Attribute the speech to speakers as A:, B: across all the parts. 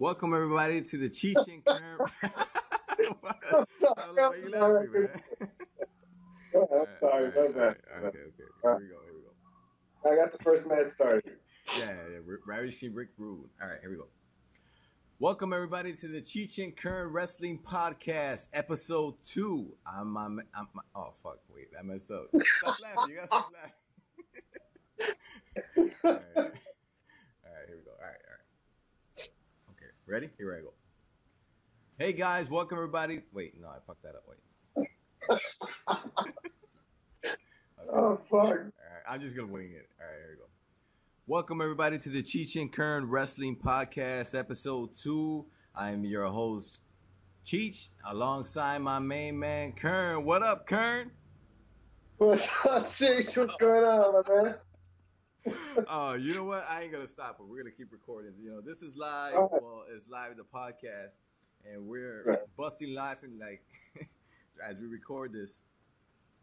A: Welcome everybody to the Cheech and Kern.
B: I'm
A: Why are you laughing,
B: sorry.
A: man?
B: I'm sorry. My bad.
A: Okay.
B: Uh,
A: Here we go.
B: I got the first match started.
A: Yeah. Ravishing Rick Rude. All right, here we go. Welcome everybody to the Cheech and Kern Wrestling Podcast, Episode 2. Oh fuck! Wait, I messed up. Stop laughing. You gotta stop laughing. All right. Here we go. All right. Okay, ready? Here I go. Hey guys, welcome everybody. Wait, no, I fucked that up. Wait. Okay.
B: Oh, fuck.
A: All right, I'm just gonna wing it. All right, here we go. Welcome everybody to the Cheech and Kern Wrestling Podcast, Episode 2. I'm your host, Cheech, alongside my main man, Kern. What up, Kern?
B: What's up, Cheech? What's going on, my man?
A: Oh, you know what? I ain't gonna stop, but we're gonna keep recording. You know, this is live.
B: All right.
A: Well, it's live the podcast, and we're
B: Right.
A: busting laughing like as we record this.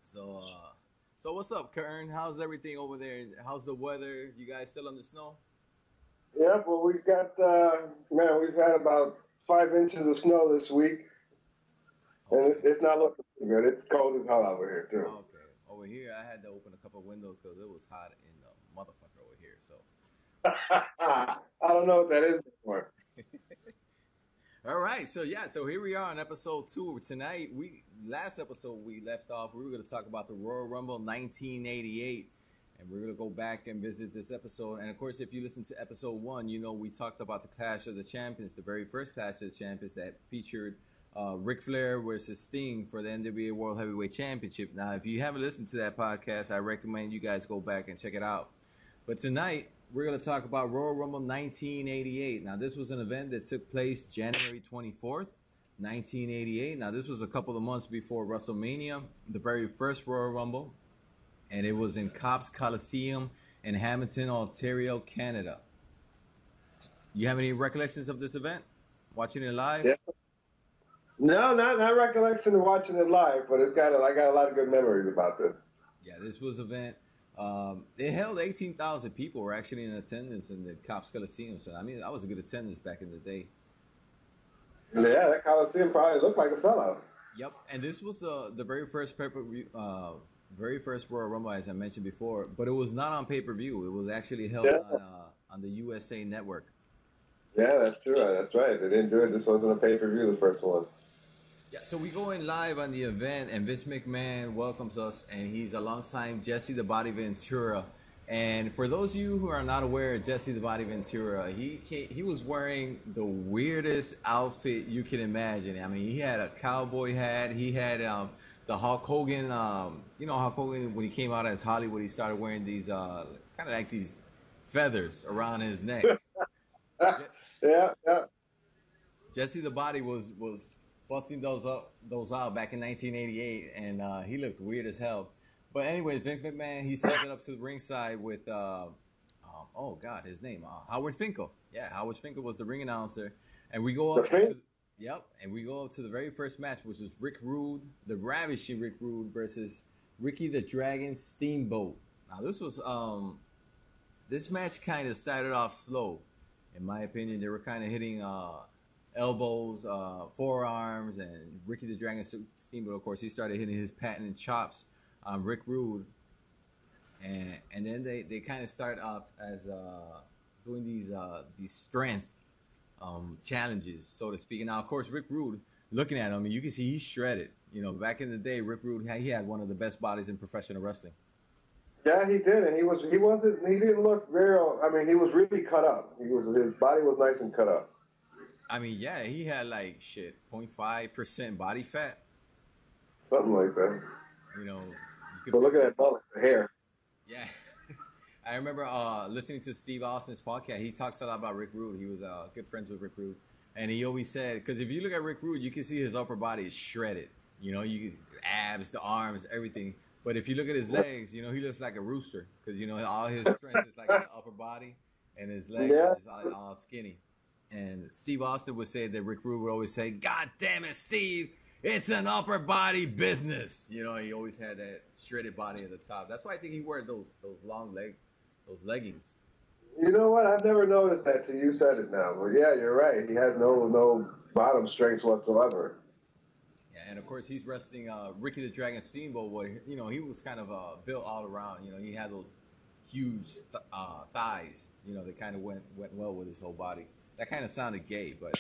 A: So what's up, Kern? How's everything over there? How's the weather? You guys still on the snow?
B: Yeah, well, we've got, we've had about 5 inches of snow this week, and it's not looking too good. It's cold as hell over here, too.
A: Okay. Over here, I had to open a couple of windows because it was hot in the motherfucker over here. So.
B: I don't know what that is anymore.
A: All right, so here we are on episode 2 tonight. Last episode we left off. We were going to talk about the Royal Rumble 1988, and we're going to go back and visit this episode. And of course, if you listen to episode 1, you know we talked about the Clash of the Champions, the very first Clash of the Champions that featured Ric Flair versus Sting for the NWA World Heavyweight Championship. Now, if you haven't listened to that podcast, I recommend you guys go back and check it out. But tonight, we're going to talk about Royal Rumble 1988. Now, this was an event that took place January 24th, 1988. Now, this was a couple of months before WrestleMania, the very first Royal Rumble. And it was in Cobb's Coliseum in Hamilton, Ontario, Canada. You have any recollections of this event? Watching it live?
B: Yeah. No, not recollection of watching it live, but I got a lot of good memories about this.
A: Yeah, this was an event. It held 18,000 people were actually in attendance in the Cobb's Coliseum. So, I mean, that was a good attendance back in the day.
B: Yeah, that Coliseum probably looked like a sellout.
A: Yep, and this was the very first pay-per-view, very first Royal Rumble, as I mentioned before, but it was not on pay-per-view. It was actually held on the USA Network.
B: Yeah, that's true. That's right. They didn't do it. This wasn't a pay-per-view, the first one.
A: Yeah, so we go in live on the event, and Vince McMahon welcomes us, and he's alongside Jesse the Body Ventura. And for those of you who are not aware of Jesse the Body Ventura, he was wearing the weirdest outfit you can imagine. I mean, he had a cowboy hat. He had the Hulk Hogan. You know, Hulk Hogan, when he came out as Hollywood, he started wearing these kind of like these feathers around his neck.
B: Yeah.
A: Jesse the Body was busting those out back in 1988, and he looked weird as hell. But anyway, Vince McMahon, he sends it up to the ringside with his name, Howard Finkel. Yeah, Howard Finkel was the ring announcer, and we go up to the very first match, which was Rick Rude, the ravishing Rick Rude versus Ricky the Dragon Steamboat. Now this match kind of started off slow, in my opinion. They were kind of hitting elbows, forearms, and Ricky the Dragon Steamboat, of course, he started hitting his patented chops on Rick Rude, and then they kind of start off as doing these strength challenges, so to speak. And now, of course, Rick Rude, looking at him, you can see he's shredded. You know, back in the day, Rick Rude he had one of the best bodies in professional wrestling.
B: Yeah, he did, and he didn't look real. I mean, he was really cut up. His body was nice and cut up.
A: I mean, yeah, he had like 0.5% body fat.
B: Something like that.
A: You know,
B: but look at that mullet, the hair.
A: Yeah. I remember listening to Steve Austin's podcast. He talks a lot about Rick Rude. He was good friends with Rick Rude. And he always said, because if you look at Rick Rude, you can see his upper body is shredded. You know, you can the abs, the arms, everything. But if you look at his legs, you know, he looks like a rooster. Because, you know, all his strength is like in the upper body. And his legs are just all skinny. And Steve Austin would say that Rick Rude would always say, "God damn it, Steve, it's an upper body business." You know, he always had that shredded body at the top. That's why I think he wore those long leggings.
B: You know what? I've never noticed that till you said it now. But yeah, you're right. He has no bottom strength whatsoever.
A: Yeah, and of course he's wrestling Ricky the Dragon Steamboat. Where he was kind of built all around. He had those huge thighs. That kind of went well with his whole body. That kind of sounded gay, but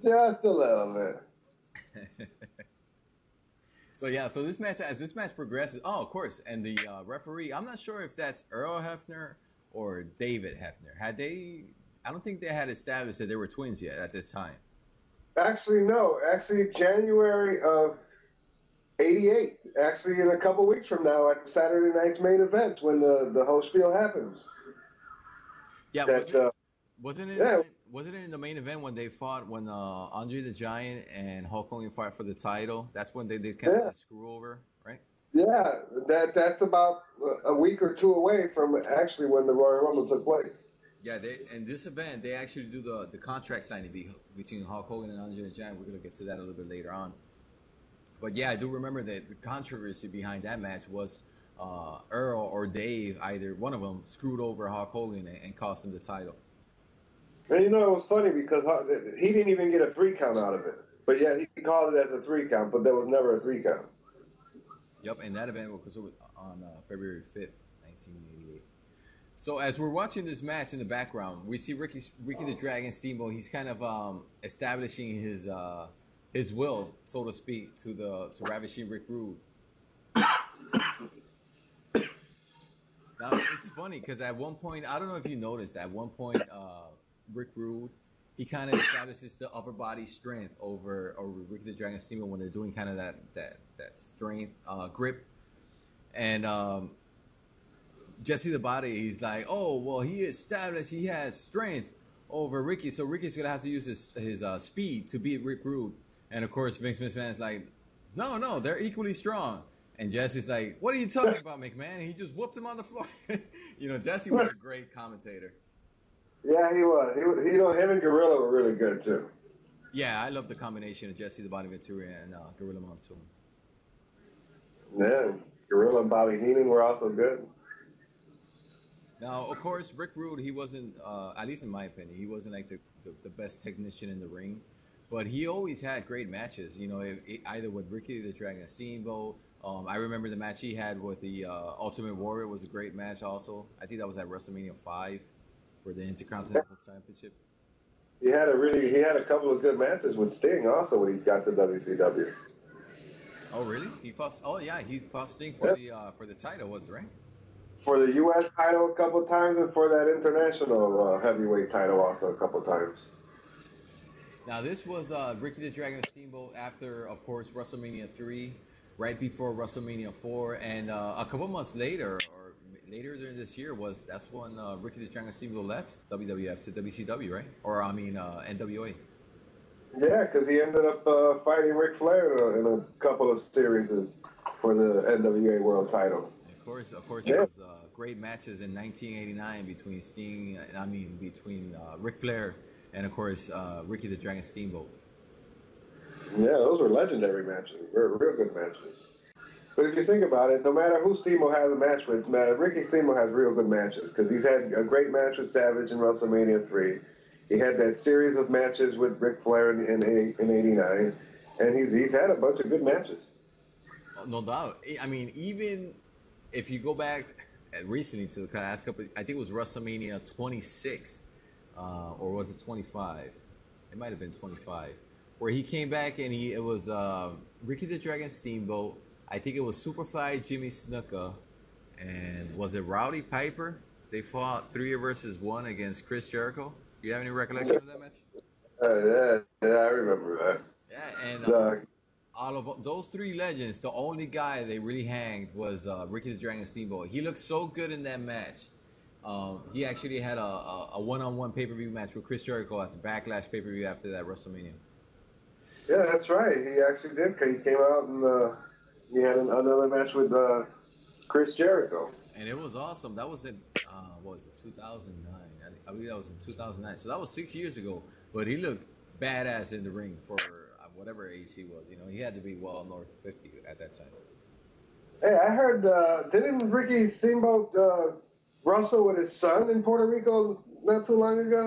B: Just a little bit.
A: So this match, as this match progresses, of course, and the referee, I'm not sure if that's Earl Hebner or David Hebner. I don't think they had established that they were twins yet at this time.
B: Actually, no. Actually, January of '88. Actually, in a couple weeks from now, at the Saturday night's main event, when the whole spiel happens.
A: Yeah, wasn't it?
B: Yeah.
A: Wasn't it in the main event when they fought when Andre the Giant and Hulk Hogan fought for the title? That's when they did kind of that screw over, right?
B: Yeah, that's about a week or two away from actually when the Royal Rumble took place.
A: Yeah, in this event they actually do the contract signing between Hulk Hogan and Andre the Giant. We're gonna get to that a little bit later on. But yeah, I do remember that the controversy behind that match was Earl or Dave, either one of them, screwed over Hulk Hogan and cost him the title.
B: And it was funny because he didn't even get a 3 count out of it. But yeah, he called it as a 3 count, but there was never a 3 count.
A: Yep, and that event was on February 5th, 1988. So as we're watching this match in the background, we see Ricky the Dragon Steamboat. He's kind of establishing his will, so to speak, to Ravishing Rick Rude. Now it's funny because at one point, I don't know if you noticed, at one point Rick Rude, he kind of establishes the upper body strength over Ricky the Dragon Steamboat when they're doing kind of that strength grip, and Jesse the Body, he's like, oh well, he established he has strength over Ricky, so Ricky's gonna have to use his speed to beat Rick Rude, and of course Vince McMahon's like, no, they're equally strong. And Jesse's like, what are you talking about, McMahon? He just whooped him on the floor. Jesse was a great commentator.
B: Yeah, he was. Him and Gorilla were really good too.
A: Yeah, I love the combination of Jesse the Body Ventura and Gorilla Monsoon.
B: Yeah, Gorilla and Bobby Heenan were also good.
A: Now, of course, Rick Rude, he wasn't, at least in my opinion, he wasn't like the best technician in the ring. But he always had great matches, either with Ricky the Dragon Steamboat. I remember the match he had with the Ultimate Warrior was a great match also. I think that was at WrestleMania 5 for the Intercontinental Championship.
B: He had a couple of good matches with Sting also when he got to WCW.
A: Oh really? He fought Sting for the title, was it right?
B: For the U.S. title a couple of times and for that international heavyweight title also a couple of times.
A: Now this was Ricky the Dragon Steamboat after, of course, WrestleMania 3, right before WrestleMania 4, and a couple months later, or later during this year, that's when Ricky the Dragon Steamboat left WWF to WCW, right? Or NWA.
B: Yeah, because he ended up fighting Ric Flair in a couple of series for the NWA World Title.
A: Of course, it was great matches in 1989 between Ric Flair and, of course, Ricky the Dragon Steamboat.
B: Yeah, those were legendary matches. Real good matches. But if you think about it, no matter who Steamboat has a match with, Ricky Steamboat has real good matches because he's had a great match with Savage in WrestleMania 3. He had that series of matches with Ric Flair in '89, and he's had a bunch of good matches.
A: No doubt. I mean, even if you go back recently to the last couple, I think it was WrestleMania 26, or was it 25? It might have been 25, where he came back and it was Ricky the Dragon Steamboat. I think it was Superfly Jimmy Snuka, and was it Rowdy Piper? They fought 3 versus 1 against Chris Jericho. Do you have any recollection of that match?
B: Yeah, I remember that.
A: Yeah, and out of those 3 legends, the only guy they really hanged was Ricky the Dragon Steamboat. He looked so good in that match. He actually had a one-on-one pay-per-view match with Chris Jericho at the Backlash pay-per-view after that WrestleMania.
B: Yeah, that's right. He actually did. He came out and he had another match with Chris Jericho.
A: And it was awesome. That was in, what was it, 2009? I believe that was in 2009. So that was 6 years ago. But he looked badass in the ring for whatever age he was. He had to be well north of 50 at that time.
B: Hey, I heard, didn't Ricky Steamboat wrestle with his son in Puerto Rico not too long ago?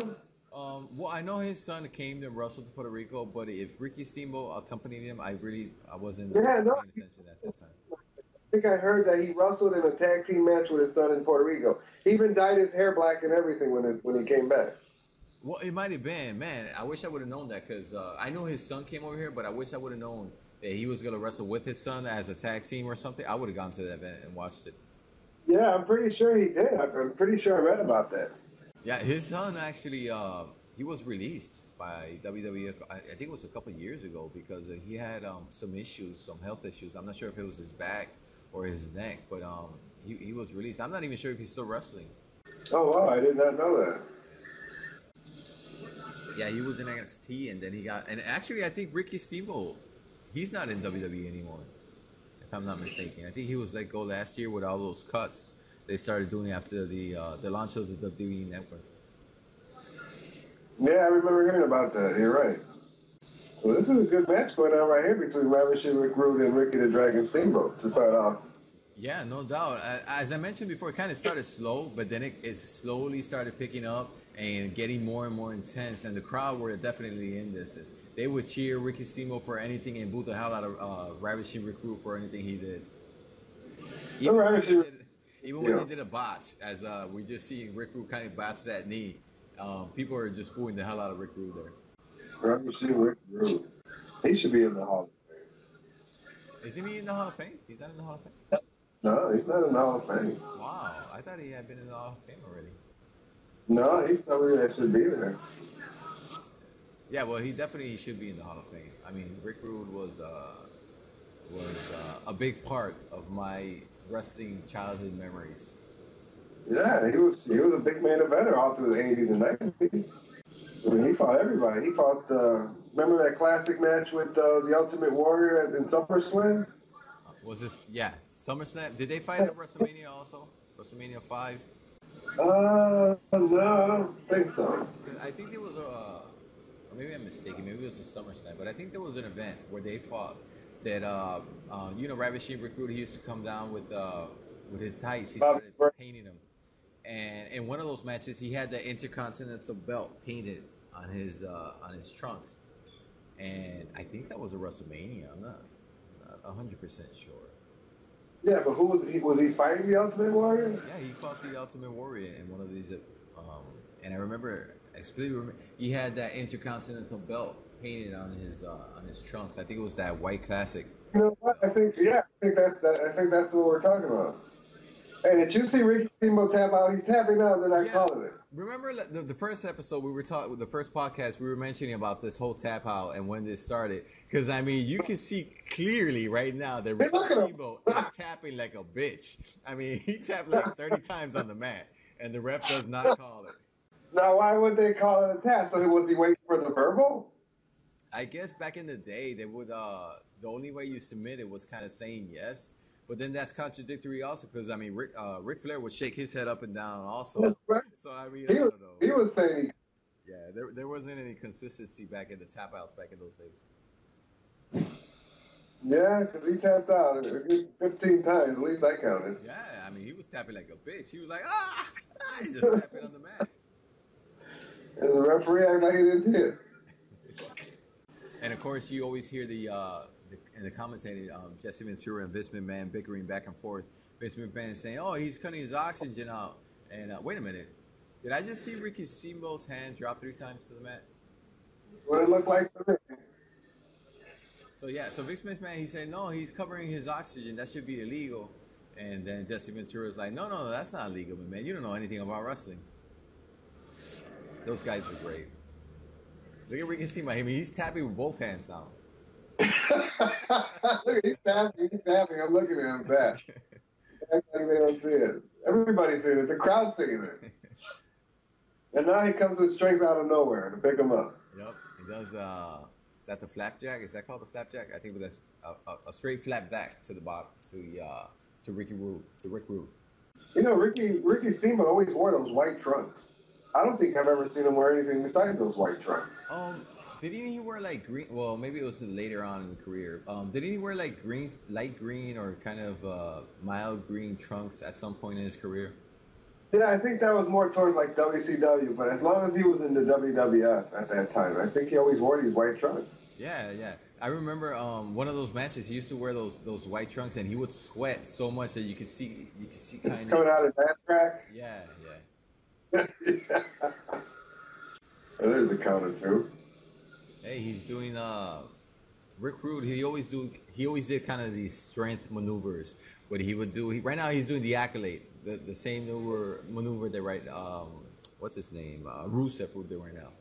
A: Well, I know his son came to Russell to Puerto Rico, but if Ricky Steamboat accompanied him, I wasn't
B: Yeah, no,
A: paying attention at that time.
B: I think I heard that he wrestled in a tag team match with his son in Puerto Rico. He even dyed his hair black and everything when he came back.
A: Well, it might have been, man. I wish I would have known that because I know his son came over here, but I wish I would have known that he was gonna wrestle with his son as a tag team or something. I would have gone to that event and watched it.
B: Yeah, I'm pretty sure he did. I'm pretty sure I read about that.
A: Yeah, his son actually, he was released by WWE. I think it was a couple years ago because he had some issues, some health issues. I'm not sure if it was his back or his neck, but he was released. I'm not even sure if he's still wrestling.
B: Oh wow, I did not know that.
A: Yeah, he was in NXT, and then he got. And actually, I think Ricky Steamboat, he's not in WWE anymore, if I'm not mistaken. I think he was let go last year with all those cuts they started doing after the launch of the WWE Network.
B: Yeah, I remember hearing about that. You're right. Well, this is a good match going on right here between Ravishing Rick Rude and Ricky the Dragon Steamboat to start off.
A: Yeah, no doubt. As I mentioned before, it kind of started slow, but then it slowly started picking up and getting more and more intense. And the crowd were definitely in this. They would cheer Ricky Steamboat for anything and boo the hell out of Ravishing Rick Rude for anything he did. Even when he did a botch, as we just see Rick Rude kind of botch that knee, people are just booing the hell out of Rick Rude there.
B: Ravishing Rick Rude. He should be in the Hall of Fame.
A: Isn't he in the Hall of Fame? He's not in the Hall of Fame?
B: No, he's not in the Hall of Fame.
A: Wow, I thought he had been in the Hall of Fame already.
B: No, he's somebody that should be there.
A: Yeah, well, he definitely should be in the Hall of Fame. I mean, Rick Rude was a big part of my wrestling childhood memories.
B: Yeah, he was a big main eventer all through the 80s and 90s. I mean, he fought everybody. He fought, remember that classic match with the Ultimate Warrior in SummerSlam?
A: Was this, yeah, SummerSlam? Did they fight at WrestleMania also? WrestleMania 5?
B: No, I don't think so.
A: I think there was or maybe I'm mistaken, maybe it was a SummerSlam, but I think there was an event where they fought that, you know, Ravishing Rick Rude, he used to come down with his tights. He started painting them. And in one of those matches, he had the Intercontinental belt painted on his trunks. And I think that was a WrestleMania. I'm not 100% sure.
B: Yeah, but who was he? Was he fighting the Ultimate Warrior?
A: Yeah, he fought the Ultimate Warrior in one of these. And I remember, he had that Intercontinental belt painted on his trunks. I think it was that white classic.
B: You know what? I think that's what we're talking about. Hey, did you see Ricky Steamboat tap out? He's tapping out, then I called it.
A: Remember the first episode we were talking, the first podcast we were mentioning about this whole tap out and when this started? Because I mean, you can see clearly right now that Ricky Steamboat is tapping like a bitch. I mean, he tapped like 30 times on the mat, and the ref does not call it.
B: Now, why would they call it a tap? So was he waiting for the verbal?
A: I guess back in the day, they would. The only way you submit it was kind of saying yes. But then that's contradictory also because, I mean, Ric Flair would shake his head up and down also.
B: That's right.
A: So, I mean, I don't know.
B: He was saying
A: yeah, there wasn't any consistency back in the tap outs back in those days.
B: Yeah, because he tapped out 15 times. At least I counted.
A: Yeah, I mean, he was tapping like a bitch. He was like, he just tapping on the mat.
B: And the referee acted like he didn't see it.
A: And, of course, you always hear the commentating, Jesse Ventura and Vince McMahon bickering back and forth. Vince McMahon saying, "Oh, he's cutting his oxygen out." And wait a minute, did I just see Ricky Steamboat's hand drop 3 times to the mat?
B: What it looked like to me.
A: So yeah, so Vince McMahon, he said, "No, he's covering his oxygen. That should be illegal." And then Jesse Ventura's like, "No, that's not illegal, man. You don't know anything about wrestling." Those guys were great. Look at Ricky Steamboat. I mean, he's tapping with both hands now.
B: Look, he's tapping. I'm looking at him back. They don't see it. Everybody's seeing it. The crowd's seeing it. And now he comes with strength out of nowhere to pick him up.
A: Yep, he does. Is that the flapjack? Is that called the flapjack? I think that's a straight flap back to the bottom to Rick Rude.
B: You know, Ricky Steamboat always wore those white trunks. I don't think I've ever seen him wear anything besides those white trunks.
A: Didn't he wear like green? Well, maybe it was later on in the career. Didn't he wear like green, light green, or kind of mild green trunks at some point in his career?
B: Yeah, I think that was more towards like WCW, but as long as he was in the WWF at that time, I think he always wore these white trunks.
A: Yeah, yeah. I remember one of those matches. He used to wear those white trunks, and he would sweat so much that you could see kind of
B: Coming out of that track.
A: Yeah, yeah.
B: Yeah. There's the counter too.
A: Hey, he's doing Rick Rude. He always did kind of these strength maneuvers. What he would do. Right now he's doing the accolade, the same maneuver that what's his name? Rusev would do right now.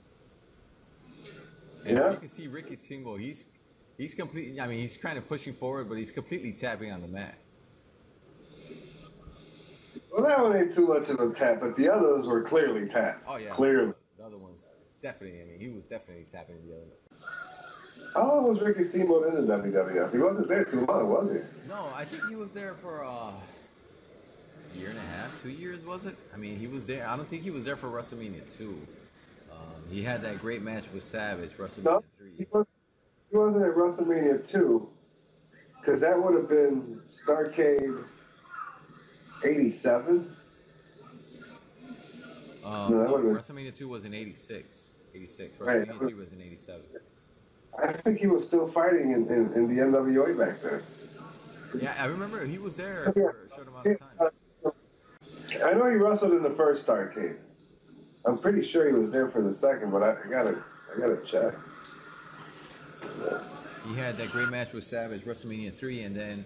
A: And
B: yeah.
A: you can see Ricky Steamboat. He's completely. I mean, he's kind of pushing forward, but he's completely tapping on the mat.
B: Well, that one ain't too much of a tap, but the others were clearly tapped.
A: Oh yeah,
B: clearly.
A: The other ones definitely. I mean, he was definitely tapping the other.
B: How long was Ricky Steamboat in the WWF? He wasn't there too long, was he?
A: No, I think he was there for a year and a half, 2 years, was it? I mean, he was there. I don't think he was there for WrestleMania 2. He had that great match with Savage, WrestleMania 3.
B: He wasn't at WrestleMania 2, because that would have been Starrcade 87.
A: WrestleMania 2 was in 86. WrestleMania 3 was in 87.
B: I think he was still fighting in the NWA back then.
A: Yeah, I remember he was there for a short amount of time.
B: I know he wrestled in the first Starrcade. I'm pretty sure he was there for the second, but I gotta check.
A: He had that great match with Savage, WrestleMania 3, and then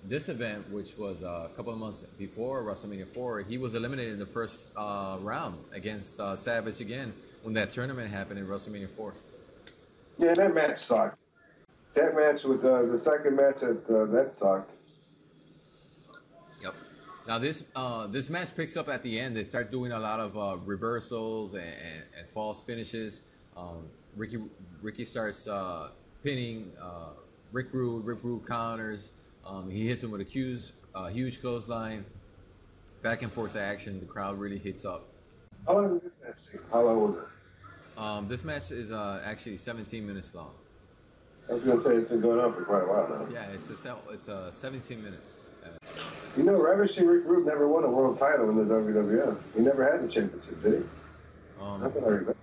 A: this event, which was a couple of months before WrestleMania 4, he was eliminated in the first round against Savage again when that tournament happened in WrestleMania 4.
B: Yeah, that match sucked. That match with the second match that sucked.
A: Yep. Now this match picks up at the end. They start doing a lot of reversals and false finishes. Ricky starts pinning Rick Rude. Rick Rude counters. He hits him with a huge clothesline. Back and forth action. The crowd really hits up.
B: How long was this match? How long was it?
A: This match is actually 17 minutes long.
B: I was gonna say it's been going on for quite a while now.
A: Yeah, it's 17 minutes.
B: You know, Ravishing Rick Rude never won a world title in the WWF. He never had the championship, did he? Nothing I remember.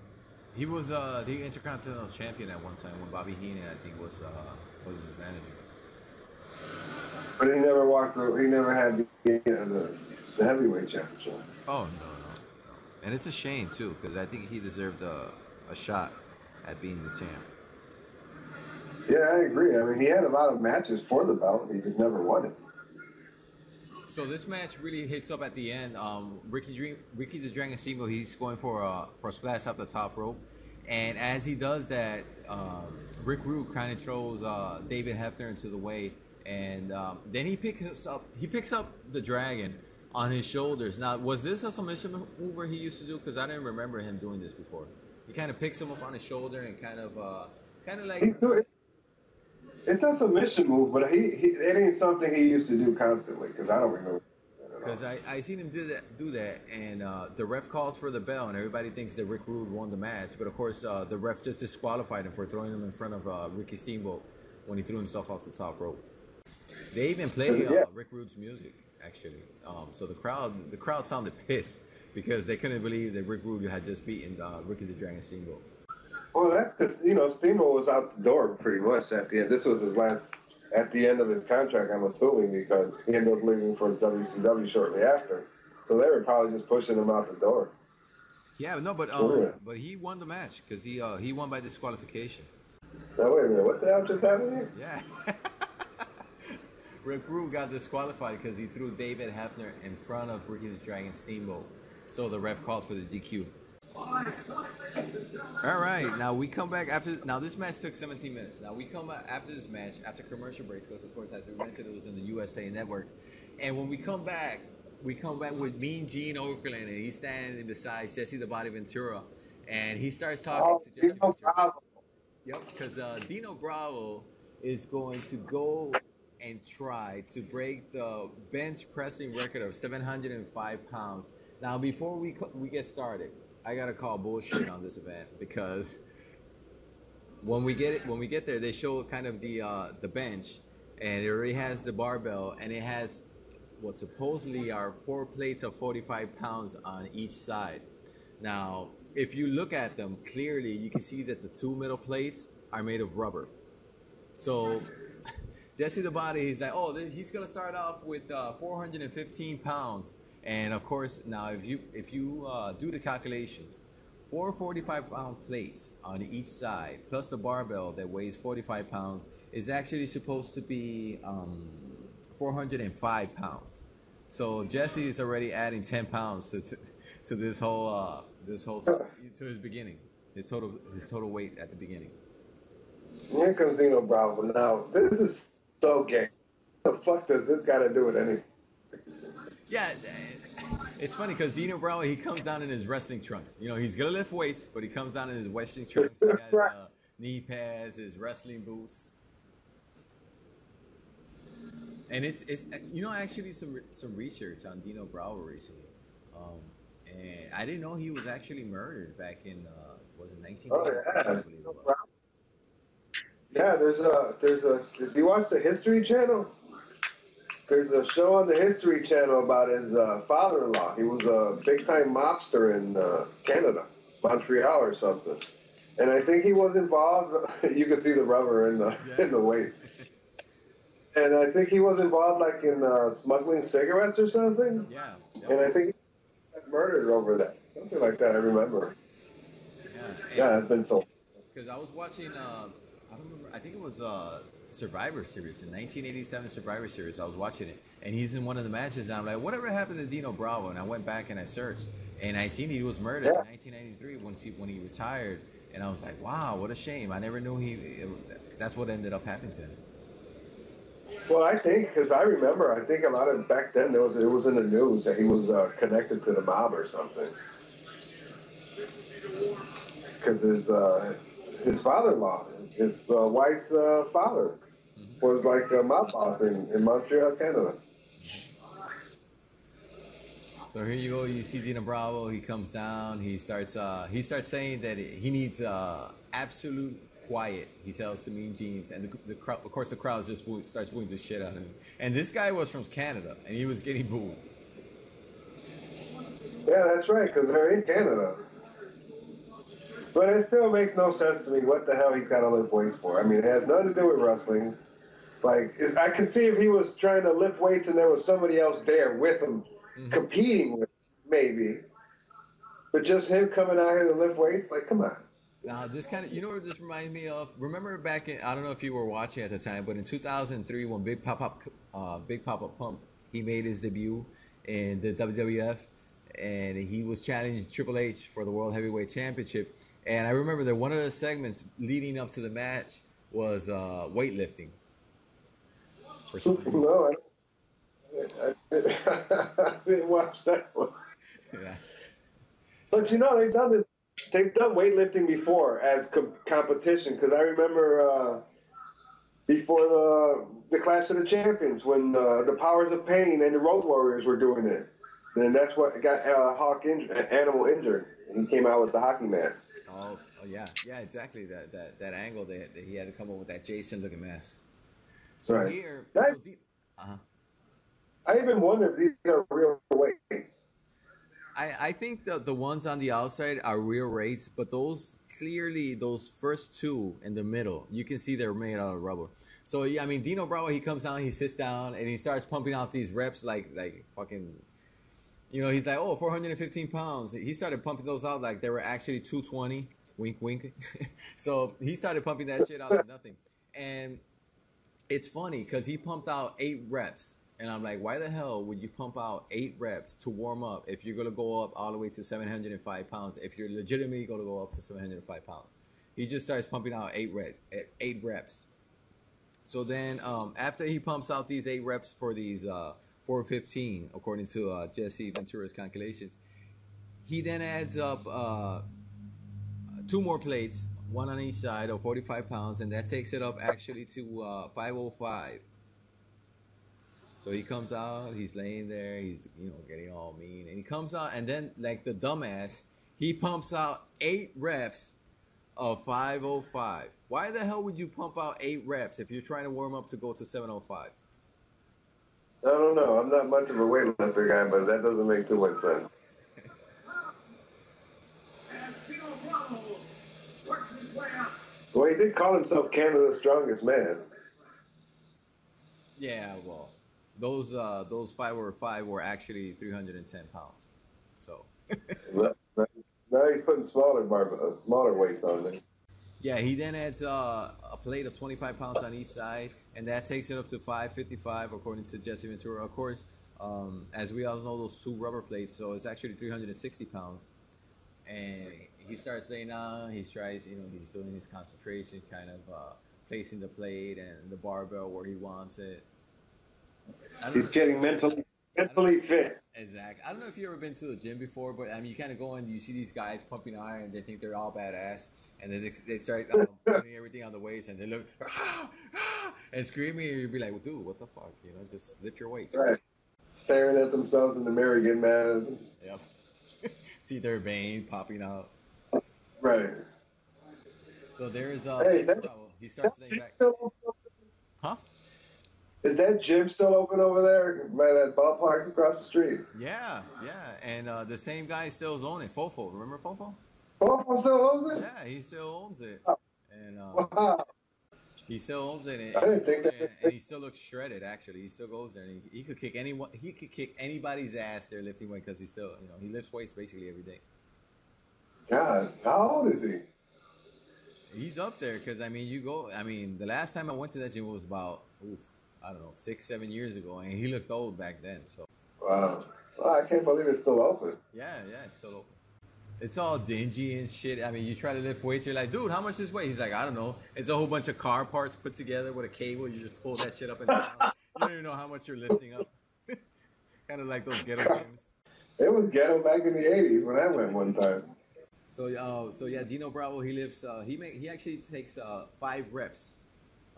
A: He was the Intercontinental Champion at one time when Bobby Heenan, I think, was his manager.
B: But he never had the heavyweight championship.
A: Oh no. And it's a shame too, because I think he deserved a shot at being the champ.
B: Yeah, I agree. I mean, he had a lot of matches for the belt. He just never won it.
A: So this match really hits up at the end. Ricky the Dragon Steamboat, he's going for a splash off the top rope, and as he does that, Rick Rude kind of throws David Hefner into the way, and then he picks up the Dragon on his shoulders. Now, was this a submission mover he used to do? Because I didn't remember him doing this before. He kind of picks him up on his shoulder and kind of like.
B: It's a submission move, but it ain't something he used to do constantly. Because I don't remember.
A: Because I seen him do that, and the ref calls for the bell, and everybody thinks that Rick Rude won the match. But of course, the ref just disqualified him for throwing him in front of Ricky Steamboat when he threw himself off the top rope. They even play Rick Rude's music, actually. So the crowd sounded pissed because they couldn't believe that Rick Rude had just beaten Ricky the Dragon Steamboat.
B: Well, that's because Steamboat was out the door pretty much at the end. This was at the end of his contract, I'm assuming, because he ended up leaving for WCW shortly after. So they were probably just pushing him out the door.
A: Yeah, no, but he won the match because he won by disqualification.
B: Now wait a minute, what the hell just happened here?
A: Yeah. Rick Rude got disqualified because he threw David Hefner in front of Ricky the Dragon Steamboat. So the ref called for the DQ. All right, now we come back after. Now this match took 17 minutes. Now we come back after this match, after commercial breaks, because of course, as we mentioned, it was in the USA Network. And when we come back with Mean Gene Okerlund, and he's standing beside Jesse the Body Ventura, and he starts talking to Jesse Ventura.
B: Bravo.
A: Yep, because Dino Bravo is going to go and try to break the bench pressing record of 705 pounds. Now, before we get started, I gotta call bullshit on this event because when we get there, they show kind of the bench, and it already has the barbell, and it has what supposedly are 4 plates of 45 pounds on each side. Now, if you look at them clearly, you can see that the two middle plates are made of rubber. So Jesse the Body, he's like, oh, he's gonna start off with 415 pounds, and of course, now if you do the calculations, 4 45-pound plates on each side, plus the barbell that weighs 45 pounds, is actually supposed to be 405 pounds. So Jesse is already adding 10 pounds to this whole to his beginning, his total weight at the beginning.
B: Here comes Dino Bravo. Now, this is so gay. What the fuck does this got to do with anything?
A: Yeah, it's funny because Dino Bravo, he comes down in his wrestling trunks. You know, he's gonna lift weights, but he comes down in his wrestling trunks. He has knee pads, his wrestling boots, and it's actually some research on Dino Bravo recently, and I didn't know he was actually murdered back in was it 1983?
B: Oh, yeah.
A: I believe it was.
B: Yeah, there's a. If you watch the History Channel, there's a show on the History Channel about his father-in-law. He was a big-time mobster in Canada, Montreal or something. And I think he was involved. You can see the rubber in the waist. And I think he was involved, like in smuggling cigarettes or something.
A: Yeah. Yep.
B: And I think he got murdered over that, something like that. I remember. Yeah, it's been so.
A: Because I was watching. I don't remember. I think it was Survivor Series in 1987 Survivor Series. I was watching it, and he's in one of the matches. And I'm like, whatever happened to Dino Bravo? And I went back and I searched, and I seen he was murdered in 1993 when he retired. And I was like, wow, what a shame. I never knew that's what ended up happening to him.
B: Well, I think because I remember, I think a lot of back then it was in the news that he was connected to the mob or something. Because his father-in-law, his wife's father, was like a mob boss in Montreal, Canada.
A: So here you go. You see Dino Bravo. He comes down. He starts saying that he needs absolute quiet. He sells to Mean Jeans, and the crowd, of course, the crowd just starts booing the shit out of him. And this guy was from Canada, and he was getting booed.
B: Yeah, that's right, because they're in Canada. But it still makes no sense to me what the hell he's got to lift weights for. I mean, it has nothing to do with wrestling. Like, I can see if he was trying to lift weights and there was somebody else there with him, competing with him, maybe. But just him coming out here to lift weights, like, come on.
A: Now, this kind of, you know what this reminds me of? Remember back in, I don't know if you were watching at the time, but in 2003 when Big Papa Pump, he made his debut in the WWF, and he was challenging Triple H for the World Heavyweight Championship. And I remember that one of the segments leading up to the match was weightlifting.
B: No, I didn't watch that one.
A: Yeah.
B: But you know, they've done weightlifting before as competition. Because I remember before the Clash of the Champions when the Powers of Pain and the Road Warriors were doing it. And that's what got Animal injured. He came out with the hockey mask.
A: Oh yeah, exactly. That angle that he had to come up with that Jason looking mask. So
B: right.
A: Here,
B: I even wonder if these are real weights.
A: I think the ones on the outside are real weights, but those first two in the middle, you can see they're made out of rubber. So yeah, I mean, Dino Bravo, he comes down, he sits down, and he starts pumping out these reps like fucking. You know, he's like, 415 pounds. He started pumping those out like they were actually 220. Wink, wink. So he started pumping that shit out of nothing. And it's funny because he pumped out 8 reps. And I'm like, why the hell would you pump out 8 reps to warm up if you're going to go up all the way to 705 pounds, if you're legitimately going to go up to 705 pounds? He just starts pumping out 8 reps. So then after he pumps out these 8 reps for these 415, according to Jesse Ventura's calculations, he then adds up 2 more plates, one on each side of 45 pounds, and that takes it up actually to 505. So he comes out, he's laying there, he's getting all mean, and he comes out, and then like the dumbass, he pumps out 8 reps of 505. Why the hell would you pump out 8 reps if you're trying to warm up to go to 705?
B: I don't know. I'm not much of a weightlifter guy, but that doesn't make too much sense. Well, he did call himself Canada's strongest man.
A: Yeah, well, those 505 were actually 310 pounds. So.
B: Now he's putting smaller weights on there.
A: Yeah, he then adds a plate of 25 pounds on each side, and that takes it up to 555 according to Jesse Ventura. Of course, as we all know, those 2 rubber plates, so it's actually 360 pounds. And he starts laying down. He tries, he's doing his concentration, kind of placing the plate and the barbell where he wants it.
B: He's getting mentally fit.
A: Exactly. I don't know if you've ever been to the gym before, but I mean, you kind of go in, you see these guys pumping iron, and they think they're all badass, and then they start putting everything on the weights, and they look and screaming, and you'd be like, well, dude, what the fuck? Just lift your weights.
B: Right. Staring at themselves in the mirror, getting mad at them.
A: Yep. See their vein popping out.
B: Right.
A: So there's he starts laying back. Huh?
B: Is that gym still open over there by that ballpark across the street?
A: Yeah. And the same guy still owns it. Fofo. Remember Fofo?
B: Fofo still owns it?
A: Yeah, he still owns it.
B: Oh.
A: And
B: wow.
A: He still owns it.
B: I didn't think that.
A: And he still looks shredded. Actually, he still goes there, and he could kick anyone. He could kick anybody's ass there lifting weight because he still, he lifts weights basically every day.
B: God, how old is he?
A: He's up there because the last time I went to that gym was about I don't know, 6-7 years ago, and he looked old back then. So.
B: Wow. Well, I can't believe it's still open.
A: Yeah, it's still open. It's all dingy and shit. I mean, you try to lift weights, you're like, dude, how much is weight? He's like, I don't know. It's a whole bunch of car parts put together with a cable. You just pull that shit up and down. You don't even know how much you're lifting up. Kind of like those ghetto gyms.
B: It was ghetto back in the 80s when I went one time.
A: So yeah, Dino Bravo, he lifts, he actually takes 5 reps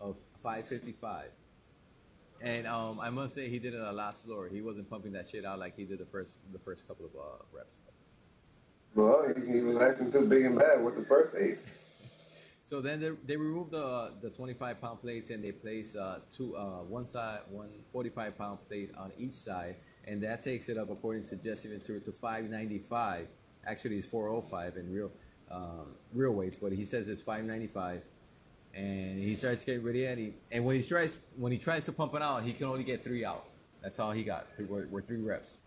A: of 555. And I must say he did it a lot slower. He wasn't pumping that shit out like he did the first couple of reps.
B: Well, he was acting too big and bad with the first 8.
A: So then they remove the 25-pound plates, and they place one 45-pound plate on each side, and that takes it up, according to Jesse Ventura, to 595. Actually, it's 405 in real weights, but he says it's 595. And he starts getting ready at it. And when he tries to pump it out, he can only get 3 out. That's all he got. We're 3 reps.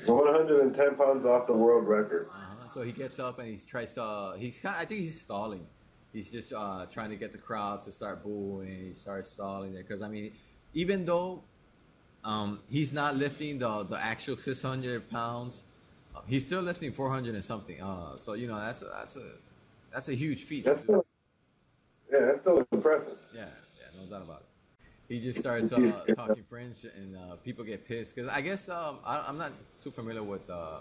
B: So 110 pounds off the world record.
A: So he gets up and he tries to. I think he's stalling. He's just trying to get the crowd to start booing. He starts stalling there because even though. He's not lifting the actual 600 pounds. He's still lifting 400 and something. So that's a huge feat.
B: That's still impressive.
A: Yeah, no doubt about it. He just starts talking French, and people get pissed because I guess I'm not too familiar with the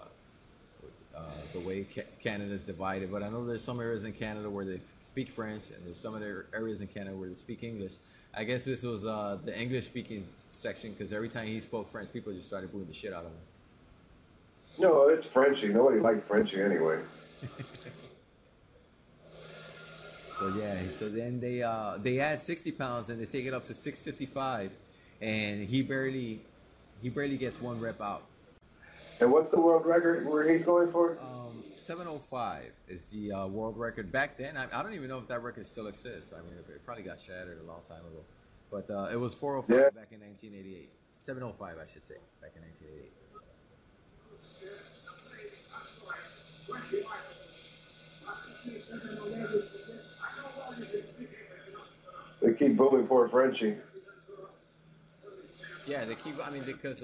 A: way Canada's divided, but I know there's some areas in Canada where they speak French, and there's some other areas in Canada where they speak English. I guess this was the English-speaking section because every time he spoke French, people just started booing the shit out of him.
B: No, it's Frenchy. Nobody liked Frenchy anyway.
A: So then they add 60 pounds and they take it up to 655, and he barely gets 1 rep out.
B: And what's the world record where he's going for?
A: 705 is the world record. Back then, I don't even know if that record still exists. I mean, it probably got shattered a long time ago. But it was 405 back in 1988. 705, I should say, back in 1988.
B: They keep booming for Frenchie.
A: Yeah, they keep. I mean, because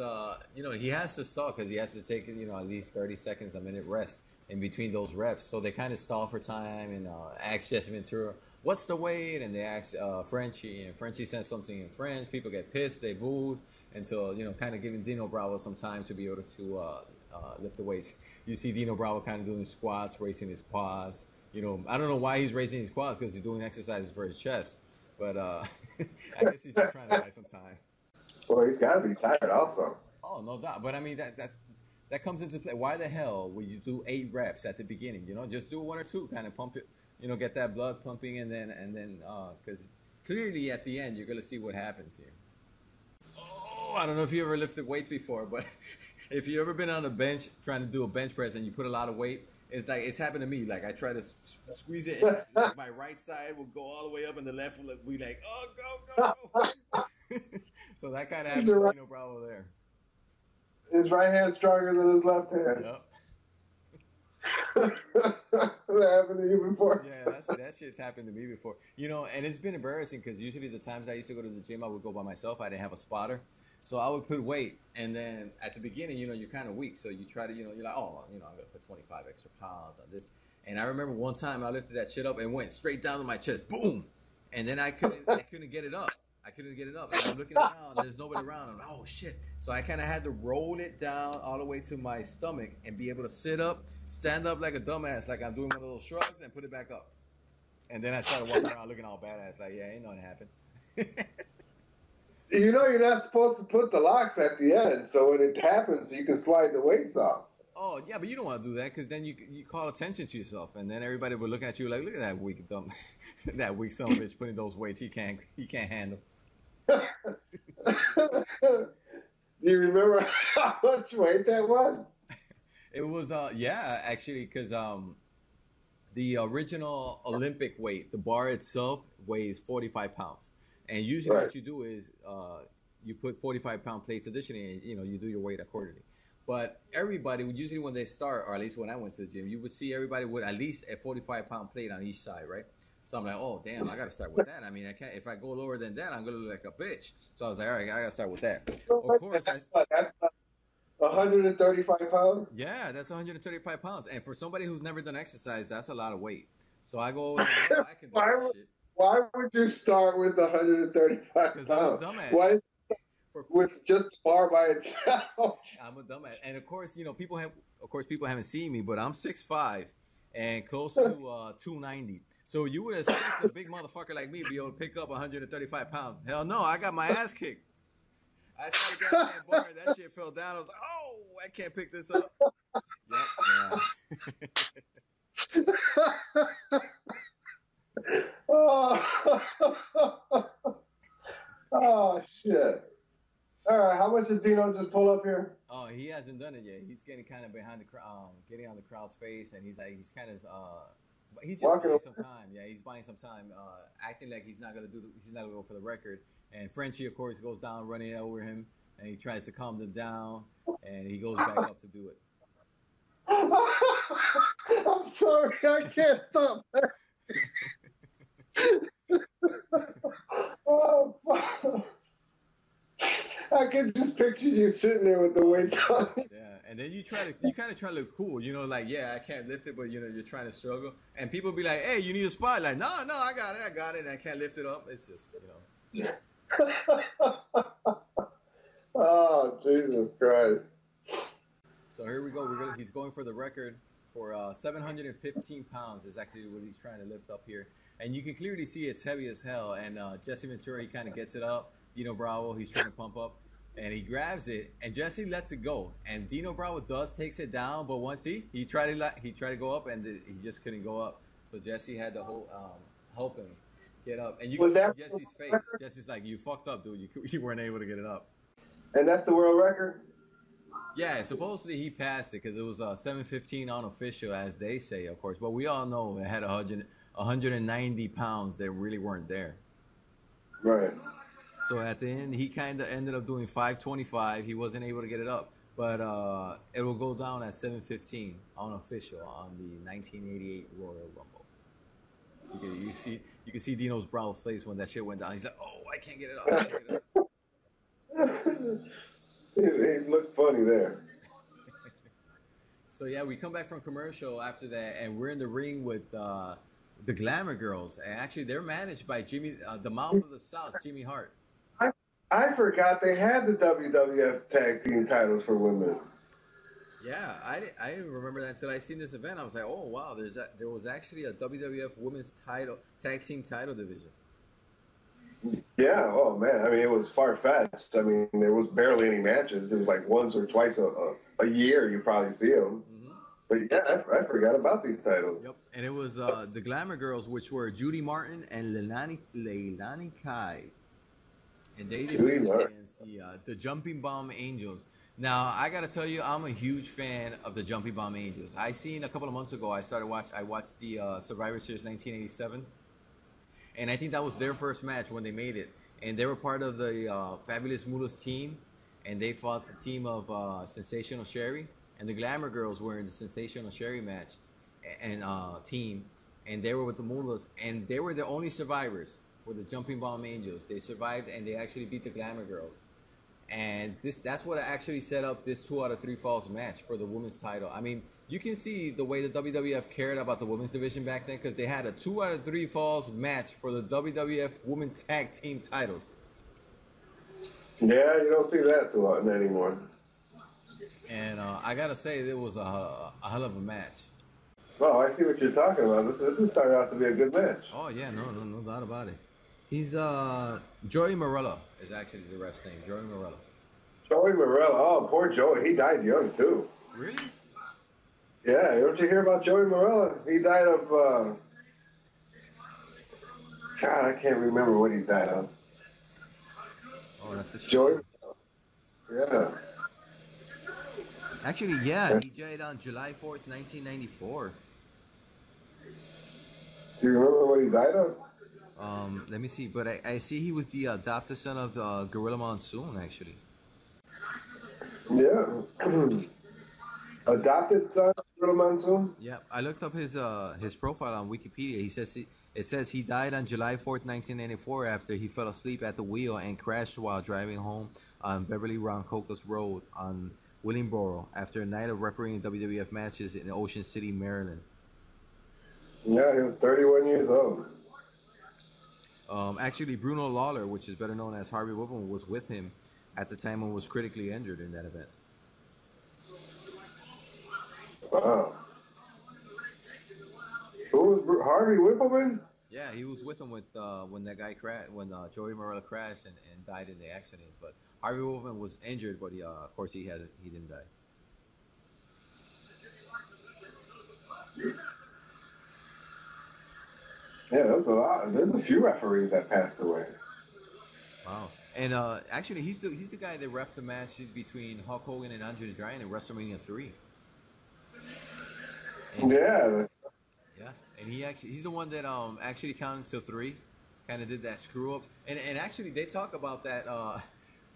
A: he has to stall because he has to take at least 30 seconds, a minute rest in between those reps. So they kind of stall for time and ask Jesse Ventura, "What's the weight?" And they ask Frenchie, and Frenchie says something in French. People get pissed. They booed until kind of giving Dino Bravo some time to be able to lift the weights. You see Dino Bravo kind of doing squats, raising his quads. I don't know why he's raising his quads because he's doing exercises for his chest, but I guess he's just trying to buy some time.
B: Well, he's got to be tired also.
A: Oh, no doubt. But I mean, that comes into play. Why the hell would you do 8 reps at the beginning? You know, just do 1 or 2, kind of pump it. You know, get that blood pumping, and then because clearly at the end you're gonna see what happens here. Oh, I don't know if you ever lifted weights before, but if you ever been on a bench trying to do a bench press and you put a lot of weight, it's like it's happened to me. Like I try to squeeze it, and like my right side will go all the way up, and the left will be like, oh, go. So that kind of happened to Dino Bravo there.
B: His right hand stronger than his left hand.
A: Yep.
B: That happened to you before?
A: Yeah, that shit's happened to me before. You know, and it's been embarrassing because usually the times I used to go to the gym, I would go by myself. I didn't have a spotter. So I would put weight, and then at the beginning, you know, you're kind of weak. So you try to, you know, you're like, oh, you know, I'm going to put 25 extra pounds on this. And I remember one time I lifted that shit up and went straight down to my chest. Boom! And then I couldn't get it up. And I'm looking around, and there's nobody around. I'm like, oh, shit. So I kind of had to roll it down all the way to my stomach and be able to sit up, stand up like a dumbass, like I'm doing one of those shrugs, and put it back up. And then I started walking around looking all badass, like, yeah, ain't nothing happened.
B: You know, you're not supposed to put the locks at the end, so when it happens, you can slide the weights off.
A: Oh, yeah, but you don't want to do that because then you call attention to yourself, and then everybody will look at you like, look at that weak dumb, that weak son of a bitch putting those weights he can't handle.
B: Do you remember how much weight that was?
A: It was, yeah, actually, because the original Olympic weight, the bar itself weighs 45 pounds. And usually what you do is you put 45-pound plates additionally, and, you know, you do your weight accordingly. But everybody, usually when they start, or at least when I went to the gym, you would see everybody with at least a 45-pound plate on each side, right? So I'm like, oh, damn, I got to start with that. I mean, I can't, if I go lower than that, I'm going to look like a bitch. So I was like, all right, I got to start with that. Of course,
B: that's 135 pounds?
A: Yeah, that's 135 pounds. And for somebody who's never done exercise, that's a lot of weight. So I go over there, I can do that shit.
B: Why would you start with 135 pounds?
A: Because I'm a dumbass.
B: Why with just the bar by itself?
A: I'm a dumbass. And of course, you know, people haven't seen me, but I'm 6'5" and close to 290. So you would expect a big motherfucker like me to be able to pick up 135 pounds. Hell no, I got my ass kicked. I started grabbing that bar, and that shit fell down. I was like, oh, I can't pick this up. Yep, yeah.
B: Oh, shit. All right, how much did Dino just pull up here?
A: Oh, he hasn't done it yet. He's getting kind of behind the crowd, getting on the crowd's face, and he's kind of he's just buying some time. Yeah, he's buying some time, acting like he's not gonna go for the record. And Frenchie, of course, goes down running over him, and he tries to calm them down, and he goes back up to do it.
B: I'm sorry, I can't stop. Oh, fuck. I can just picture you sitting there with the weights on.
A: Yeah, and then you kind of try to look cool, you know, like, yeah, I can't lift it, but you know, you're trying to struggle, and people be like, hey, you need a spot? Like, no, I got it, and I can't lift it up. It's just, you know.
B: Oh, Jesus Christ.
A: So here we go. He's going for the record for 715 pounds is actually what he's trying to lift up here. And you can clearly see it's heavy as hell. And Jesse Ventura, he kind of gets it up. Dino Bravo, he's trying to pump up. And he grabs it, and Jesse lets it go. And Dino Bravo takes it down, but once he tried to go up, and he just couldn't go up. So Jesse had to help him get up. And you can see Jesse's face. Jesse's like, you fucked up, dude. You weren't able to get it up.
B: And that's the world record?
A: Yeah, supposedly he passed it because it was 715 unofficial, as they say, of course. But we all know it had 190 pounds that really weren't there.
B: Right.
A: So at the end, he kind of ended up doing 525. He wasn't able to get it up. But it will go down at 715 unofficial on the 1988 Royal Rumble. You can see Dino's brown face when that shit went down. He's like, oh, I can't get it up.
B: It looked funny there.
A: So yeah, we come back from commercial after that, and we're in the ring with the Glamour Girls. And actually, they're managed by Jimmy, the Mouth of the South, Jimmy Hart.
B: I forgot they had the WWF Tag Team titles for women.
A: Yeah, I didn't remember that until I seen this event. I was like, oh wow, there was actually a WWF Women's Tag Team title division.
B: Yeah, oh man, I mean, it was far-fetched. I mean, there was barely any matches. It was like once or twice a year you probably see them.
A: Hmm.
B: But yeah, I forgot about these titles.
A: Yep, and it was the Glamour Girls, which were Judy Martin and Leilani Kai, and they
B: Judy
A: defended
B: Martin.
A: against the Jumping Bomb Angels. Now I gotta tell you, I'm a huge fan of the Jumping Bomb Angels. I seen a couple of months ago. I watched the Survivor Series 1987, and I think that was their first match when they made it, and they were part of the Fabulous Moolah's team, and they fought the team of Sensational Sherry, and the Glamour Girls were in the Sensational Sherry match and team, and they were with the Moolahs, and they were the only survivors. Were the Jumping Bomb Angels. They survived, and they actually beat the Glamour Girls. And that's what actually set up this 2 out of 3 falls match for the women's title. I mean, you can see the way the WWF cared about the women's division back then, because they had a 2 out of 3 falls match for the WWF Women Tag Team titles.
B: Yeah, you don't see that too often anymore.
A: And I gotta say, it was a hell of a match.
B: Oh, I see what you're talking about. This is starting out to be a good match.
A: Oh yeah, no doubt about it. He's Joey Morello is actually the ref's name. Joey Morello.
B: Joey Morello. Oh, poor Joey. He died young too.
A: Really?
B: Yeah, don't you hear about Joey Morello? He died of God, I can't remember what he died of.
A: Oh, that's a shame.
B: Joey. Yeah.
A: Actually, yeah, he died on July 4th, 1994.
B: Do you remember what he died of?
A: Let me see, but I see he was the adopted son of Gorilla Monsoon, actually.
B: Yeah. Adopted son of Little Monsoon?
A: Yeah, I looked up his profile on Wikipedia. It says he died on July 4th, 1994 after he fell asleep at the wheel and crashed while driving home on Beverly Roncocas Road on Willingboro after a night of refereeing WWF matches in Ocean City, Maryland.
B: Yeah, he was 31 years old.
A: Actually, Bruno Lawler, which is better known as Harvey Whippleman, was with him at the time and was critically injured in that event.
B: Wow. Who was Harvey Whippleman?
A: Yeah, he was with him when that guy crashed, when Joey Morello crashed and died in the accident. But Harvey Whippleman was injured, but of course he didn't die.
B: Yeah, there's a lot. There's a few referees that passed away.
A: Wow. And actually, he's the guy that reffed the match between Hulk Hogan and Andre the Giant in WrestleMania 3. And
B: Yeah.
A: yeah, and he's the one that actually counted till 3, kind of did that screw up. And actually, they talk about that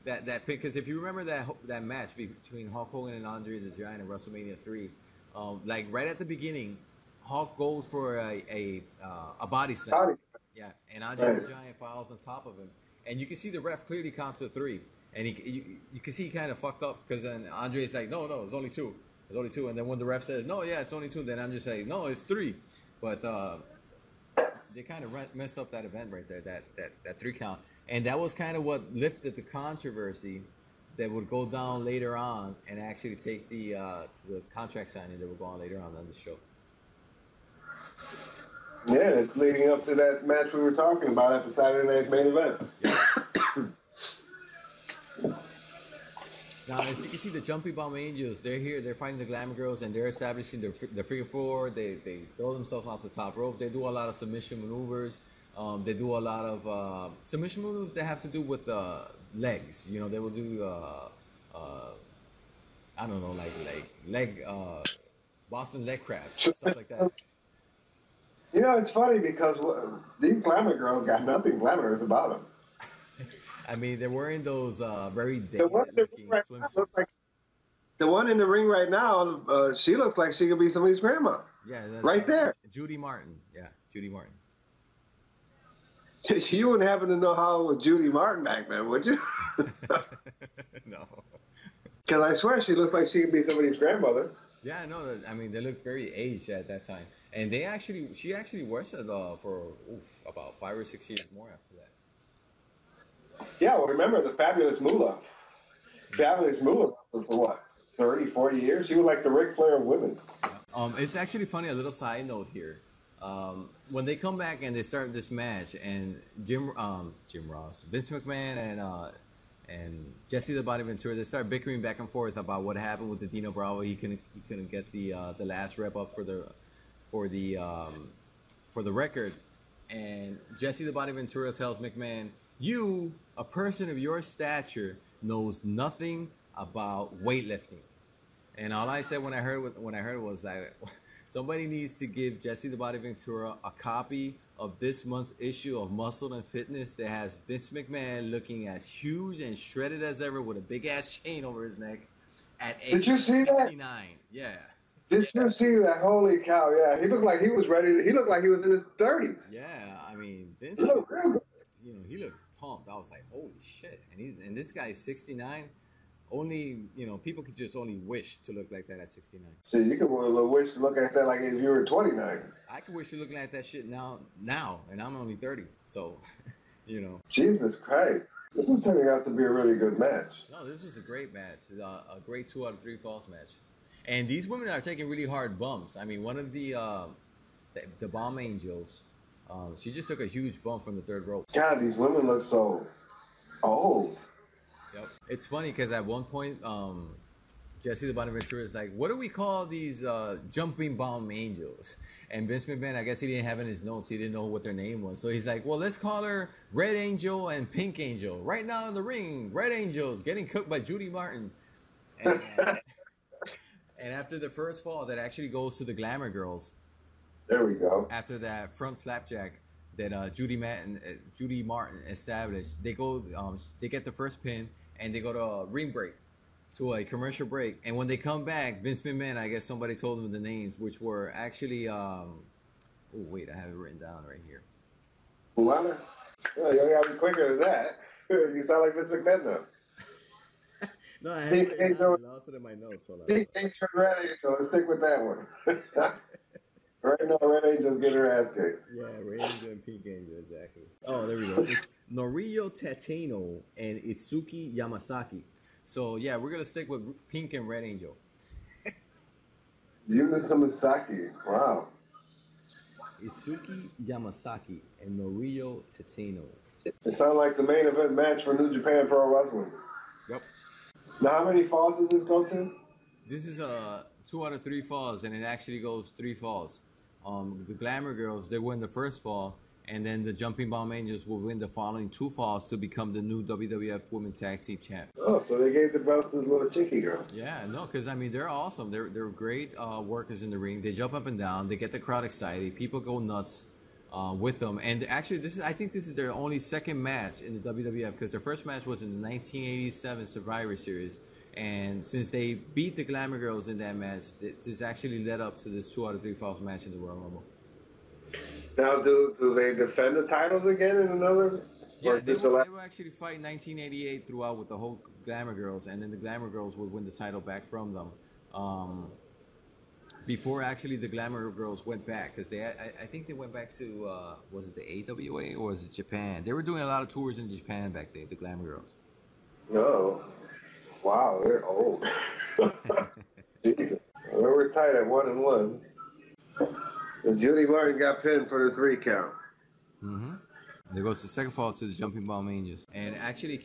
A: that pick, because if you remember that match between Hulk Hogan and Andre the Giant in WrestleMania 3, like right at the beginning, Hulk goes for a body slam. Yeah, and Andre the Giant falls on top of him, and you can see the ref clearly counts to 3, and you can see he kind of fucked up, because then Andre's like, no, it's only 2. It's only 2, and then when the ref says, no, yeah, it's only 2, then Andre's like, no, it's 3. But they kind of messed up that event right there, that 3 count, and that was kind of what lifted the controversy that would go down later on and actually take to the contract signing that would go on later on the show.
B: Yeah, it's leading up to that match we were talking about at the Saturday Night's Main Event.
A: Yeah. Now, as you can see, the Jumping Bomb Angels, they're here. They're fighting the Glamour Girls, and they're establishing the figure 4. They throw themselves off the top rope. They do a lot of submission maneuvers. They do a lot of submission maneuvers that have to do with legs. You know, they will do, I don't know, like leg, Boston leg crabs, stuff like that.
B: You know, it's funny because these Glamour Girls got nothing glamorous about them.
A: I mean, they're wearing those very dated-looking swimsuits.
B: The one in the ring right now, she looks like she could be somebody's grandma.
A: Yeah, that's
B: right there.
A: Judy Martin. Yeah, Judy Martin.
B: You wouldn't happen to know how it was Judy Martin back then, would you?
A: No.
B: Because I swear she looks like she could be somebody's grandmother.
A: Yeah, I know. I mean, they look very aged at that time, and she actually worked for about 5 or 6 years more after that.
B: Yeah, well, remember the Fabulous Moolah. Fabulous Moolah was for what, 30, 40 years? She was like the Ric Flair of women.
A: It's actually funny, a little side note here. when they come back and they start this match, and Jim Ross, Vince McMahon, and Jesse the Body Ventura, they start bickering back and forth about what happened with the Dino Bravo. He couldn't get the last rep up for the record, and Jesse the Body Ventura tells McMahon, "You, a person of your stature, knows nothing about weightlifting." And all I said when I heard it was that somebody needs to give Jesse the Body Ventura a copy of this month's issue of Muscle and Fitness that has Vince McMahon looking as huge and shredded as ever with a big ass chain over his neck at age
B: Did you see
A: 69.
B: that?
A: Yeah.
B: Did you see that? Holy cow! Yeah, he looked like he was ready. He looked like he was in his 30s.
A: Yeah, I mean, Vince,
B: He looked real good.
A: he looked pumped. I was like, holy shit. And this guy is 69. Only, people could just only wish to look like that at 69.
B: So you could wish to look at that like if you were 29.
A: I could wish to looking at that shit now, and I'm only 30. So,
B: Jesus Christ. This is turning out to be a really good match.
A: No, this was a great match. A great 2 out of 3 falls match. And these women are taking really hard bumps. I mean, one of the Bomb Angels, she just took a huge bump from the third rope.
B: God, these women look so old.
A: Yep. It's funny because at one point, Jesse the Body Ventura is like, "What do we call these jumping bomb angels?" And Vince McMahon, I guess he didn't have in his notes. He didn't know what their name was. So he's like, "Well, let's call her Red Angel and Pink Angel. Right now in the ring, Red Angel's getting cooked by Judy Martin." And, and after the first fall, that actually goes to the Glamour Girls.
B: There we go.
A: After that front flapjack that Judy Martin established, they go, they get the first pin. And they go to a ring break, to a commercial break. And when they come back, Vince McMahon, I guess somebody told them the names, which were actually, oh, wait, I have it written down right here.
B: Well, you gotta be quicker than that. You sound like Vince McMahon now.
A: No, I have it written down. I lost it in my notes. Hold on.
B: Pink Angel, Red Angel. Let's stick with that one. Right now, Red Angel's getting her ass kicked.
A: Yeah, Red Angel and Pink Angel, exactly. Oh, there we go. It's Norio Tateno and Itsuki Yamasaki. So, yeah, we're going to stick with Pink and Red Angel.
B: Yuna Samasaki. Wow.
A: Itsuki Yamasaki and Norio Tateno.
B: It sounds like the main event match for New Japan Pro Wrestling.
A: Yep.
B: Now, how many falls does this go to?
A: This is 2 out of 3 falls, and it actually goes 3 falls. The Glamour Girls, they win the first fall, and then the Jumping Bomb Angels will win the following 2 falls to become the new WWF Women's Tag Team Champ.
B: Oh, so they gave the belts to the little cheeky girl.
A: Yeah, no, because I mean they're awesome. They're great workers in the ring. They jump up and down. They get the crowd excited. People go nuts with them. And actually, I think this is their only second match in the WWF, because their first match was in the 1987 Survivor Series. And since they beat the Glamour Girls in that match, this actually led up to this 2 out of 3 falls match in the Royal Rumble.
B: Now, do they defend the titles again in another?
A: Yeah, they will actually fight 1988 throughout with the whole Glamour Girls, and then the Glamour Girls would win the title back from them. Before actually the Glamour Girls went back, because I think they went back to, was it the AWA or was it Japan? They were doing a lot of tours in Japan back then, the Glamour Girls.
B: No. Wow, they're old. Jesus. Well, we're tied at 1-1. And Judy Martin got pinned for the 3 count.
A: Mm-hmm. There goes the second fall to the Jumping Bomb Angels. And actually,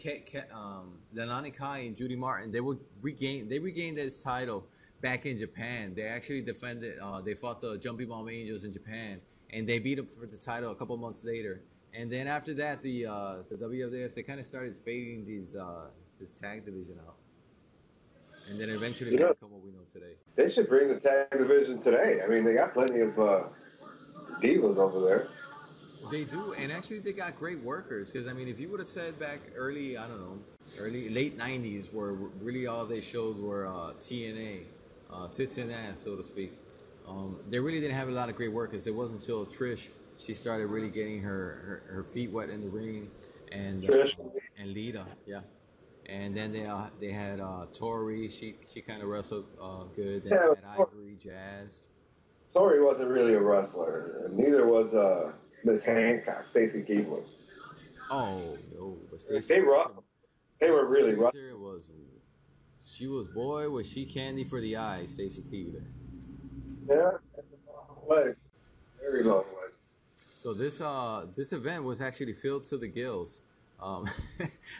A: Leilani Kai and Judy Martin, they regained this title back in Japan. They actually defended, they fought the Jumping Bomb Angels in Japan, and they beat them for the title a couple months later. And then after that, the WWF, they kind of started fading this tag division out. And then eventually become what we know today.
B: They should bring the tag division today. I mean, they got plenty of divas over there.
A: They do, and actually they got great workers. Because I mean, if you would have said back late 90s, where really all they showed were TNA, tits and ass, so to speak. They really didn't have a lot of great workers. It wasn't until Trish, she started really getting her feet wet in the ring, and Lita, yeah. And then they had Tori. She kind of wrestled good. Then they had Ivory, Jazz.
B: Tori wasn't really a wrestler. Neither was Miss Hancock, Stacy Keibler.
A: Oh no, but Stacy.
B: They were really rough.
A: She was was she candy for the eyes, Stacy Keibler.
B: Yeah. Very long one.
A: So this event was actually filled to the gills. Um,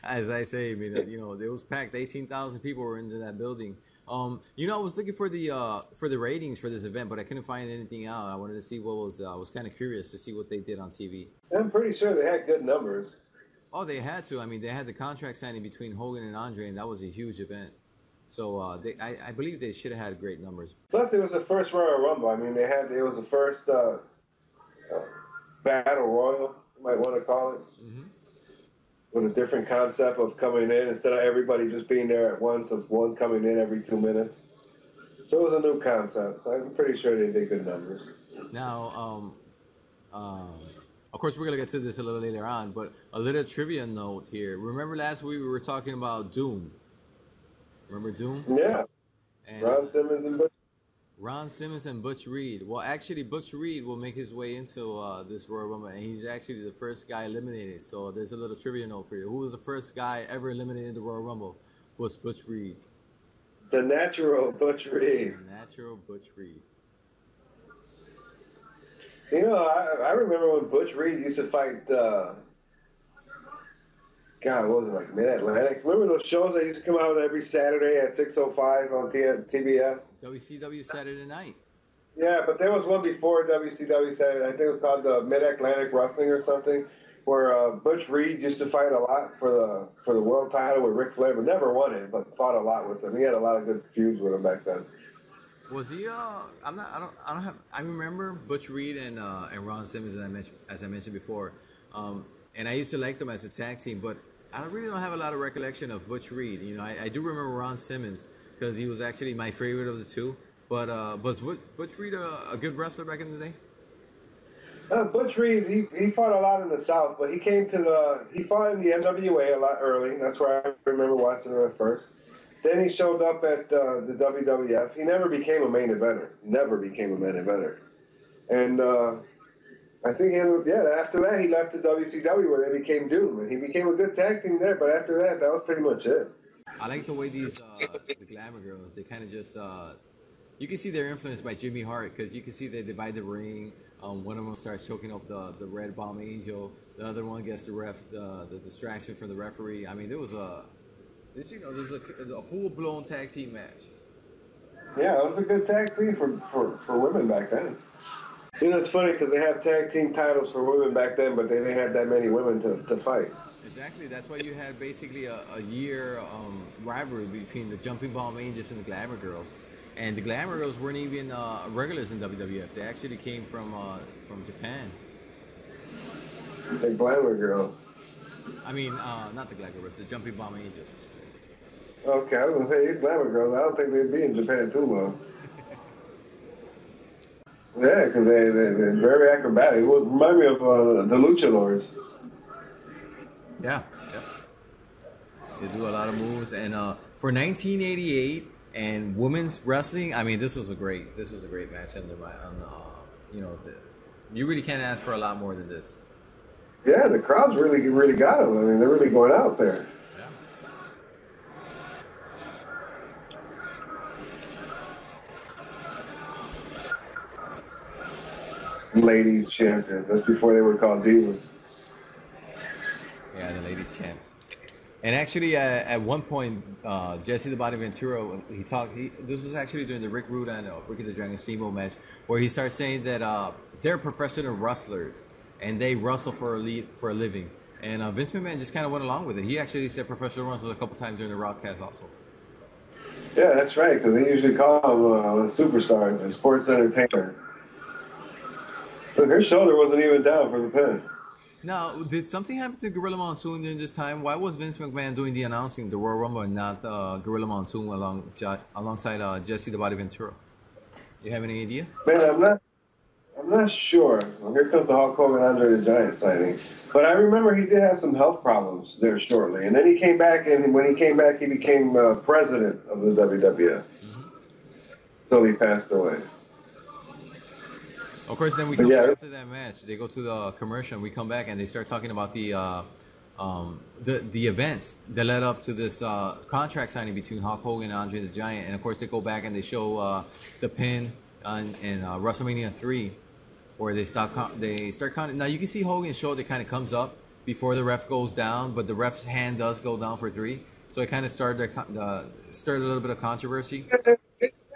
A: as I say, I mean, it was packed. 18,000 people were into that building. I was looking for the ratings for this event, but I couldn't find anything out. I wanted to see what was. I was kind of curious to see what they did on TV.
B: I'm pretty sure they had good numbers.
A: Oh, they had to. I mean, they had the contract signing between Hogan and Andre, and that was a huge event. So I believe they should have had great numbers.
B: Plus, it was the first Royal Rumble. I mean, it was the first Battle Royal, you might want to call it, with a different concept of coming in instead of everybody just being there at once, of one coming in every 2 minutes. So it was a new concept. So I'm pretty sure they did good numbers.
A: Now, of course, we're gonna get to this a little later on, but a little trivia note here. Remember last week we were talking about Doom. Remember Doom?
B: Yeah.
A: And
B: Ron Simmons and
A: Butch Reed. Well, actually, Butch Reed will make his way into this Royal Rumble, and he's actually the first guy eliminated. So there's a little trivia note for you. Who was the first guy ever eliminated in the Royal Rumble? Was Butch Reed.
B: The natural Butch Reed.
A: The natural Butch Reed.
B: You know, I remember when Butch Reed used to fight, God, what was it, like Mid-Atlantic? Remember those shows that used to come out every Saturday at 6:05 on TBS?
A: WCW Saturday Night.
B: Yeah, but there was one before WCW Saturday. I think it was called the Mid-Atlantic Wrestling or something, where Butch Reed used to fight a lot for the world title with Ric Flair, but never won it, but fought a lot with him. He had a lot of good feuds with him back then.
A: Was he? I remember Butch Reed and Ron Simmons, as I mentioned before, and I used to like them as a tag team, but I really don't have a lot of recollection of Butch Reed. You know, I do remember Ron Simmons because he was actually my favorite of the two. But was Butch Reed a good wrestler back in the day?
B: Butch Reed, he fought a lot in the South, but he fought in the NWA a lot early. That's where I remember watching him at first. Then he showed up at the WWF. He never became a main eventer. And I think after that he left to WCW where they became Doom. And he became a good tag team there, but after that was pretty much it.
A: I like the way these the Glamour Girls, they kind of just you can see they're influenced by Jimmy Hart because you can see they divide the ring. One of them starts choking up the Red Bomb Angel. The other one gets the distraction from the referee. I mean, there was a full-blown tag team match.
B: Yeah, it was a good tag team for women back then. You know, it's funny because they have tag team titles for women back then, but they didn't have that many women to fight.
A: Exactly. That's why you had basically a year rivalry between the Jumping Bomb Angels and the Glamour Girls. And the Glamour Girls weren't even regulars in WWF. They actually came from Japan.
B: The Glamour Girls.
A: I mean, not the Glamour Girls, the Jumping Bomb Angels.
B: Okay, I was going to say, these Glamour Girls, I don't think they'd be in Japan too long. Yeah, because they're very acrobatic. It would remind me of the Lucha Lords.
A: Yeah. They do a lot of moves. And for 1988 and women's wrestling, I mean, this was a great match. You really can't ask for a lot more than this.
B: Yeah, the crowd's really got them. I mean, they're really going out there. Ladies champions. That's before they were called divas.
A: Yeah, the ladies champs. And actually, at one point, Jesse the Body Ventura, this was actually during the Rick Rude and Ricky the Dragon Steamboat match, where he starts saying that they're professional wrestlers and they wrestle for a living. And Vince McMahon just kind of went along with it. He actually said professional wrestlers a couple times during the Rockcast also.
B: Yeah, that's right, because they usually call them superstars or sports entertainers. Look, her shoulder wasn't even down for the pin.
A: Now, did something happen to Gorilla Monsoon during this time? Why was Vince McMahon doing the announcing, the Royal Rumble, and not Gorilla Monsoon alongside Jesse the Body Ventura? You have any idea?
B: Man, I'm not sure. Well, here comes the Hulk Hogan Andre the Giant sighting. But I remember he did have some health problems there shortly, and then he came back, and when he came back, he became president of the WWF. Until he passed away.
A: Of course, then we come back after that match. They go to the commercial, and we come back, and they start talking about the events that led up to this contract signing between Hulk Hogan and Andre the Giant. And of course, they go back and they show the pin in WrestleMania 3 or they start counting. Now you can see Hogan's shoulder kind of comes up before the ref goes down, but the ref's hand does go down for 3. So it kind of started a little bit of controversy.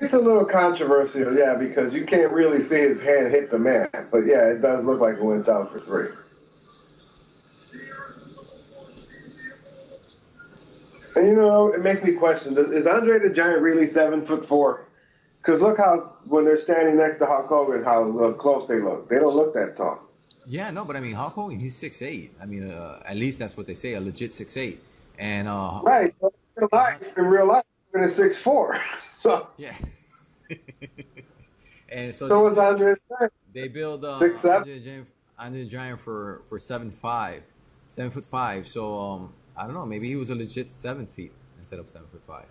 B: It's a little controversial, yeah, because you can't really see his hand hit the mat. But yeah, it does look like it went down for 3. And you know, it makes me question: is Andre the Giant really 7'4"? Because look how when they're standing next to Hulk Hogan, how close they look. They don't look that tall.
A: Yeah, no, but I mean Hulk Hogan, he's 6'8". I mean, at least that's what they say, a legit 6'8". And
B: right, but in real life, he's 6'4". So
A: yeah. And
B: so is Andre the Giant.
A: They build Andre the Giant for 7'5", 7'5". So I don't know, maybe he was a legit 7 feet instead of 7'5".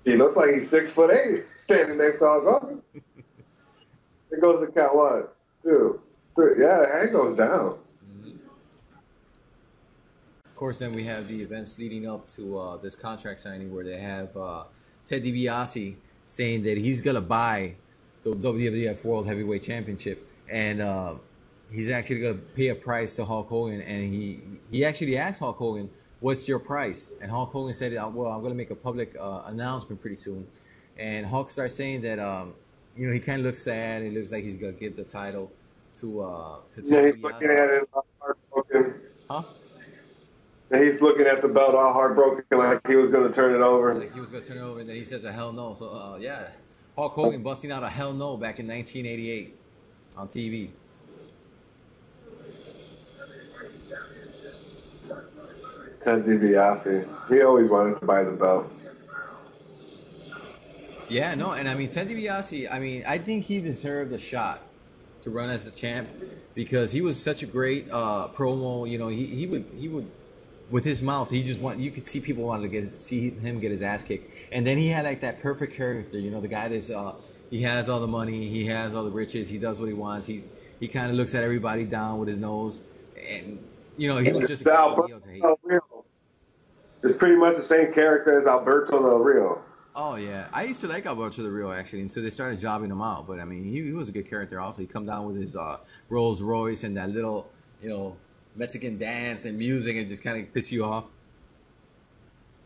B: He looks like he's 6'8", standing next to Hulk Hogan. It goes to count 1, 2, 3. Yeah, the hand goes down.
A: Of course, then we have the events leading up to this contract signing where they have Ted DiBiase saying that he's gonna buy the WWF World Heavyweight Championship, and he's actually gonna pay a price to Hulk Hogan, and he actually asked Hulk Hogan, "What's your price?" And Hulk Hogan said, "Well, I'm gonna make a public announcement pretty soon." And Hulk starts saying that you know, he kind of looks sad. He looks like he's gonna give the title to Ted DiBiase.
B: He's looking at it all heartbroken.
A: Huh?
B: And he's looking at the belt all heartbroken, like he was going to turn it over.
A: Like he was gonna turn it over, and then he says a hell no. So yeah, Hulk Hogan busting out a hell no back in 1988 on TV.
B: Ted DiBiase, he always wanted to buy the belt.
A: Yeah, no, and I mean Ted DiBiase, I mean I think he deserved a shot to run as the champ because he was such a great promo. You know, he would. With his mouth, you could see people wanted to see him get his ass kicked. And then he had like that perfect character, you know, the guy that's, he has all the money, he has all the riches, he does what he wants, he kind of looks at everybody down with his nose, and, you know, he was just a great heel to hate.
B: It's pretty much the same character as Alberto Del Rio.
A: Oh, yeah. I used to like Alberto Del Rio, actually, until they started jobbing him out. But, I mean, he was a good character also. He come down with his Rolls Royce and that little, you know, Mexican dance and music and just kind of piss you off.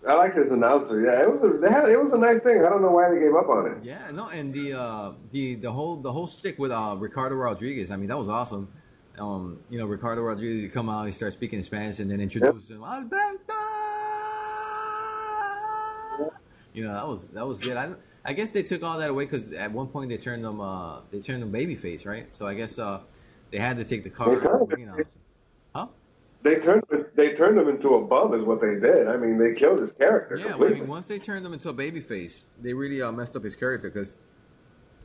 B: I like his announcer. Yeah, it was a nice thing. I don't know why they gave up on it.
A: Yeah, no, and the whole stick with Ricardo Rodriguez. I mean, that was awesome. You know, Ricardo Rodriguez, he come out, he starts speaking in Spanish, and then introduce him, Alberto. You know, that was good. I guess they took all that away because at one point they turned them babyface, right? So I guess they had to take the card. Huh?
B: They turned him into a bum, is what they did. I mean, they killed his character.
A: Yeah, well, I mean, once they turned him into a babyface, they really messed up his character because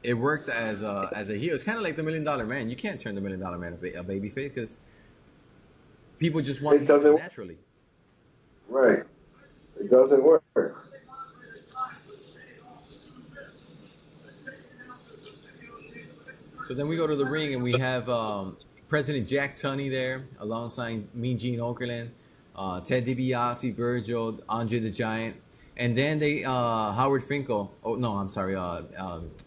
A: it worked as a heel. It's kind of like the $1 Million Man. You can't turn the $1 Million Man a babyface because people just want it naturally.
B: Right. It doesn't work.
A: So then we go to the ring and we have President Jack Tunney there alongside Mean Gene Okerlund, Ted DiBiase, Virgil, Andre the Giant, and then they Howard Finkel. Oh no, I'm sorry.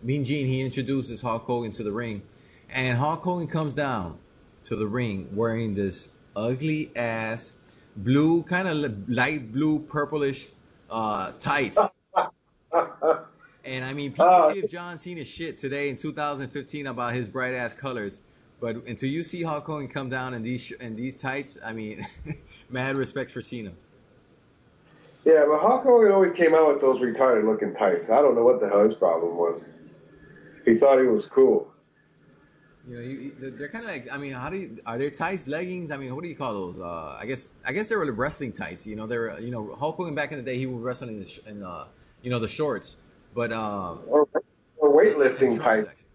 A: Mean Gene, he introduces Hulk Hogan to the ring, and Hulk Hogan comes down to the ring wearing this ugly ass blue, kind of light blue, purplish tights. And I mean, people give John Cena shit today in 2015 about his bright ass colors, but until you see Hulk Hogan come down in these tights, I mean, mad respect for Cena.
B: Yeah, but Hulk Hogan always came out with those retarded looking tights. I don't know what the hell his problem was. He thought he was cool.
A: You know, they're kind of like, I mean, are there tights, leggings? I mean, what do you call those? I guess they were wrestling tights. You know, they were, you know, Hulk Hogan back in the day, he would wrestle in you know, the shorts. But
B: or weightlifting tights.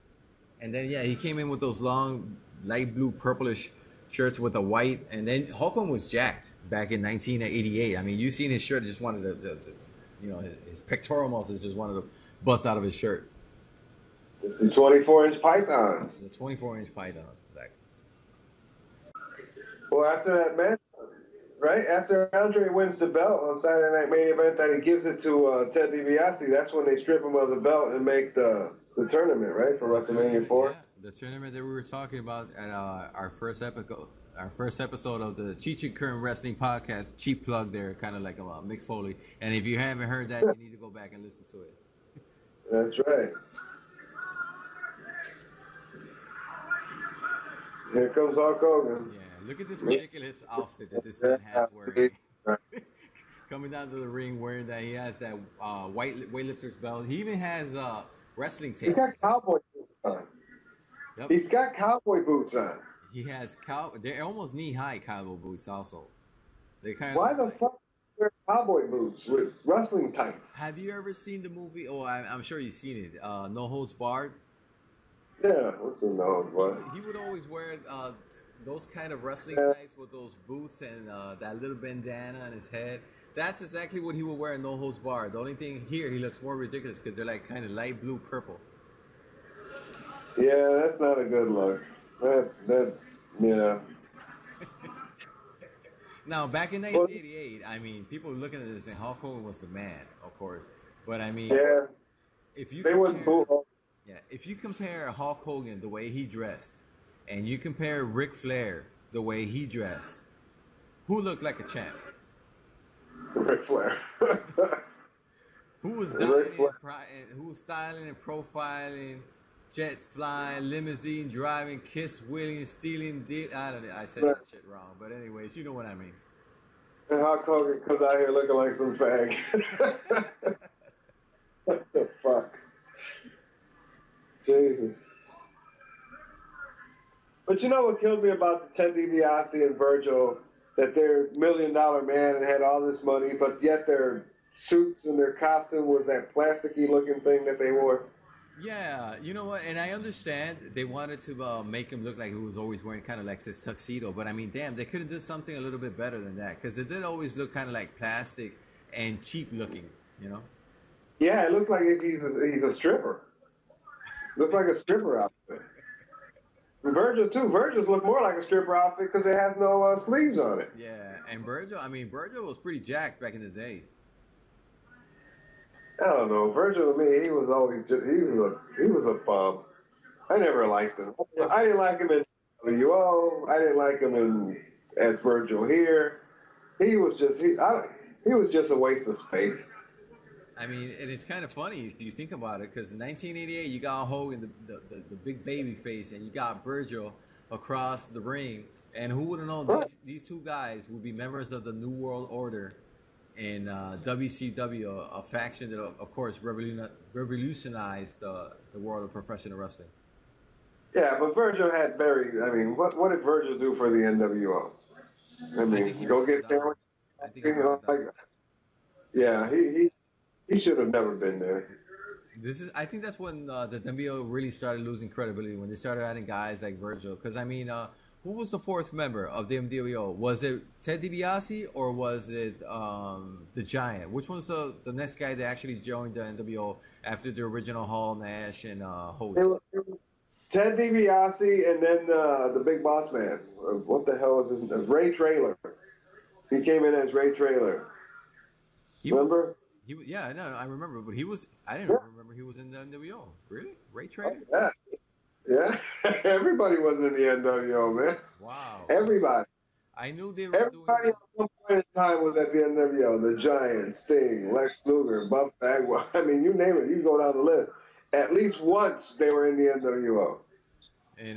A: And then yeah, he came in with those long light blue purplish shirts with a white, and then Hulk Hogan was jacked back in 1988. I mean, you seen his shirt, just wanted to you know, his pectoral muscles just wanted to bust out of his shirt.
B: It's the 24-inch pythons.
A: The 24-inch pythons, exactly.
B: Well, after that match, right after Andre wins the belt on Saturday Night Main Event, that he gives it to Ted DiBiase. That's when they strip him of the belt and make the tournament, right, for WrestleMania 4.
A: The tournament that we were talking about at our first episode of the Cheech and Kern Wrestling Podcast. Cheap plug there, kind of like Mick Foley. And if you haven't heard that, you need to go back and listen to it.
B: That's right. Here comes Hulk Hogan.
A: Yeah, look at this ridiculous outfit that this man has wearing. Coming down to the ring wearing that. He has that white weightlifter's belt. He even has wrestling tape.
B: He's got cowboy boots on. Yep. He's got cowboy boots on.
A: He has they're almost knee-high cowboy boots also. They kind
B: Why
A: of
B: the fuck wear cowboy boots with wrestling tights?
A: Have you ever seen the movie? Oh, I'm sure you've seen it. No Holds Barred.
B: Yeah, what's in No Holds Barred?
A: He would always wear those kind of wrestling tights with those boots and that little bandana on his head. That's exactly what he would wear in No Holds Barred. The only thing here, he looks more ridiculous because they're like kind of light blue purple.
B: Yeah, that's not a good look. Yeah.
A: Now, back in 1988, I mean, people were looking at this and Hulk Hogan was the man, of course. But I mean,
B: yeah,
A: if you if you compare Hulk Hogan the way he dressed, and you compare Ric Flair the way he dressed, who looked like a champ?
B: Ric Flair.
A: Who was styling and profiling, jets flying, limousine driving, kiss wheeling, stealing. I don't know. I said that shit wrong, but anyways, you know what I mean.
B: And Hulk Hogan comes out here looking like some fag. What the fuck? Jesus. But you know what killed me about Ted DiBiase and Virgil? That they're $1 million man and had all this money, but yet their suits and their costume was that plasticky looking thing that they wore.
A: Yeah, you know what? And I understand they wanted to make him look like he was always wearing kind of like this tuxedo. But I mean, damn, they could have done something a little bit better than that because it did always look kind of like plastic and cheap looking, you know?
B: Yeah, it looks like he's a stripper. Looks like a stripper outfit. And Virgil too. Virgil's look more like a stripper outfit because it has no sleeves on it.
A: Yeah, and Virgil was pretty jacked back in the days.
B: I don't know. Virgil to me, he was always he was a bum. I never liked him. I didn't like him in WO. I didn't like him as Virgil here. He was just a waste of space.
A: I mean, and it's kind of funny if you think about it, because in 1988 you got Hogan, the big baby face, and you got Virgil across the ring, and who would have known these two guys would be members of the New World Order in WCW, a faction that, of course, revolutionized the world of professional wrestling.
B: Yeah, but Virgil had what did Virgil do for the NWO? I mean, go get sandwich. Yeah, he should have never been there.
A: I think that's when the NWO really started losing credibility, when they started adding guys like Virgil. Because I mean, who was the fourth member of the NWO? Was it Ted DiBiase or was it the Giant? Which one's the next guy that actually joined the NWO after the original Hall, Nash, and Hogan?
B: It was Ted DiBiase and then the Big Boss Man. What the hell is his name? Ray Traylor. He came in as Ray Traylor. Remember?
A: Yeah, no, I remember, but I didn't remember he was in the NWO. Really? Ray Traylor?
B: Oh, yeah. Everybody was in the NWO, man.
A: Wow.
B: Everybody.
A: I knew they were
B: Everybody at one point in time was at the NWO. The Giant, Sting, Lex Luger, Buff Bagwell. I mean, you name it. You go down the list. At least once they were in the NWO.
A: And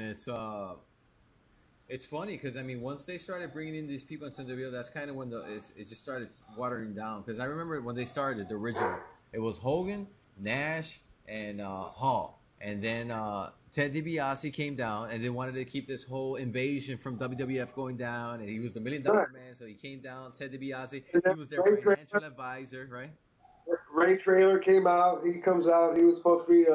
A: it's funny because, I mean, once they started bringing in these people into the NWO, that's kind of when it just started watering down. Because I remember when they started, the original, it was Hogan, Nash, and Hall. And then Ted DiBiase came down, and they wanted to keep this whole invasion from WWF going down. And he was the $1 million man, so he came down. Ted DiBiase, he was their financial advisor, right?
B: Ray Traylor came out. He comes out. He was supposed to be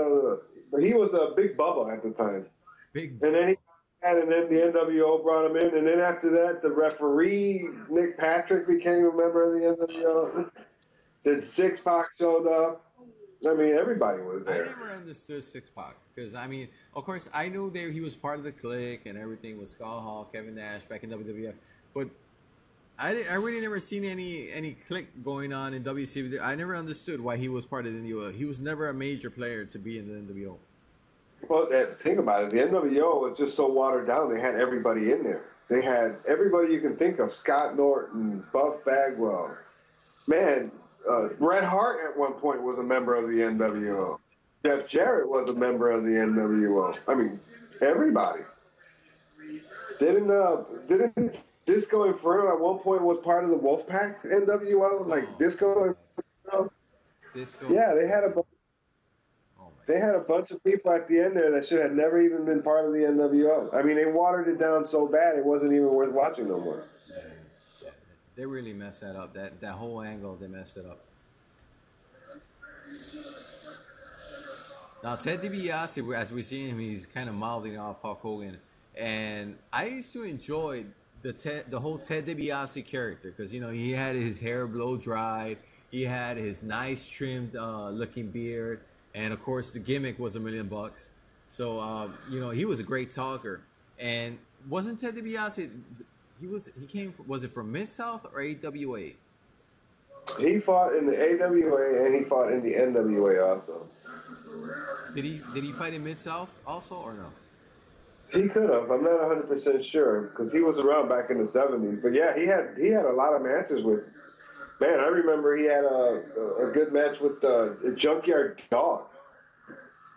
B: he was a Big Bubba at the time.
A: And
B: then and then the NWO brought him in. And then after that, the referee, Nick Patrick, became a member of the NWO. Then Six Pac showed up. I mean, everybody was there.
A: I never understood Six Pac because, I mean, of course, I knew he was part of the clique and everything with Scott Hall, Kevin Nash back in WWF. But I really never seen any clique going on in WCW. I never understood why he was part of the NWO. He was never a major player to be in the NWO.
B: Well, think about it. The NWO was just so watered down. They had everybody in there. They had everybody you can think of. Scott Norton, Buff Bagwell. Man, Bret Hart at one point was a member of the NWO. Jeff Jarrett was a member of the NWO. I mean, everybody. Didn't Disco Inferno at one point was part of the Wolfpack NWO? Like Disco Inferno?
A: Disco.
B: Yeah, they had a bunch of people at the end there that should have never even been part of the NWO. I mean, they watered it down so bad it wasn't even worth watching no more.
A: Yeah. They really messed that up. That whole angle, they messed it up. Now Ted DiBiase, as we're seeing him, he's kind of mouthing off Hulk Hogan, and I used to enjoy the whole Ted DiBiase character because he had his hair blow dried, he had his nice trimmed looking beard, and of course the gimmick was $1 million. So he was a great talker, and wasn't Ted DiBiase? Was it from Mid-South or AWA?
B: He fought in the AWA and he fought in the NWA also.
A: Did he fight in Mid-South also or no?
B: He could have. I'm not 100% sure because he was around back in the 70s. But yeah, he had a lot of matches with. Man, I remember he had a good match with the Junkyard Dog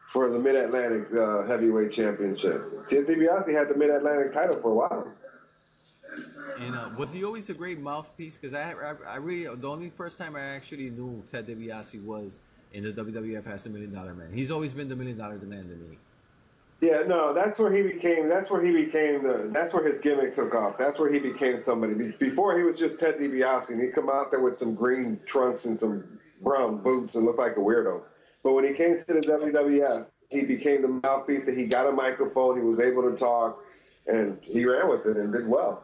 B: for the Mid-Atlantic Heavyweight Championship. Ted DiBiase had the Mid-Atlantic title for a while.
A: And was he always a great mouthpiece? Because I really, the only first time I actually knew Ted DiBiase was in the WWF as the $1 Million Man. He's always been the $1 Million Man to me.
B: Yeah, no, that's where his gimmick took off. That's where he became somebody. Before he was just Ted DiBiase, and he'd come out there with some green trunks and some brown boots and look like a weirdo. But when he came to the WWF, he became the mouthpiece. That he got a microphone, he was able to talk, and he ran with it and did well.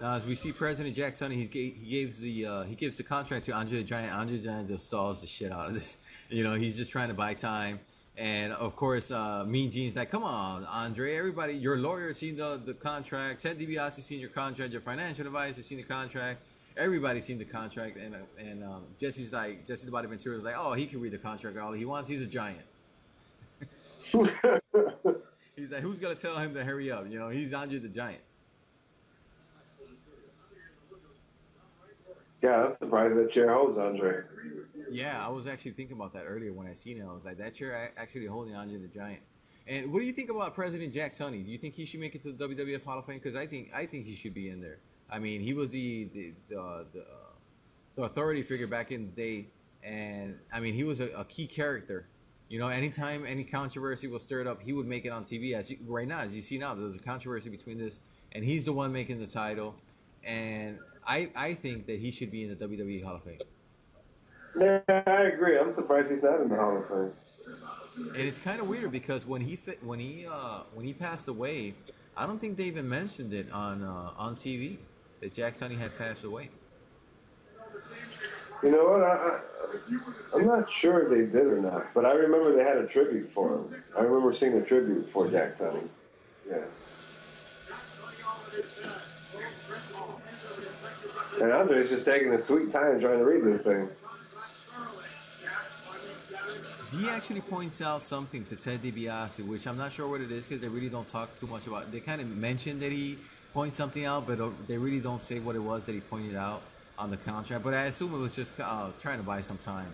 A: Now, as we see President Jack Tunney, he gives the contract to Andre the Giant. Andre the Giant just stalls the shit out of this. He's just trying to buy time. And of course, Mean Gene's like, come on, Andre, everybody, your lawyer seen the contract. Ted DiBiase seen your contract. Your financial advisor seen the contract. Everybody's seen the contract. And Jesse the Body Ventura is like, oh, he can read the contract all he wants. He's a giant. He's like, who's gonna tell him to hurry up? He's Andre the Giant.
B: Yeah, I'm surprised that chair holds Andre.
A: Yeah, I was actually thinking about that earlier when I seen it. I was like, that chair actually holding Andre the Giant. And what do you think about President Jack Tunney? Do you think he should make it to the WWF Hall of Fame? Because I think he should be in there. I mean, he was the authority figure back in the day, and I mean, he was a key character. Anytime any controversy was stirred up, he would make it on TV. Right now, as you see now, there's a controversy between this, and he's the one making the title. And I think that he should be in the WWE Hall of Fame.
B: Yeah, I agree. I'm surprised he's not in the Hall of Fame.
A: And it's kind of weird because when he passed away, I don't think they even mentioned it on TV that Jack Tunney had passed away.
B: You know what? I'm not sure if they did or not, but I remember they had a tribute for him. I remember seeing a tribute for Jack Tunney. Yeah. And Andre's just taking a sweet time trying to read this thing.
A: He actually points out something to Ted DiBiase, which I'm not sure what it is because they really don't talk too much about it. They kind of mention that he points something out, but they really don't say what it was that he pointed out on the contract. But I assume it was just trying to buy some time.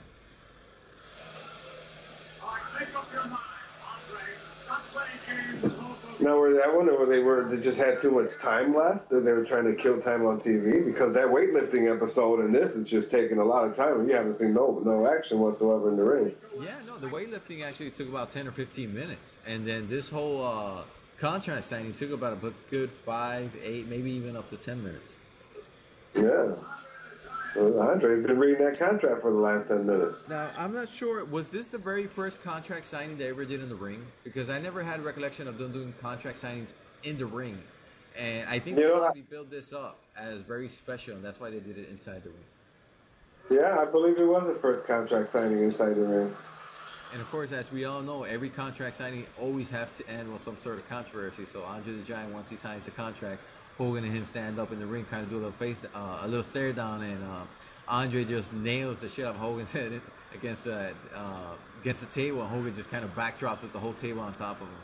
B: Now, I wonder whether they just had too much time left, that they were trying to kill time on TV, because that weightlifting episode and this is just taking a lot of time, and you haven't seen no action whatsoever in the ring.
A: Yeah, no, the weightlifting actually took about 10 or 15 minutes, and then this whole contract signing took about a good 5, 8, maybe even up to 10 minutes.
B: Yeah. Well, Andre's been reading that contract for the last 10 minutes.
A: Now, I'm not sure, was this the very first contract signing they ever did in the ring? Because I never had a recollection of them doing contract signings in the ring. And I think they actually built this up as very special, and that's why they did it inside the ring.
B: Yeah, I believe it was the first contract signing inside the ring.
A: And of course, as we all know, every contract signing always has to end with some sort of controversy. So Andre the Giant, once he signs the contract, Hogan and him stand up in the ring, kind of do a little stare down, and Andre just nails the shit out of Hogan's head against the table, and Hogan just kind of backdrops with the whole table on top of him.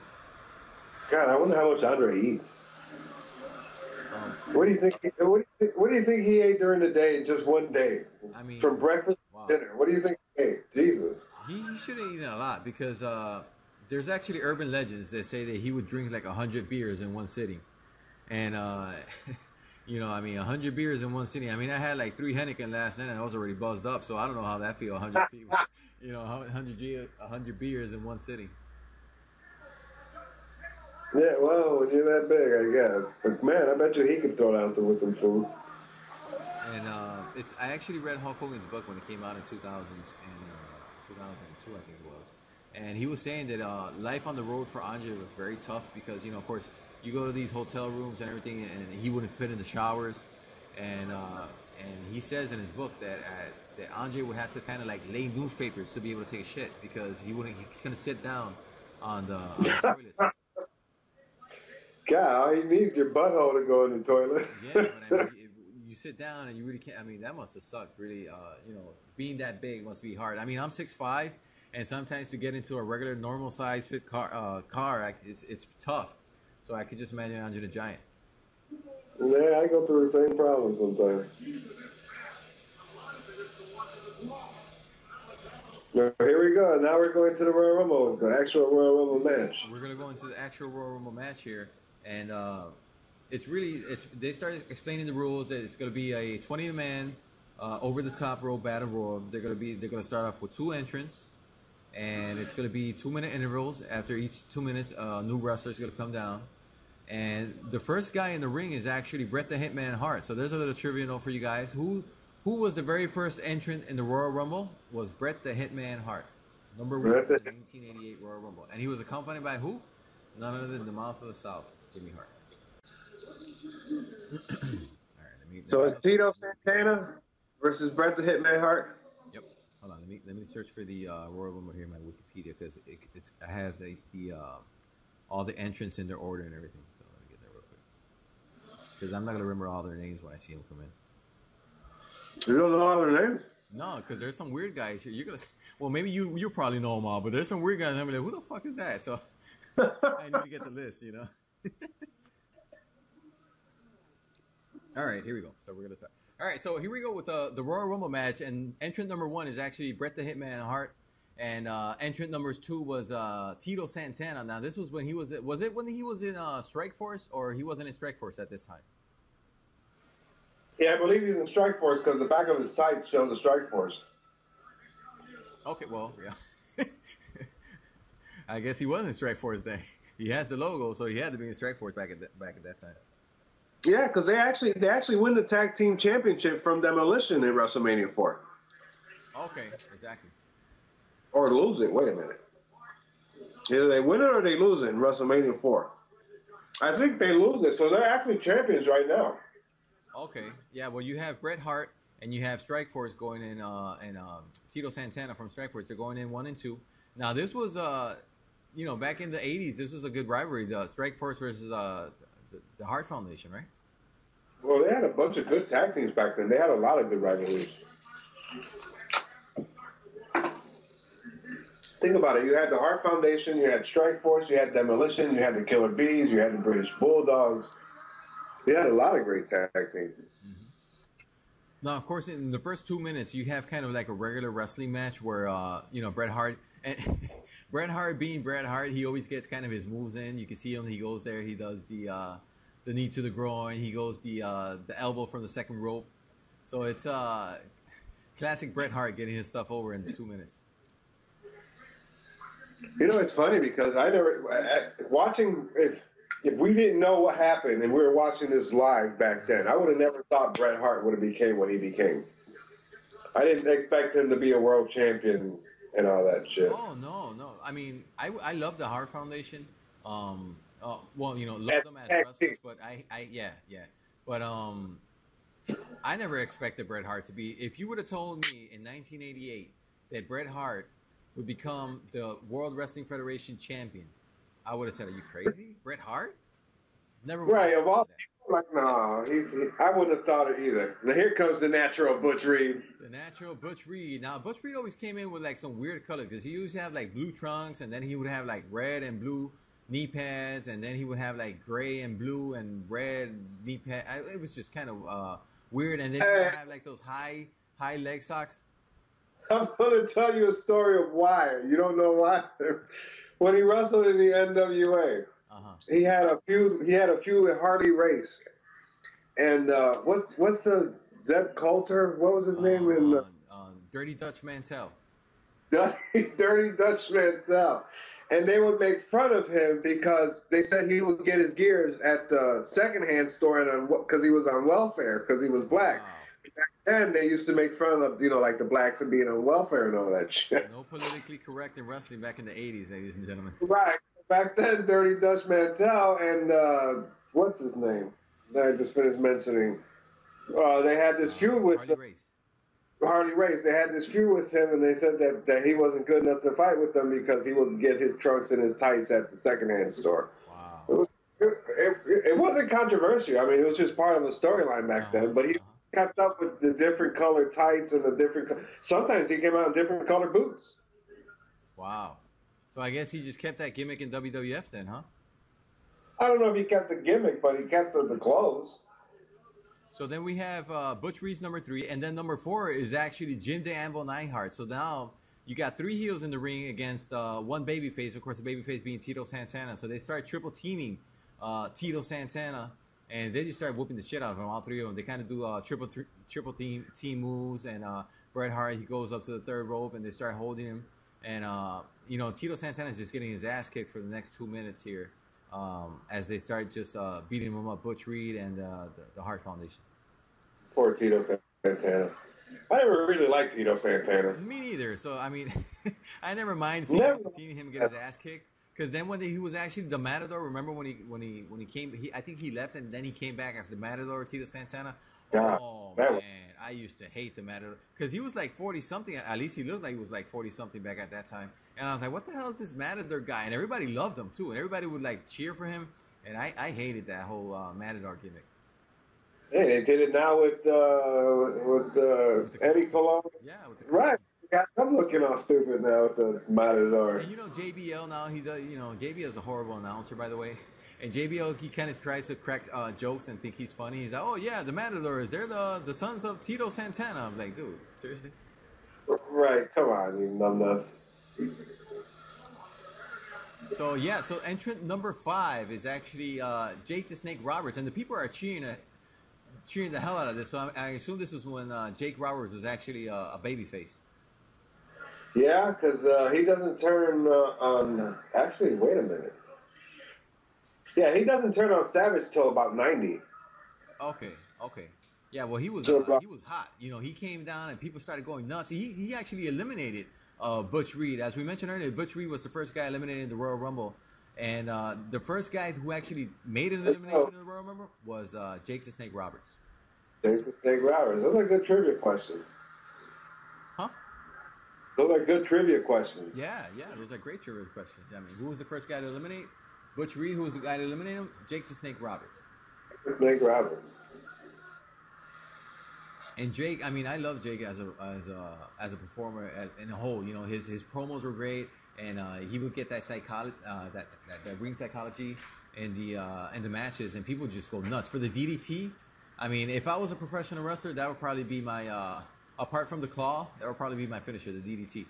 B: God, I wonder how much Andre eats. What do you think? What do you think he ate during the day? Just one day,
A: I mean,
B: from breakfast to dinner. What do you think he ate? Jesus.
A: He should have eaten a lot, because there's actually urban legends that say that he would drink like 100 beers in one sitting, and you know, I mean, 100 beers in one sitting. I mean, I had like 3 Heineken last night, and I was already buzzed up, so I don't know how that feels. 100 people, you know, 100 beers in one sitting.
B: Yeah, well, when you're that big, I guess. But man, I bet you he could throw down with some food.
A: And I actually read Hulk Hogan's book when it came out in 2002, I think it was. And he was saying that life on the road for Andre was very tough, because, you know, of course, you go to these hotel rooms and everything, and he wouldn't fit in the showers. And he says in his book that Andre would have to kind of like lay newspapers to be able to take a shit, because he couldn't sit down on the toilets.
B: God, all you need is your butthole to go in the toilet.
A: Yeah, but I mean, you sit down and you really can't. I mean, that must have sucked, really. You know, being that big must be hard. I mean, I'm 6'5", and sometimes to get into a regular, normal size fit car, it's tough. So I could just imagine Andre the Giant.
B: Yeah, I go through the same problem sometimes. Well, here we go. Now we're going to the Royal Rumble, the actual Royal Rumble match.
A: We're gonna go into the actual Royal Rumble match here, and they started explaining the rules that it's gonna be a 20-man over the top rope battle royal. They're gonna start off with 2 entrants, and it's gonna be 2-minute intervals. After each 2 minutes, a new wrestler is gonna come down, and the first guy in the ring is actually Bret the Hitman Hart. So there's a little trivia note for you guys. Who was the very first entrant in the Royal Rumble? Was Bret the Hitman Hart, number 1 in the 1988 Royal Rumble, and he was accompanied by who? None other than the Mouth of the South, Jimmy Hart. All right,
B: so it's Tito Santana versus Bret the Hitman Hart.
A: Yep. Hold on. Let me search for the Royal Rumble here in my Wikipedia, because I have all the entrants in their order and everything. So let me get that real quick, because I'm not gonna remember all their names when I see them come in.
B: You don't know all their names?
A: No, because there's some weird guys here. You're gonna, well, maybe you probably know them all, but there's some weird guys. I'm like, who the fuck is that? So I need to get the list, you know. All right, here we go. So we're gonna start. All right, so here we go with the Royal Rumble match, and entrant number 1 is actually Bret the Hitman Hart, and entrant number 2 was Tito Santana. Now this was when he was it when he was in Strike Force, or he wasn't in Strike Force at this time?
B: Yeah, I believe he's in Strike Force, because the back of his site shows the Strike Force.
A: Okay, well, yeah. I guess he was in Strike Force then. He has the logo, so he had to be in Strike Force back at that time.
B: Yeah, because they actually win the tag team championship from Demolition in WrestleMania 4.
A: Okay, exactly.
B: Or lose it. Wait a minute. Either they win it or they lose it in WrestleMania 4. I think they lose it, so they're actually champions right now.
A: Okay, yeah. Well, you have Bret Hart and you have Strike Force going in, and Tito Santana from Strike Force. They're going in 1 and 2. Now this was, you know, back in the '80s, this was a good rivalry. The Strike Force versus the Hart Foundation, right?
B: Well, they had a bunch of good tag teams back then. They had a lot of good rivalries. Think about it. You had the Hart Foundation, you had Strike Force, you had Demolition, you had the Killer Bees, you had the British Bulldogs. You had a lot of great tag teams.
A: Mm-hmm. Now, of course, in the first 2 minutes, you have kind of like a regular wrestling match where, you know, Bret Hart, and Bret Hart being Bret Hart, he always gets kind of his moves in. You can see him. He goes there. He does the knee to the groin. He goes the elbow from the second rope. So it's classic Bret Hart getting his stuff over in 2 minutes.
B: You know, it's funny because I never watching if we didn't know what happened and we were watching this live back then, I would have never thought Bret Hart would have became what he became. I didn't expect him to be a world champion and all that shit.
A: Oh no! I mean, I love the Hart Foundation. Well, you know, love them as wrestlers, but yeah. But I never expected Bret Hart to be. If you would have told me in 1988 that Bret Hart would become the World Wrestling Federation champion, I would have said, "Are you crazy, Bret Hart?" Never.
B: Right. Like, no, I wouldn't have thought it either. Now here comes the natural Butch Reed.
A: The natural Butch Reed. Now Butch Reed always came in with like some weird color because he used to have like blue trunks, and then he would have like red and blue knee pads, and then he would have like gray and blue and red knee pads. It was just kind of weird, and then he would have like those high leg socks.
B: I'm going to tell you a story of why. You don't know why. When he wrestled in the NWA, he had a feud. He had a feud with Harley Race, and what's the Zeb Coulter? What was his name in the
A: Dirty Dutch Mantel?
B: Dirty Dutch Mantel. And they would make fun of him because they said he would get his gears at the secondhand store because he was on welfare because he was black. Wow. Back then, they used to make fun of, like the blacks and being on welfare and all that shit.
A: No politically correct in wrestling back in the 80s, ladies and gentlemen.
B: Right. Back then, Dirty Dutch Mantel and what's his name? That I just finished mentioning. They had this feud with Harley Race. They had this feud with him, and they said that he wasn't good enough to fight with them because he would get his trunks and his tights at the secondhand store. Wow. It wasn't controversial. I mean, it was just part of the storyline back then. But he kept up with the different colored tights and the different. Sometimes he came out in different colored boots.
A: Wow. So I guess he just kept that gimmick in WWF then, huh?
B: I don't know if he kept the gimmick, but he kept the clothes.
A: So then we have Butch Reed's number 3, and then number 4 is actually Jim the Anvil Neidhart. So now you got 3 heels in the ring against 1 babyface, of course, the babyface being Tito Santana. So they start triple teaming Tito Santana, and they just start whooping the shit out of him, all 3 of them. They kind of do triple team moves, and Bret Hart, he goes up to the 3rd rope, and they start holding him. And, Tito Santana is just getting his ass kicked for the next 2 minutes here. As they start just beating him up, Butch Reed and the Hart Foundation.
B: Poor Tito Santana. I never really liked Tito Santana.
A: Me neither. So I mean, I never mind seeing him get his ass kicked. Because then when he was actually the Matador, remember when he came? I think he left and then he came back as the Matador, Tito Santana. Oh man, I used to hate the Matador because he was like 40 something. At least he looked like he was like 40 something back at that time. And I was like, what the hell is this Matador guy? And everybody loved him too, and everybody would like cheer for him. And I hated that whole Matador gimmick.
B: Hey, they did it now with Eddie Colon.
A: Yeah, with the
B: right. I'm looking all stupid now with the Matador.
A: And JBL now, he does. JBL is a horrible announcer, by the way. And JBL, he kind of tries to crack jokes and think he's funny. He's like, oh yeah, the Matadors, they're the sons of Tito Santana. I'm like, dude, seriously?
B: Right, come on, you numbnuts.
A: So yeah, so entrant number 5 is actually Jake the Snake Roberts, and the people are cheering the hell out of this. So I assume this was when Jake Roberts was actually a babyface.
B: Yeah, because he doesn't turn on. Actually, wait a minute. Yeah, he doesn't turn on Savage till about 90.
A: Okay. Yeah, well, he was hot. He came down and people started going nuts. He actually eliminated Butch Reed. As we mentioned earlier, Butch Reed was the first guy eliminated in the Royal Rumble. And the first guy who actually made an elimination in the Royal Rumble was Jake the Snake Roberts.
B: Jake the Snake Roberts. Those are good trivia questions.
A: Huh?
B: Those are good trivia questions.
A: Yeah, those are great trivia questions. I mean, who was the first guy to eliminate Butch Reed? Who was the guy to eliminate him? Jake the Snake Roberts.
B: Snake Roberts.
A: And Jake, I mean, I love Jake as a performer in a whole. His promos were great, and he would get that psychology, that ring psychology in the matches, and people just go nuts for the DDT. I mean, if I was a professional wrestler, that would probably be my apart from the claw, that would probably be my finisher, the DDT.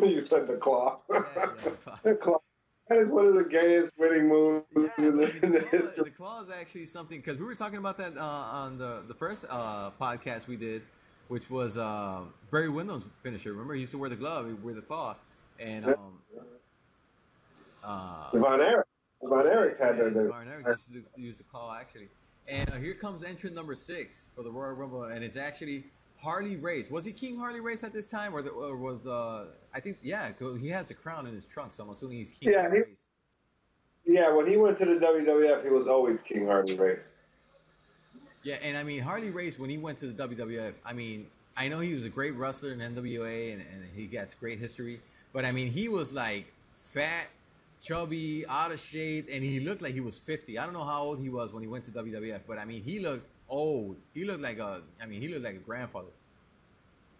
B: You said the claw.
A: Yeah,
B: the claw. That is one of the gayest winning moves in the history.
A: The claw is actually something, because we were talking about that on the first podcast we did, which was Barry Windham's finisher. Remember, he used to wear the glove, he would wear the claw. And
B: Von Erich's had that.
A: Von Erich used to use the claw, actually. And here comes entrant number 6 for the Royal Rumble, and it's actually Harley Race. Was he King Harley Race at this time, or was I think he has the crown in his trunk, so I'm assuming he's King Harley Race.
B: Yeah, when he went to the WWF, he was always King Harley Race.
A: Yeah, and I mean Harley Race when he went to the WWF. I mean, I know he was a great wrestler in NWA, and he got great history, but I mean he was like fat chubby, out of shape, and he looked like he was 50. I don't know how old he was when he went to WWF, but I mean, he looked old. He looked like he looked like a grandfather.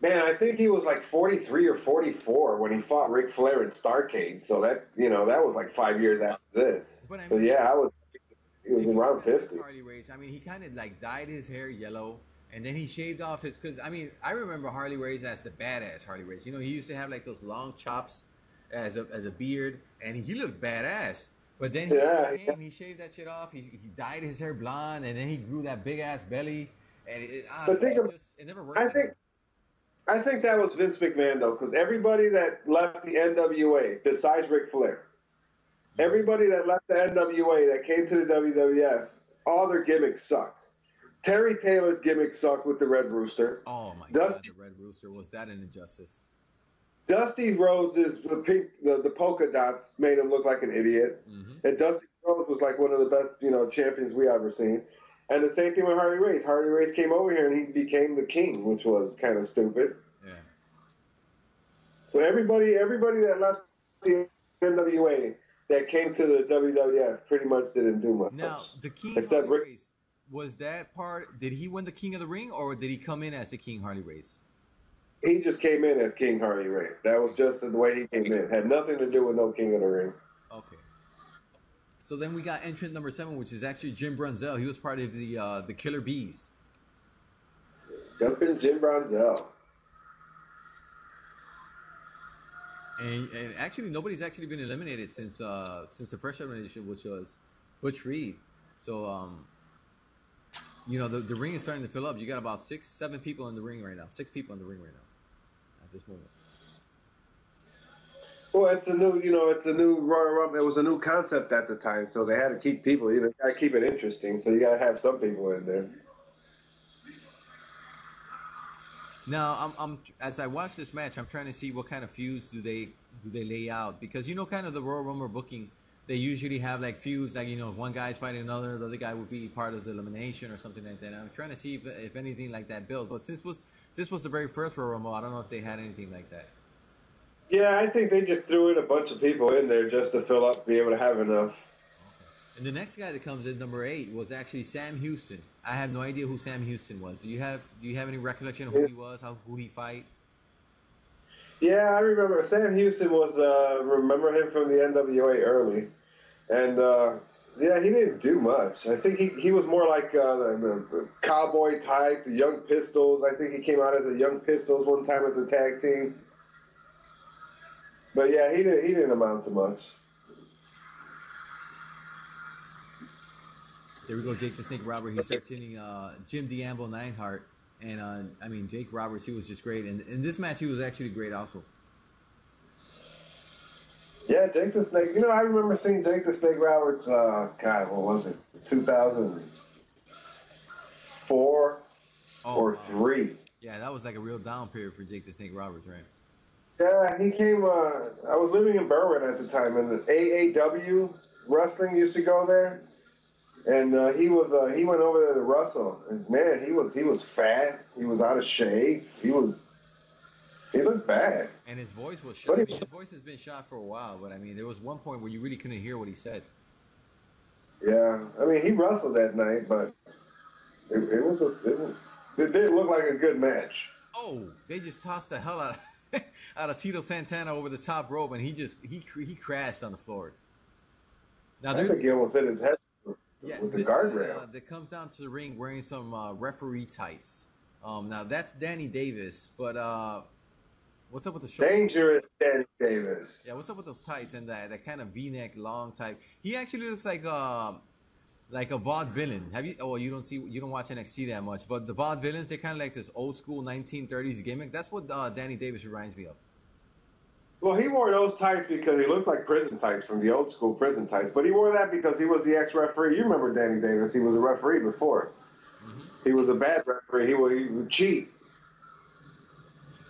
B: Man, I think he was like 43 or 44 when he fought Ric Flair in Starrcade. So that, that was like 5 years after this.
A: But I
B: So
A: mean,
B: yeah, he was
A: if you
B: around
A: look at this
B: 50.
A: Harley Race, I mean, he kind of like dyed his hair yellow, and then he shaved off his. Because I mean, I remember Harley Race as the badass Harley Race. You know, he used to have like those long chops as a beard, and he looked badass. But then he shaved that shit off. He dyed his hair blonde, and then he grew that big ass belly, and it never worked.
B: I think that was Vince McMahon though, because everybody that left the NWA, besides Ric Flair, everybody that left the NWA that came to the WWF, all their gimmicks sucked. Terry Taylor's gimmick sucked with the Red Rooster.
A: Oh my God, the Red Rooster, was that an injustice?
B: Dusty Rhodes' the polka dots made him look like an idiot, and Dusty Rhodes was like one of the best champions we ever seen. And the same thing with Harley Race. Harley Race came over here and he became the king, which was kind of stupid.
A: Yeah.
B: So everybody that left the NWA that came to the WWF pretty much didn't do much.
A: Now, the King Harley Race, was that part, did he win the King of the Ring, or did he come in as the King Harley Race?
B: He just came in as King Harley Race. That was just the way he came in. Had nothing to do with no King of the Ring.
A: Okay. So then we got entrant number 7, which is actually Jim Brunzell. He was part of the Killer Bees.
B: Jumping Jim Brunzell.
A: And actually, nobody's actually been eliminated since the first elimination, which was Butch Reed. So, the ring is starting to fill up. You got about 6, 7 people in the ring right now. 6 people in the ring right now at this moment.
B: Well, it's a new Royal Rumble. It was a new concept at the time, so they had to keep people. You got to keep it interesting, so you got to have some people in there.
A: Now, I'm as I watch this match, I'm trying to see what kind of feuds do they lay out, because kind of the Royal Rumble booking, they usually have like feuds, like one guy's fighting another, the other guy would be part of the elimination or something like that. I'm trying to see if anything like that built. But since this was the very first Royal Rumble, I don't know if they had anything like that.
B: Yeah, I think they just threw in a bunch of people in there just to fill up, be able to have enough.
A: Okay. And the next guy that comes in, number 8, was actually Sam Houston. I have no idea who Sam Houston was. Do you have any recollection of who he was, who he fight?
B: Yeah, I remember Sam Houston was. Remember him from the NWA early, and he didn't do much. I think he was more like the cowboy type, the Young Pistols. I think he came out as the Young Pistols one time as a tag team. But yeah, he didn't amount to much.
A: There we go, Jake the Snake Roberts. He starts hitting Jim D'Ambo Neidhart. And Jake Roberts, he was just great. And in this match, he was actually great also. Yeah,
B: Jake the Snake. I remember seeing Jake the Snake Roberts, God, what was it? 2004 or 3.
A: Yeah, that was like a real down period for Jake the Snake Roberts, right?
B: Yeah, he came, I was living in Berwyn at the time, and the AAW wrestling used to go there. And he went over there to wrestle. And man, he was fat. He was out of shape. He looked bad.
A: And his voice was shot. His voice has been shot for a while, but there was one point where you really couldn't hear what he said.
B: Yeah, he wrestled that night, but it didn't look like a good match.
A: Oh, they just tossed the hell out of Tito Santana over the top rope, and he crashed on the floor. Now,
B: I think he almost hit his head. With the guardrail.
A: That comes down to the ring wearing some referee tights. Now that's Danny Davis, but what's up with the shorts?
B: Dangerous Danny Davis.
A: Yeah, what's up with those tights and that kind of V-neck long type? He actually looks like a vaudevillain. Have you? Oh, you don't watch NXT that much, but the vaudevillains, they're kind of like this old school 1930s gimmick. That's what Danny Davis reminds me of.
B: Well, he wore those tights because he looks like prison tights from the old school prison tights. But he wore that because he was the ex-referee. You remember Danny Davis. He was a referee before. Mm-hmm. He was a bad referee. He would cheat.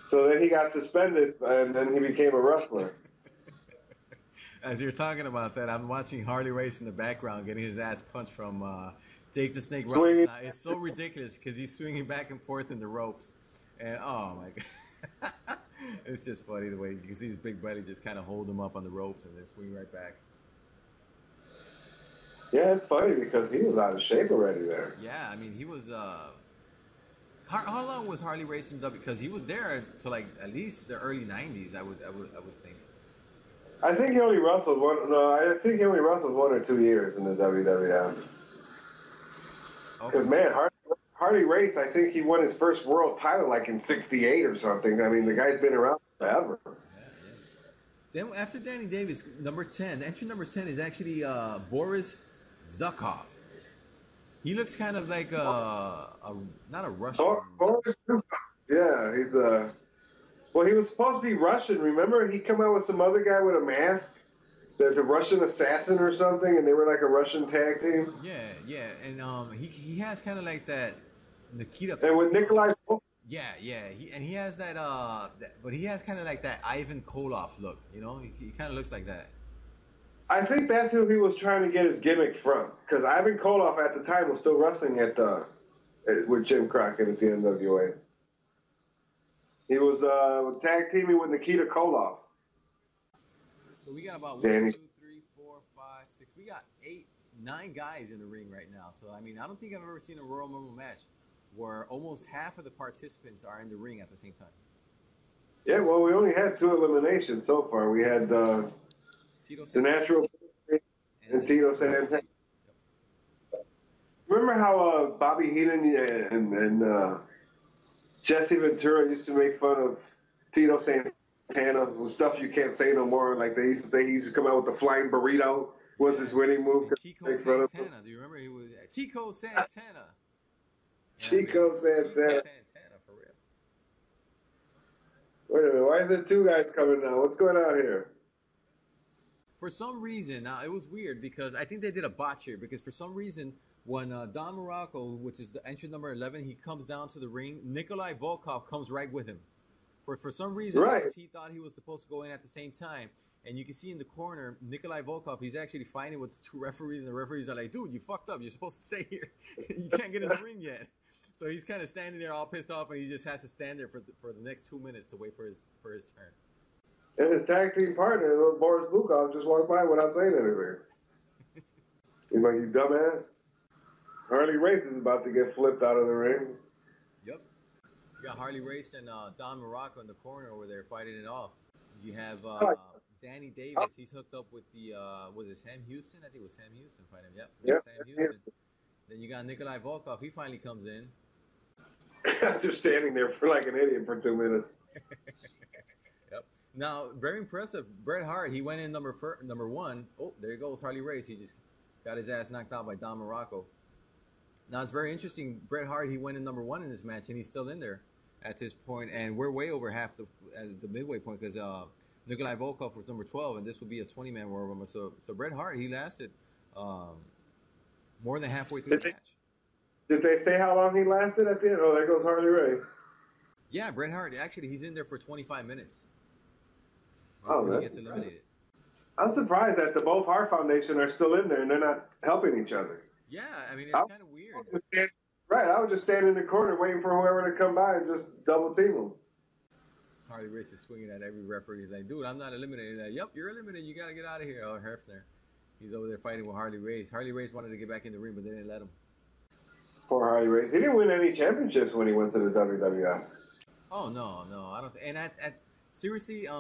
B: So then he got suspended, and then he became a wrestler.
A: As you're talking about that, I'm watching Harley Race in the background getting his ass punched from Jake the Snake Roberts. It's so ridiculous because he's swinging back and forth in the ropes. And, oh, my God. It's just funny the way you can see his big buddy just kind of hold him up on the ropes and then swing right back.
B: Yeah, it's funny because he was out of shape already there.
A: Yeah, I mean he was. How long was Harley racing W? Because he was there to like at least the early '90s. I would think.
B: I think he only wrestled one. No, I think he only wrestled 1 or 2 years in the WWF. Because
A: Okay.
B: man, Harley Race, I think he won his first world title like in '68 or something. I mean, the
A: Yeah.
B: guy's been around forever.
A: Yeah. Yeah. Then after Danny Davis, number 10, the entry number 10 is actually Boris Zukov. He looks kind of like a not a Russian.
B: Boris, yeah, he's the. Well, he was supposed to be Russian. Remember, he come out with some other guy with a mask. There's a Russian assassin or something, and they were like a Russian tag team.
A: Yeah, yeah, and he has kind of like that Nikita.
B: And with Nikolai,
A: Yeah, yeah, he has that but he has kind of like that Ivan Koloff look. You know, he kind of looks like that.
B: I think that's who he was trying to get his gimmick from. Because Ivan Koloff at the time was still wrestling with Jim Crockett at the NWA. He was tag teaming with Nikita Koloff.
A: So we got about
B: Danny.
A: 1, 2, 3, 4, 5, 6. We got 8, 9 guys in the ring right now. So I mean, I don't think I've ever seen a Royal Rumble match where almost half of the participants are in the ring at the same time.
B: Yeah, well, we only had 2 eliminations so far. We had
A: Tito
B: the Natural and Tito Santana.
A: Yep.
B: Remember how Bobby Heenan and Jesse Ventura used to make fun of Tito Santana with stuff you can't say no more? Like they used to say he used to come out with the flying burrito was his winning move.
A: And Chico Santana. Do you remember he was Chico Santana?
B: Chico Santana.
A: Chico Santana for real.
B: Wait a minute, why is there 2 guys coming now? What's going on here?
A: For some reason, now it was weird because I think they did a botch here because for some reason when Don Morocco, which is the entry number 11, he comes down to the ring, Nikolai Volkov comes right with him. For some reason,
B: Right.
A: he thought he was supposed to go in at the same time. And you can see in the corner, Nikolai Volkov, he's actually fighting with 2 referees, and the referees are like, dude, you fucked up. You're supposed to stay here. You can't get in the ring yet. So he's kind of standing there all pissed off, and he just has to stand there for the next 2 minutes to wait for his turn.
B: And his tag team partner, little Boris Bukov, just walked by without saying anything. He's like, you dumbass. Harley Race is about to get flipped out of the ring.
A: Yep. You got Harley Race and Don Morocco in the corner over there fighting it off. You have Danny Davis. He's hooked up with the, was it Sam Houston? I think it was Sam Houston fighting him. Yep. Sam Houston. Then you got Nikolai Volkov. He finally comes in.
B: After standing there for like an idiot for 2 minutes.
A: Yep. Now, very impressive. Bret Hart, he went in number 1. Oh, there he goes, Harley Race. He just got his ass knocked out by Don Morocco. Now, it's very interesting. Bret Hart, he went in number 1 in this match, and he's still in there at this point. And we're way over half the midway point because Nikolai Volkov was number 12, and this would be a 20-man Royal Rumble. So Bret Hart, he lasted more than halfway through the match.
B: Did they say how long he lasted at the end? Oh, there goes Harley Race.
A: Yeah, Bret Hart, actually, he's in there for 25 minutes.
B: Oh,
A: he gets eliminated.
B: I'm surprised that the both Hart Foundation are still in there and they're not helping each other.
A: Yeah, I mean, it's kind of weird.
B: I would just stand in the corner waiting for whoever to come by and just double team them.
A: Harley Race is swinging at every referee. He's like, dude, I'm not eliminated. Like, yep, you're eliminated. You got to get out of here. Oh, Hefner. He's over there fighting with Harley Race. Harley Race wanted to get back in the ring, but they didn't let him.
B: Poor Harley Race. He didn't win any championships when he went to the WWF.
A: Oh, no. I don't. And seriously, I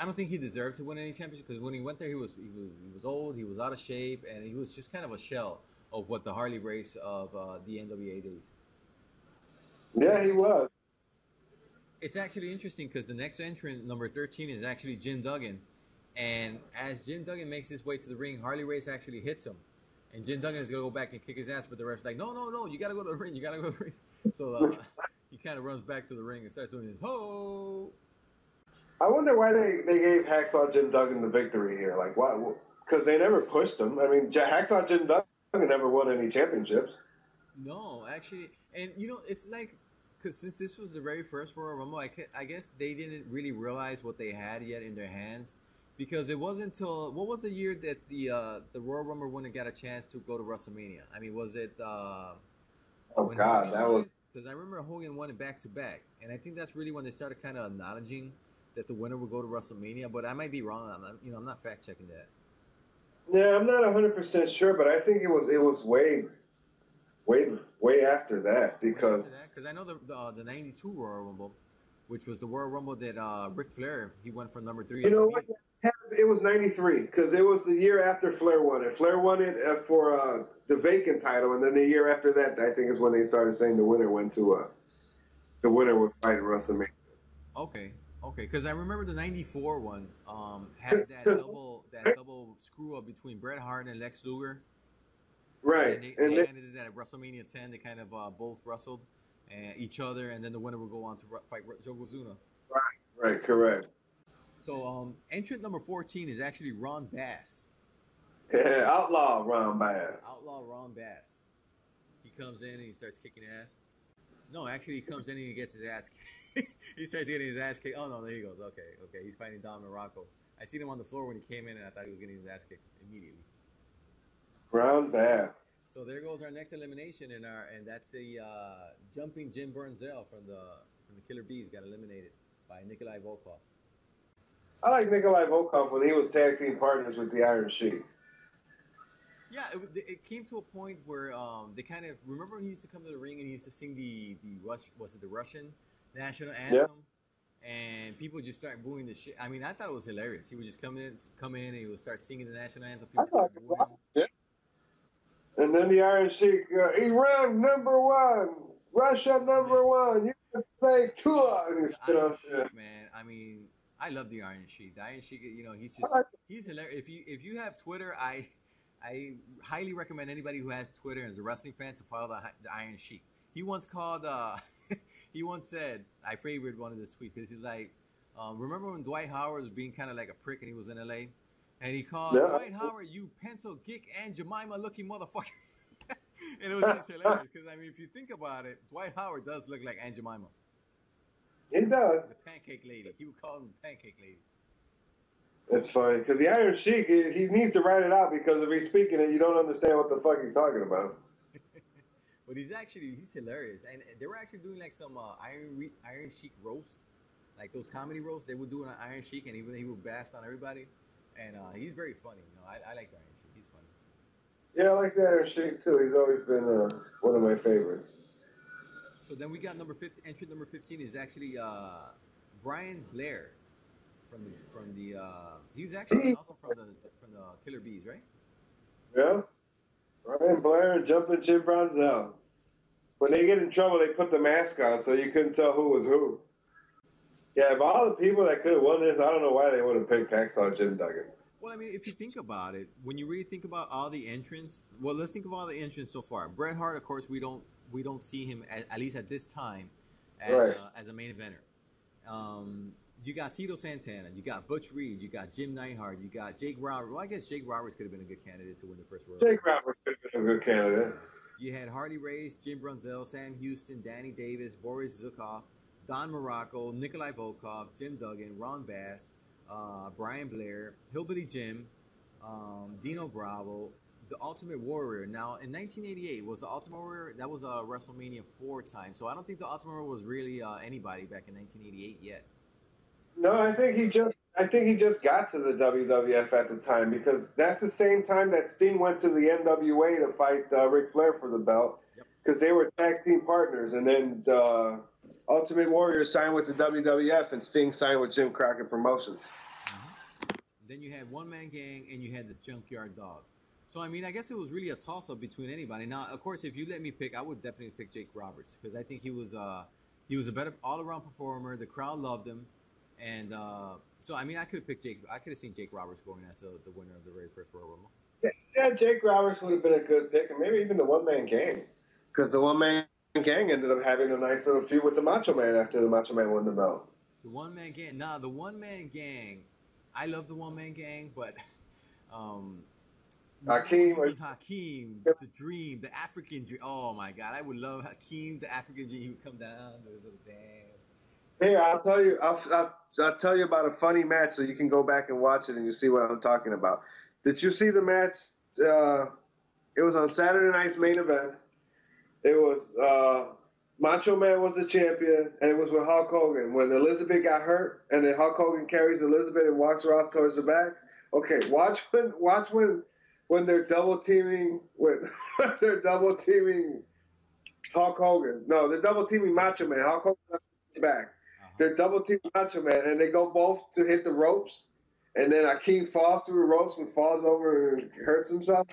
A: don't think he deserved to win any championship because when he went there, he was old, he was out of shape, and he was just kind of a shell of what the Harley Race of the NWA days.
B: Yeah, he was.
A: It's actually interesting because the next entrant, number 13, is actually Jim Duggan. And as Jim Duggan makes his way to the ring, Harley Race actually hits him. And Jim Duggan is going to go back and kick his ass, but the ref's like, no, you got to go to the ring, you got to go to the ring. So he kind of runs back to the ring and starts doing his, ho!
B: I wonder why they gave Hacksaw Jim Duggan the victory here. Like, why? Because they never pushed him. I mean, Hacksaw Jim Duggan never won any championships.
A: No, actually. And, it's like, because since this was the very first Royal Rumble, I guess they didn't really realize what they had yet in their hands. Because it wasn't until, what was the year that the Royal Rumble winner got a chance to go to WrestleMania? I mean, was it...
B: oh, God, that was...
A: Because I remember Hogan won it back-to-back. And I think that's really when they started kind of acknowledging that the winner would go to WrestleMania. But I might be wrong. I'm not fact-checking that.
B: Yeah, I'm not 100% sure, but I think it was way after that
A: Way after
B: because
A: that, because I know the '92 Royal Rumble, which was the Royal Rumble that Ric Flair he went from number three
B: you
A: up to
B: know what?
A: beat.
B: It was '93 because it was the year after Flair won it. Flair won it for the vacant title, and then the year after that, I think is when they started saying the winner would fight at WrestleMania.
A: Okay, okay, because I remember the '94 one had that
B: Because
A: double screw up between Bret Hart and Lex Luger, and
B: right,
A: then they
B: and then,
A: kind of did that at WrestleMania 10. They kind of both wrestled each other, and then the winner would go on to fight Yokozuna.
B: right, correct.
A: So entrant number 14 is actually Ron Bass,
B: Yeah, Outlaw Ron Bass.
A: Outlaw Ron Bass. He comes in and he starts kicking ass. No, actually, he comes in and he gets his ass kicked. He starts getting his ass kicked. Oh, no, there he goes. Okay, okay. He's fighting Don Morocco. I seen him on the floor when he came in, and I thought he was getting his ass kicked immediately.
B: Ron Bass.
A: So there goes our next elimination, and that's a jumping Jim Brunzell from the Killer Bees got eliminated by Nikolai Volkov.
B: I like Nikolai Volkov when he was tag team partners with the Iron Sheik.
A: Yeah, it came to a point where they kind of remember when he used to come to the ring and he used to sing the was it the Russian national
B: Yeah.
A: anthem, and people just start booing the shit. I mean, I thought it was hilarious. He would just come in, and he would start singing the national anthem.
B: I
A: People
B: thought
A: start
B: it
A: booing
B: was.
A: him.
B: Yeah. And then the Iron Sheik, Iran #1, Russia #1, USA tour. And he
A: The
B: spit
A: Iron
B: on. Yeah.
A: Sheik, man. I mean, I love the Iron Sheik. The Iron Sheik,
B: I like
A: he's hilarious. If you have Twitter, I highly recommend anybody who has Twitter and is a wrestling fan to follow the Iron Sheik. He once called. He once said, I favored one of his tweets because he's like, remember when Dwight Howard was being kind of like a prick and he was in LA, and he called
B: Yeah.
A: Dwight Howard, "You pencil geek and Jemima looking motherfucker," and it was just hilarious because I mean, if you think about it, Dwight Howard does look like Aunt Jemima,
B: He does.
A: the pancake lady. He would call him the pancake lady.
B: It's funny because the Iron Sheik, he needs to write it out because if he's speaking it, you don't understand what the fuck he's talking about.
A: But he's hilarious, and they were actually doing like some Iron Sheik roast, like those comedy roasts. They would do an Iron Sheik, and he would blast on everybody, and he's very funny. I like the Iron Sheik. He's funny.
B: Yeah, I like the Iron Sheik too. He's always been one of my favorites.
A: So then we got number 15. Entrant number 15 is actually Brian Blair from the he was actually also from the Killer Bees, right?
B: Yeah. Ryan Blair and Jumping Jim Brunzell. When they get in trouble, they put the mask on so you couldn't tell who was who. Yeah, of all the people that could have won this, I don't know why they would have picked Hacksaw Jim Duggan.
A: Well, I mean, if you think about it, when you really think about all the entrants, well, let's think of all the entrants so far. Bret Hart, of course, we don't see him at least at this time as a main eventer. You got Tito Santana, you got Butch Reed, you got Jim Neidhart, you got Jake Roberts. Well, I guess Jake Roberts could have been a good candidate to win the first Royal Rumble.
B: Jake Roberts could have been a good candidate.
A: You had Harley Race, Jim Brunzell, Sam Houston, Danny Davis, Boris Zukov, Don Morocco, Nikolai Volkov, Jim Duggan, Ron Bass, Brian Blair, Hillbilly Jim, Dino Bravo, the Ultimate Warrior. Now, in 1988, was the Ultimate Warrior, that was a WrestleMania 4 time. So I don't think the Ultimate Warrior was really anybody back in 1988 yet.
B: No, I think he just got to the WWF at the time because that's the same time that Sting went to the NWA to fight Ric Flair for the belt because they were tag team partners, and then Ultimate Warrior signed with the WWF and Sting signed with Jim Crockett Promotions.
A: Mm-hmm. Then you had One Man Gang and you had the Junkyard Dog. So I mean, I guess it was really a toss-up between anybody. Now, of course, if you let me pick, I would definitely pick Jake Roberts because I think he was a better all-around performer. The crowd loved him. And so, I mean, I could have picked Jake. I could have seen Jake Roberts going as the winner of the very first Royal Rumble.
B: Yeah, Jake Roberts would have been a good pick, and maybe even the One Man Gang, because the One Man Gang ended up having a nice little feud with the Macho Man after the Macho Man won the belt.
A: The One Man Gang. Nah, the One Man Gang. I love the One Man Gang, but
B: Hakeem
A: was Hakeem, the Dream, the African Dream. Oh my God, I would love Hakeem, the African Dream. He would come down, do his little dance.
B: Here, I'll tell you. I'll tell you about a funny match so you can go back and watch it and you see what I'm talking about. Did you see the match? It was on Saturday night's main events. It was Macho Man was the champion, and it was with Hulk Hogan. When Elizabeth got hurt, and then Hulk Hogan carries Elizabeth and walks her off towards the back. Okay, watch when when they're double teaming when they're double teaming Hulk Hogan. No, they're double teaming Macho Man. Hulk Hogan back.
A: Uh-huh.
B: They're double teaming Macho Man, and they go both to hit the ropes, and then Akeem falls through the ropes and falls over and hurts himself.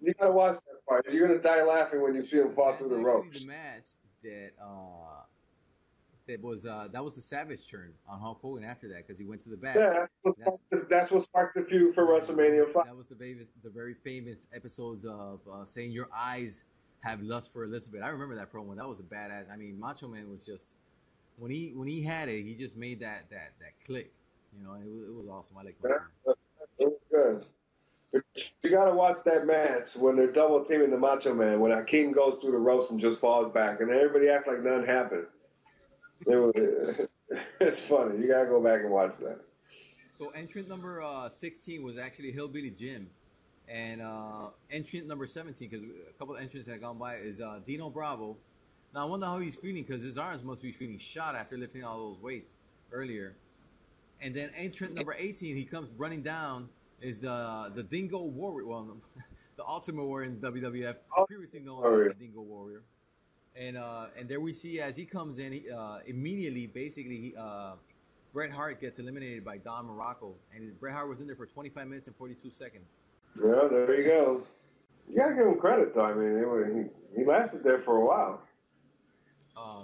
B: You gotta watch that part. You're gonna die laughing when you see him fall through
A: That's
B: the
A: actually the
B: ropes.
A: match that was the Savage turn on Hulk Hogan after that because he went to the back.
B: Yeah,
A: That's
B: that's what sparked the feud for
A: yeah,
B: WrestleMania 5.
A: that was the very famous episodes of saying your eyes have lust for Elizabeth. I remember that promo. That was a badass. I mean, Macho Man was just when he had it, he just made that click. You know, it was awesome. I like Macho Man.
B: It was good. But you gotta watch that match when they're double teaming the Macho Man, when Akeem goes through the ropes and just falls back, and everybody acts like nothing happened. It was, it's funny. You gotta go back and watch that.
A: So entrant number 16 was actually Hillbilly Jim, and entrant number 17, because a couple of entrants had gone by, is Dino Bravo. Now I wonder how he's feeling because his arms must be feeling shot after lifting all those weights earlier. And then entrant number 18, he comes running down, is the Dingo Warrior, well, the Ultimate Warrior in WWF, previously known as the Dingo Warrior. And there we see as he comes in, immediately, basically, Bret Hart gets eliminated by Don Morocco, and Bret Hart was in there for 25 minutes and 42 seconds.
B: Yeah, there he goes. You gotta give him credit, though. I mean, he lasted there for a while.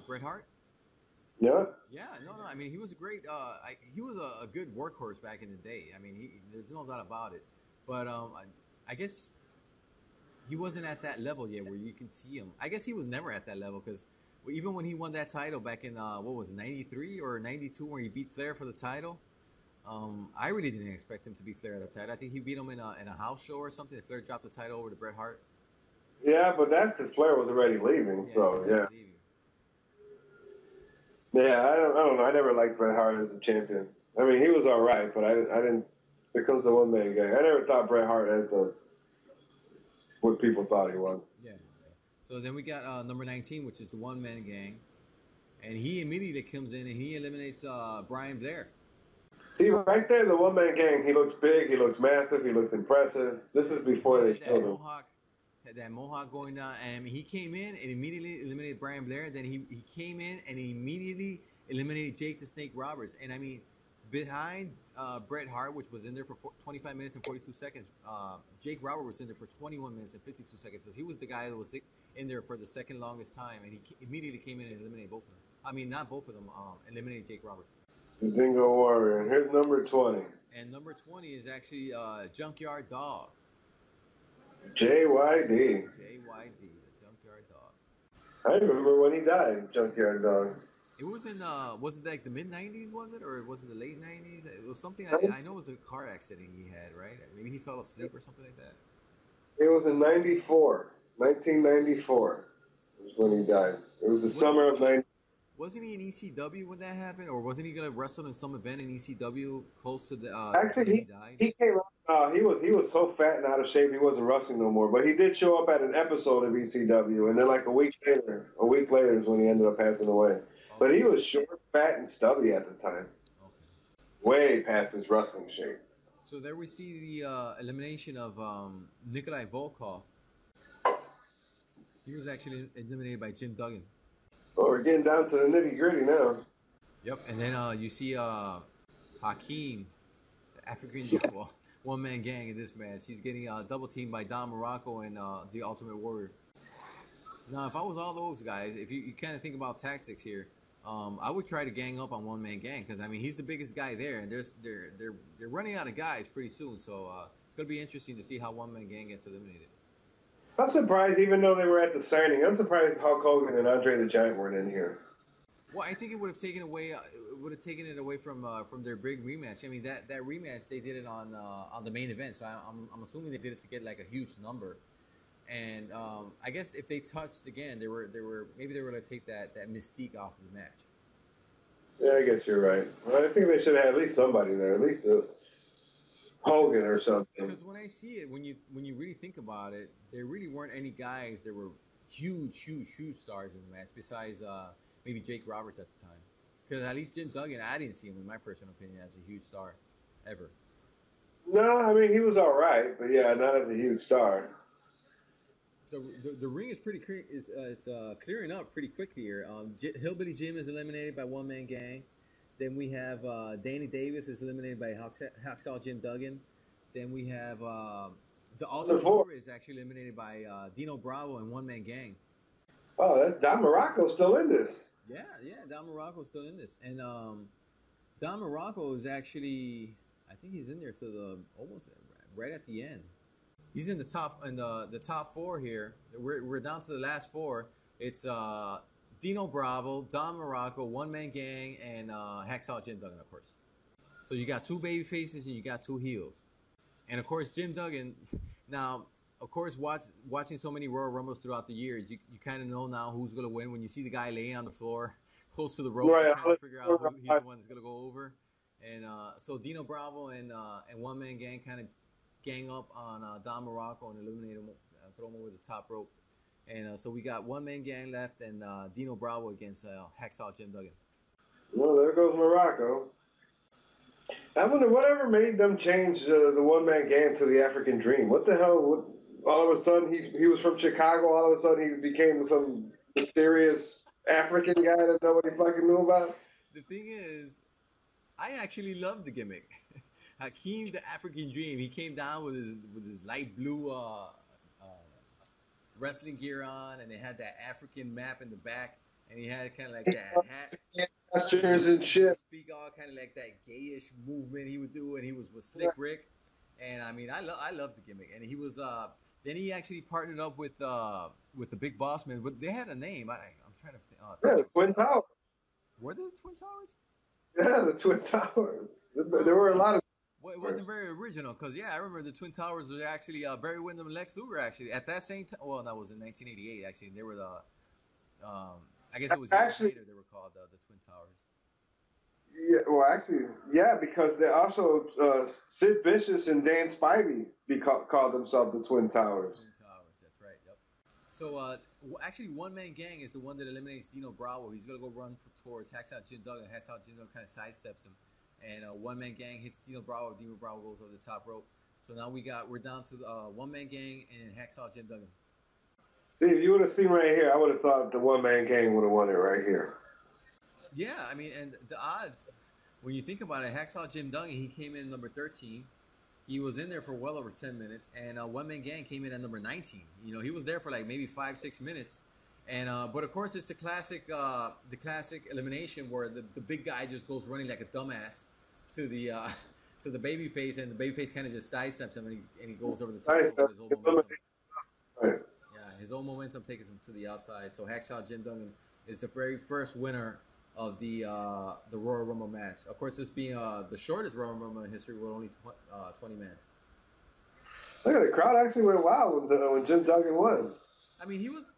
A: Bret Hart?
B: Yeah.
A: Yeah, no. I mean, he was a great. He was a good workhorse back in the day. I mean, there's no doubt about it. But I guess he wasn't at that level yet where you can see him. I guess he was never at that level because even when he won that title back in what was it, 93 or 92, where he beat Flair for the title. I really didn't expect him to beat Flair at the title. I think he beat him in a house show or something. Flair dropped the title over to Bret Hart.
B: Yeah, but that's because Flair was already leaving.
A: Yeah,
B: So yeah. Yeah, I don't know. I never liked Bret Hart as a champion. I mean, he was all right, but I didn't. Because the one man gang, I never thought Bret Hart as what people thought he was.
A: Yeah. So then we got number 19, which is the one man gang, and he immediately comes in and he eliminates Brian Blair.
B: See, right there, the one man gang. He looks big. He looks massive. He looks impressive. This is before they showed him.
A: Had that mohawk going down, and he came in and immediately eliminated Brian Blair. Then he came in and he immediately eliminated Jake the Snake Roberts. And I mean, behind Bret Hart, which was in there for 25 minutes and 42 seconds, Jake Roberts was in there for 21 minutes and 52 seconds. So he was the guy that was in there for the second longest time, and he immediately came in and eliminated both of them. I mean, not both of them, eliminated Jake Roberts.
B: The Dingo Warrior. And here's number 20.
A: And number 20 is actually Junkyard Dog.
B: JYD.
A: JYD, the Junkyard Dog.
B: I remember when he died, Junkyard Dog.
A: It was in, was it like the mid-90s, was it? Or was it the late 90s? It was something, I know it was a car accident he had, right? Maybe he fell asleep or something like that.
B: It was in 94. 1994 was when he died. It was the summer of 90.
A: Wasn't he in ECW when that happened? Or wasn't he going to wrestle in some event in ECW close to the
B: Actually,
A: he died?
B: He came out, he was so fat and out of shape he wasn't wrestling no more. But he did show up at an episode of ECW, and then like a week later is when he ended up passing away. Okay. But he was short, fat, and stubby at the time. Okay. Way past his wrestling shape.
A: So there we see the elimination of Nikolai Volkov. He was actually eliminated by Jim Duggan.
B: Oh, we're getting down to the nitty-gritty now.
A: Yep, and then you see Hakeem, the African one-man gang in this match. He's getting double teamed by Don Morocco and the Ultimate Warrior. Now, if I was all those guys, if you kind of think about tactics here, I would try to gang up on one-man gang because I mean he's the biggest guy there, and they're running out of guys pretty soon. So it's gonna be interesting to see how one-man gang gets eliminated.
B: I'm surprised, even though they were at the signing, I'm surprised Hulk Hogan and Andre the Giant weren't in here.
A: Well, I think it would have taken it away from their big rematch. I mean, that rematch they did it on the main event, so I'm assuming they did it to get like a huge number. And I guess if they touched again, they were maybe they were going to take that mystique off of the match.
B: Yeah, I guess you're right. Well, I think they should have had at least somebody there, at least Hogan or something.
A: Because when I see it, when you really think about it, there really weren't any guys that were huge stars in the match besides maybe Jake Roberts at the time. Because at least Jim Duggan, I didn't see him, in my personal opinion, as a huge star ever.
B: No, I mean he was all right, but yeah, not as a huge star.
A: So the ring is pretty clear. It's clearing up pretty quickly here. Hillbilly Jim is eliminated by One Man Gang. Then we have Danny Davis is eliminated by Hacksaw Jim Duggan. Then we have the
B: Number four.
A: Ultimate is actually eliminated by Dino Bravo and One Man Gang.
B: Oh, that's Don Morocco's still in this.
A: Yeah, yeah, Don Morocco's still in this, and Don Morocco is actually, I think he's in there to the almost right at the end. He's in the top the top four here. We're down to the last four. It's Dino Bravo, Don Morocco, One Man Gang, and Hacksaw Jim Duggan, of course. So you got two baby faces and you got two heels, and of course Jim Duggan. Now, of course, watching so many Royal Rumbles throughout the years, you kind of know now who's gonna win when you see the guy laying on the floor close to the rope,
B: Right,
A: trying to figure out who he's the one that's gonna go over. And so Dino Bravo and One Man Gang kind of gang up on Don Morocco and eliminate him, throw him over the top rope. And so we got One Man Gang left and Dino Bravo against Hacksaw Jim Duggan.
B: Well, there goes Morocco. I wonder whatever made them change the One Man Gang to the African Dream. What the hell? All of a sudden he was from Chicago. All of a sudden he became some mysterious African guy that nobody fucking knew about.
A: The thing is, I actually love the gimmick. Hakeem the African Dream. He came down with his light blue wrestling gear on, and it had that African map in the back, and he had kind of like that hat.
B: Gestures and shit.
A: Speak all kind of like that gayish movement he would do, and he was with Slick Rick. And I mean, I love the gimmick. And he was then he actually partnered up with the Big Boss Man, but they had a name. I'm trying to think.
B: Yeah, the Twin Towers.
A: Were they the Twin Towers?
B: Yeah, the Twin Towers. There were a lot of.
A: Well, it wasn't very original because I remember the Twin Towers were actually Barry Windham and Lex Luger actually at that same time. Well, that was in 1988 actually. They were the I guess it was
B: actually
A: later they were called the Twin Towers.
B: Yeah, well, actually, yeah, because they also Sid Vicious and Dan Spivey called themselves the Twin Towers.
A: Twin Towers, that's right. Yep. So actually, One Man Gang is the one that eliminates Dino Bravo. He's gonna go run towards Hacksaw Jim Duggan. Hacksaw Jim Duggan kind of sidesteps him, and One Man Gang hits Dino Bravo. Dino Bravo goes over the top rope. So now we're down to One Man Gang and Hacksaw Jim Duggan.
B: See, if you would have seen right here, I would have thought the One Man Gang would have won it right here.
A: Yeah, I mean, and the odds, when you think about it, Hacksaw Jim Duggan, he came in number 13. He was in there for well over 10 minutes, and One Man Gang came in at number 19. You know, he was there for like maybe 5-6 minutes, and but of course it's the classic elimination where the big guy just goes running like a dumbass to the to the baby face, and the baby face kind of just sidesteps him, and he goes over the top with his own momentum.
B: Right.
A: Yeah, his own momentum takes him to the outside. So Hacksaw Jim Duggan is the very first winner of the Royal Rumble match. Of course, this being the shortest Royal Rumble in history, with only 20 men.
B: Look at the crowd actually went wild when Jim Duggan won.
A: I mean, he was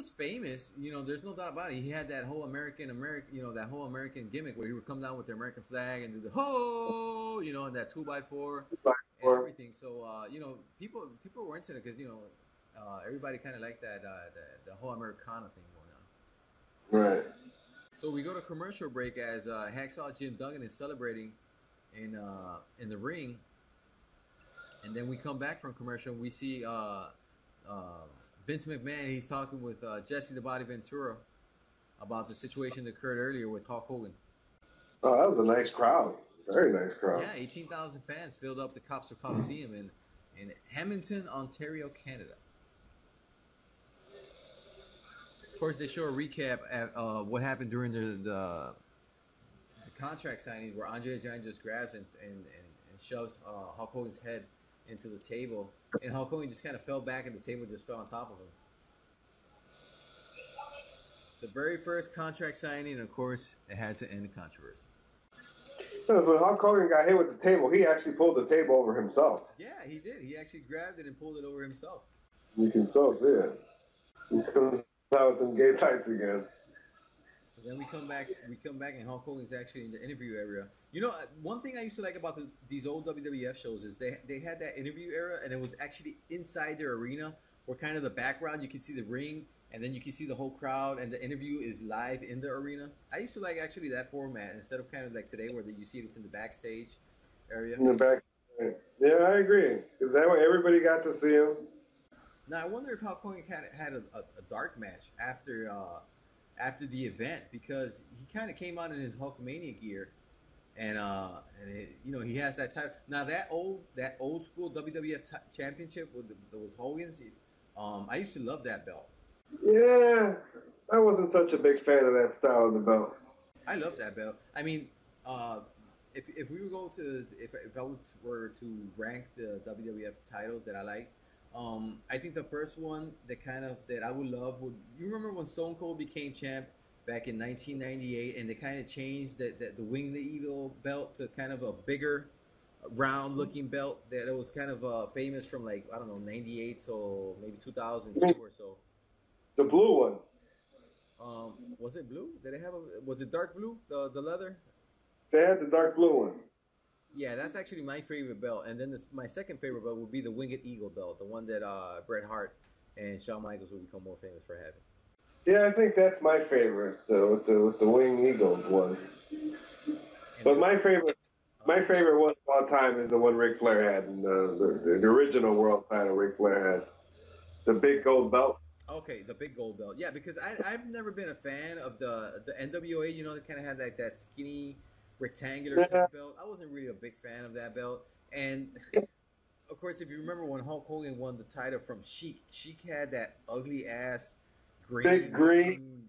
A: famous. You know, there's no doubt about it. He had that whole American, that whole American gimmick where he would come down with the American flag and do the ho, and that 2x4 and everything. So people were into it because everybody kind of liked that the whole Americana thing going on.
B: Right.
A: So we go to commercial break as Hacksaw Jim Duggan is celebrating in the ring, and then we come back from commercial. And we see Vince McMahon. He's talking with Jesse the Body Ventura about the situation that occurred earlier with Hulk Hogan.
B: Oh, that was a nice crowd. Very nice crowd.
A: Yeah, 18,000 fans filled up the Copser Coliseum in Hamilton, Ontario, Canada. Of course, they show a recap at what happened during the contract signing, where Andre the Giant just grabs and shoves Hulk Hogan's head into the table, and Hulk Hogan just kind of fell back, and the table just fell on top of him. The very first contract signing, and of course, it had to end the controversy.
B: When Hulk Hogan got hit with the table, he actually pulled the table over himself.
A: Yeah, he did. He actually grabbed it and pulled it over himself.
B: You can so see it. He comes out with them gay tights again.
A: So then we come back, and Hulk Hogan's actually in the interview area. You know, one thing I used to like about these old WWF shows is they had that interview era, and it was actually inside their arena, where kind of the background you can see the ring, and then you can see the whole crowd, and the interview is live in the arena. I used to like actually that format instead of kind of like today where you see it's in the backstage area.
B: In the back, Yeah, I agree. Because that way everybody got to see him.
A: Now I wonder if Hulk Hogan had a dark match after the event, because he kind of came out in his Hulkamania gear, and he has that title. Now that old school WWF championship that was Hogan's. I used to love that belt.
B: Yeah, I wasn't such a big fan of that style of the belt.
A: I love that belt. I mean, uh, if we were go to if I were to rank the WWF titles that I liked, I think the first one that I would love would, you remember when Stone Cold became champ back in 1998, and they kind of changed the Wing the Eagle belt to kind of a bigger, round looking belt that was kind of famous from, like, I don't know, 98 till maybe 2002 or so.
B: The blue one.
A: Was it blue? Did it have a? Was it dark blue? The leather?
B: They had the dark blue one.
A: Yeah, that's actually my favorite belt. And then my second favorite belt would be the Winged Eagle belt, the one that Bret Hart and Shawn Michaels would become more famous for having.
B: Yeah, I think that's my favorite still, with the Wing Eagle one.
A: And
B: But
A: then,
B: my favorite one of all time is the one Ric Flair had, and the original world title Ric Flair had, the big gold belt.
A: okay, the big gold belt. Yeah, because I've never been a fan of the NWA. They kind of had like that skinny rectangular
B: Yeah,
A: type belt. I wasn't really a big fan of that belt. And of course, if you remember when Hulk Hogan won the title from Sheik had that ugly ass
B: big
A: green
B: green,
A: looking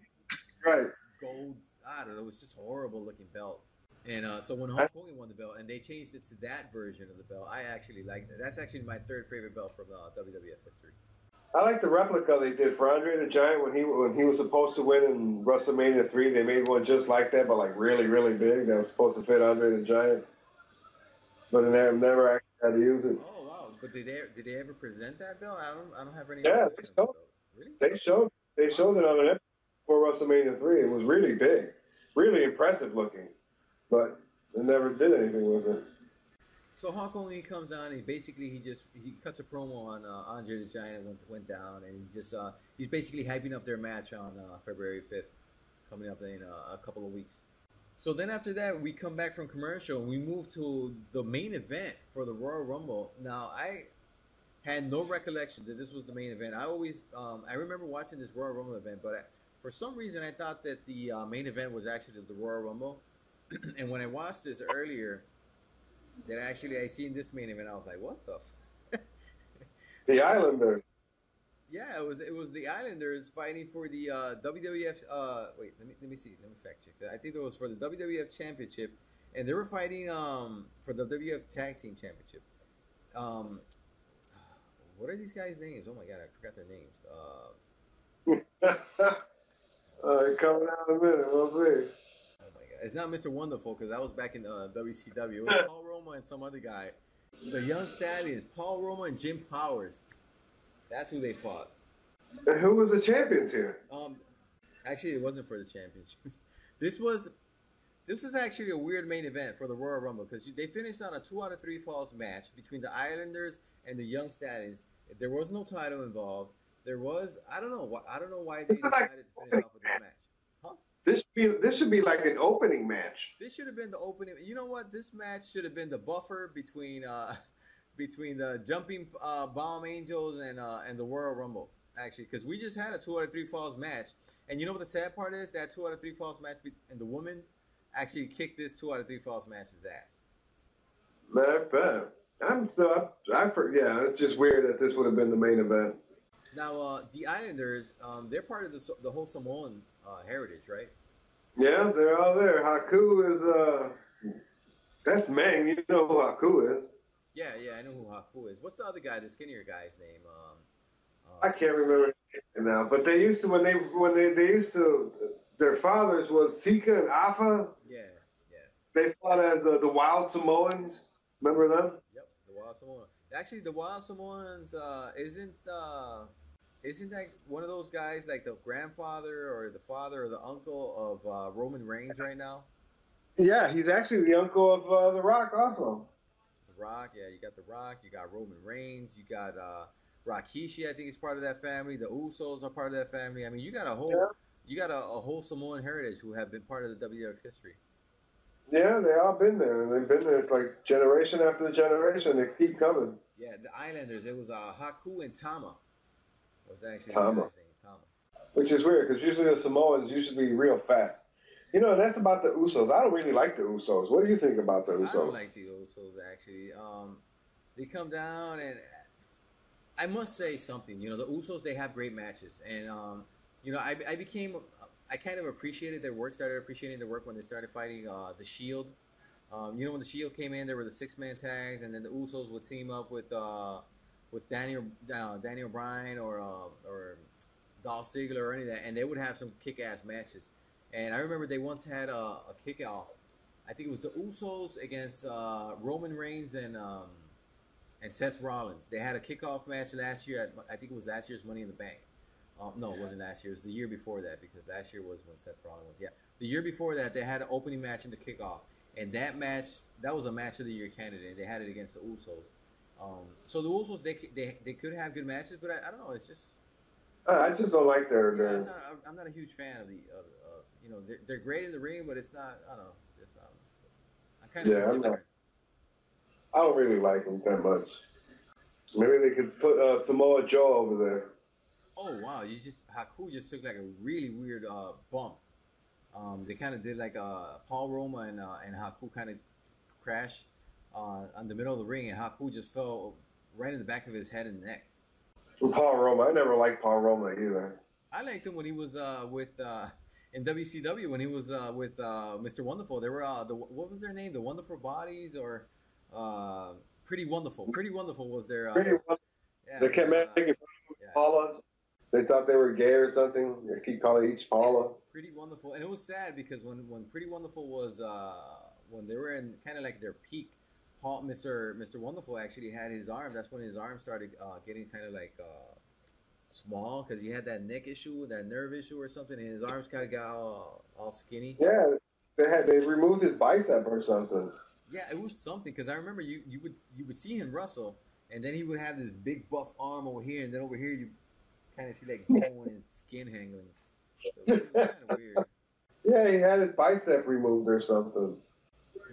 B: right?
A: gold. I don't know. It was just horrible looking belt. And so when
B: I,
A: Hulk Hogan won the belt and they changed it to that version of the belt, I actually liked that. That's actually my third favorite belt from WWF history.
B: I like the replica they did for Andre the Giant when he was supposed to win in WrestleMania 3. They made one just like that, but like really really big. That was supposed to fit Andre the Giant, but they never actually had to use it.
A: Oh wow! But did they ever present that belt? I don't have any
B: Yeah,
A: recollection of that belt. Really?
B: they showed they
A: Wow.
B: showed it on an episode for WrestleMania 3. It was really big, really impressive looking, but they never did anything with it.
A: So Hulk Hogan comes on, and he cuts a promo on Andre the Giant and went down, and he's basically hyping up their match on February 5th, coming up in a couple of weeks. So then after that, we come back from commercial and we move to the main event for the Royal Rumble. Now I had no recollection that this was the main event. I remember watching this Royal Rumble event, but for some reason I thought that the main event was actually the Royal Rumble. And when I watched this earlier, that actually I seen this main event, I was like, what the?
B: The Islanders.
A: Yeah, it was the Islanders fighting for the WWF. Wait, let me see. Let me fact check that. I think it was for the WWF Championship, and they were fighting for the WWF Tag Team Championship. Um, what are these guys' names? Oh my god, I forgot their names.
B: Coming out in a minute, we'll see.
A: Oh my god, it's not Mr. Wonderful, because that was back in WCW. It was Paul Roma and some other guy. The Young Stallions, Paul Roma and Jim Powers. That's who they fought.
B: And who was the champions here?
A: Actually, it wasn't for the championship. This was actually a weird main event for the Royal Rumble, because they finished on a 2 out of 3 falls match between the Islanders and the Young Stallions. There was no title involved. There was, I don't know why they decided to finish off with this match. Huh?
B: This should be like an opening match.
A: This should have been the opening. You know what? This match should have been the buffer between between the Jumping Bomb Angels and the Royal Rumble, actually, because we just had a 2 out of 3 falls match. And you know what the sad part is? That 2 out of 3 falls match and the woman actually kicked this 2 out of 3 falls match's ass.
B: Man, yeah, it's just weird that this would have been the main event.
A: Now, the Islanders, they're part of the whole Samoan heritage, right?
B: Yeah, they're all there. Haku is that's Mang. You know who Haku is.
A: Yeah, I know who Haku is. What's the other guy, the skinnier guy's name?
B: I can't remember now, but they used to when they used to, their fathers was Sika and Afa.
A: Yeah.
B: They fought as the Wild Samoans. Remember them?
A: Yep, the Wild Samoans. Actually, the Wild Samoans isn't that one of those guys, like the grandfather or the father or the uncle of Roman Reigns right now?
B: Yeah, he's actually the uncle of The Rock also.
A: The Rock, yeah, you got The Rock, you got Roman Reigns, you got Rikishi, I think is part of that family. The Usos are part of that family. I mean, you got a whole Samoan heritage who have been part of the WWF history.
B: Yeah, they all been there, and they've been there like generation after generation. They keep coming.
A: Yeah, the Islanders. It was Haku and Tama was actually the
B: Tama,
A: guy's name. Tama.
B: which is weird because usually the Samoans usually real fat. That's about the Usos. I don't really like the Usos. What do you think about the
A: I don't
B: Usos?
A: like the Usos actually. They come down, and I must say something. The Usos, they have great matches, and I kind of appreciated their work. Started appreciating their work when they started fighting the Shield. When the Shield came in, there were the 6-man tags, and then the Usos would team up with Daniel Bryan or Dolph Ziggler or any of that, and they would have some kick-ass matches. And I remember they once had a kick-off. I think it was the Usos against Roman Reigns and Seth Rollins. They had a kickoff match last year. I think it was last year's Money in the Bank. No, it wasn't last year. It was the year before that, because last year was when Seth Rollins was. Yeah, the year before that, they had an opening match in the kickoff, and that match, that was a match of the year candidate. They had it against the Usos. So the Usos, they could have good matches, but I don't know. It's just,
B: I just don't like their
A: yeah,
B: their.
A: I'm not a huge fan of they're great in the ring, but it's not. I don't know. Just I'm kind of
B: Yeah, I'm not.
A: indifferent.
B: I don't really like them that much. Maybe they could put Samoa Joe over there.
A: Oh wow, Haku just took like a really weird bump. They kind of did like Paul Roma and Haku kind of crashed on the middle of the ring, and Haku just fell right in the back of his head and neck.
B: And Paul Roma, I never liked Paul Roma either.
A: I liked him when he was with in WCW, when he was with Mr. Wonderful. They were what was their name? The Wonderful Bodies, or Pretty Wonderful. Pretty Wonderful was their
B: Pretty well.
A: yeah.
B: They
A: It
B: kept
A: was,
B: making fun of
A: yeah.
B: Paulas. They thought they were gay or something. They keep calling each Paula.
A: Pretty Wonderful, and it was sad because when Pretty Wonderful was when they were in kind of like their peak, Mr. Wonderful actually had his arm. That's when his arm started getting kind of like small, because he had that neck issue, that nerve issue or something, and his arms kind of got all skinny.
B: Yeah, they removed his bicep or something.
A: Yeah, it was something, because I remember you would see him wrestle, and then he would have this big buff arm over here, and then over here you kind of see like bone and skin hanging. It was kind of weird.
B: Yeah, he had his bicep removed or something.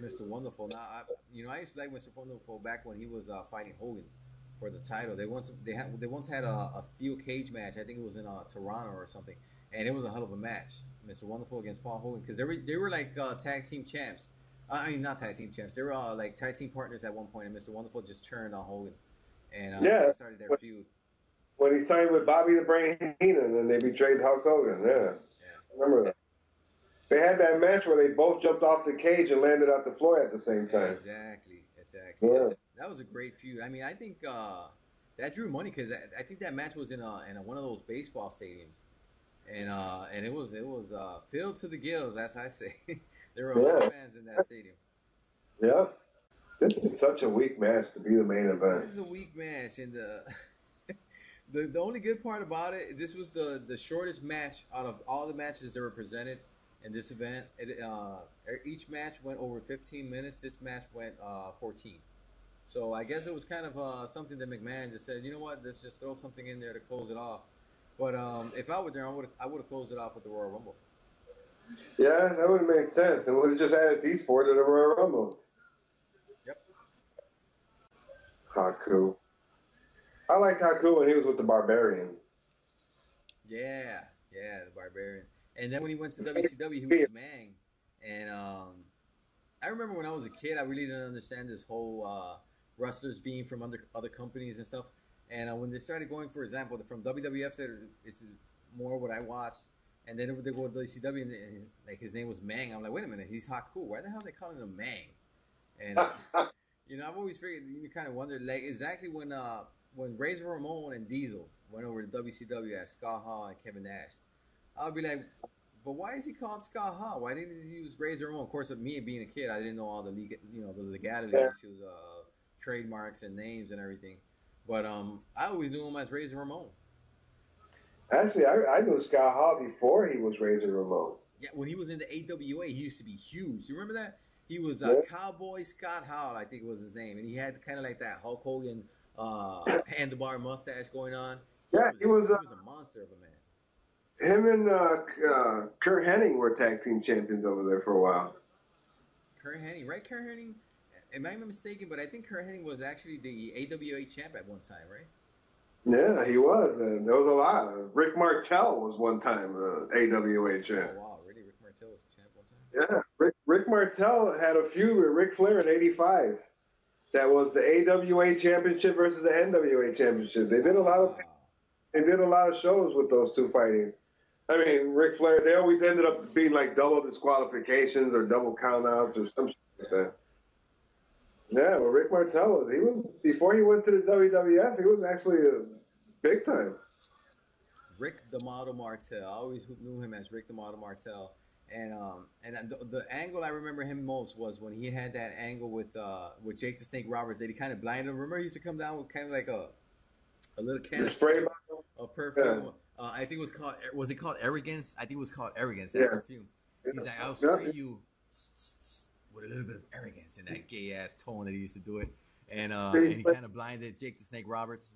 A: Mr. Wonderful. Now, I used to like Mr. Wonderful back when he was fighting Hogan for the title. They once had a steel cage match. I think it was in Toronto or something, and it was a hell of a match. Mr. Wonderful against Paul Hogan, because they were like tag team champs. I mean, not tag team champs. They were like tag team partners at one point, and Mr. Wonderful just turned on Hogan, and
B: Yeah,
A: they started their feud.
B: when he signed with Bobby the Brain Heenan and they betrayed Hulk Hogan. Yeah,
A: Yeah.
B: I remember that. They had that match where they both jumped off the cage and landed on the floor at the same time.
A: Exactly.
B: Yeah.
A: That was a great feud. I mean, I think that drew money, because I think that match was in one of those baseball stadiums, and it was filled to the gills, as I say. There were a lot of fans in that stadium.
B: Yeah. This is such a weak match to be the main event.
A: This is a weak match, and the only good part about it, this was the shortest match out of all the matches that were presented in this event. Each match went over 15 minutes. This match went 14. So I guess it was kind of something that McMahon just said, you know what, let's just throw something in there to close it off. But if I were there, I would have closed it off with the Royal Rumble.
B: Yeah, that would have made sense. And would have just added these four to the Royal Rumble.
A: Yep.
B: Haku. I liked Haku when he was with the Barbarian.
A: Yeah, the Barbarian. And then when he went to WCW, he was Mang. And I remember when I was a kid, I really didn't understand this whole wrestlers being from other companies and stuff. And when they started going, for example, from WWF, this is more what I watched. And then they go to WCW, and like his name was Mang. I'm like, wait a minute, he's Haku. Why the hell are they calling him Mang? And I've always figured, you kind of wondered, like, exactly when Razor Ramon and Diesel went over to WCW as Scott Hall and Kevin Nash, I'll be like, but why is he called Scott Hall? Why didn't he use Razor Ramon? Of course, me being a kid, I didn't know all the legality issues, trademarks and names and everything. But I always knew him as Razor Ramon.
B: Actually, I knew Scott Hall before he was Razor Ramon.
A: Yeah, when he was in the AWA, he used to be huge. You remember that? He was Cowboy Scott Hall, I think was his name, and he had kind of like that Hulk Hogan handlebar mustache going on.
B: Yeah, he was
A: a monster of a man.
B: Him and Kurt Hennig were tag team champions over there for a while.
A: Kurt Hennig, right? Kurt Hennig. Am I mistaken? But I think Kurt Hennig was actually the AWA champ at one time, right?
B: Yeah, he was. And there was a lot. Rick Martel was one time AWA champ.
A: Oh wow, really? Rick Martel was the champ one time?
B: Yeah, Rick Martel had a feud with Ric Flair in '85. That was the AWA championship versus the NWA championship. They did a lot of shows with those two fighting. I mean, Ric Flair, they always ended up being like double disqualifications or double countouts or something like that. Yeah, well, Rick Martel he was before he went to the WWF, he was actually a big time.
A: Rick the Model Martel. I always knew him as Rick the Model Martel. And the angle I remember him most was when he had that angle with Jake the Snake Roberts. They kind of blinded him. Remember, he used to come down with kind of like a little can of
B: spray bottle
A: of perfume. Yeah. I think it was called Arrogance? I think it was called Arrogance, that perfume. He's like, I'll spray you with a little bit of arrogance in that gay ass tone that he used to do it. And he kind of blinded Jake the Snake Roberts.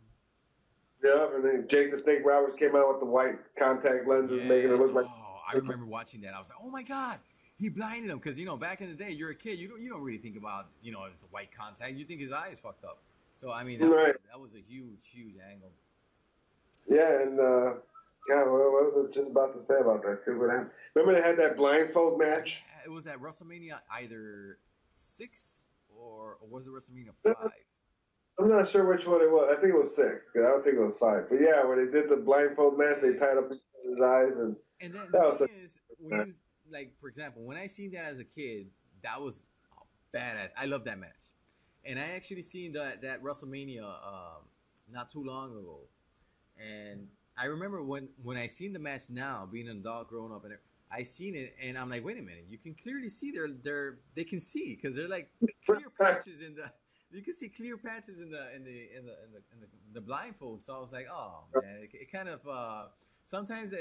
B: Yeah, and then Jake the Snake Roberts came out with the white contact lenses, making it look like.
A: I remember watching that. I was like, oh my God, he blinded him. Because, back in the day, you're a kid. You don't really think about, it's a white contact. You think his eye is fucked up. So, I mean, that was a huge, huge angle.
B: Yeah, and, God, what was I just about to say about that? Remember they had that blindfold match?
A: Yeah, it was at WrestleMania either 6 or was it WrestleMania 5?
B: I'm not sure which one it was. I think it was 6, because I don't think it was 5. But yeah, when they did the blindfold match, they tied up his eyes and
A: then the thing is, when you, like, for example, when I seen that as a kid, that was badass. I love that match. And I actually seen that WrestleMania not too long ago. And I remember when I seen the match now, being an adult, growing up, and I seen it, and I'm like, wait a minute, you can clearly see they can see, because they're like clear patches in the. You can see clear patches in the blindfold. So I was like, oh man, it kind of sometimes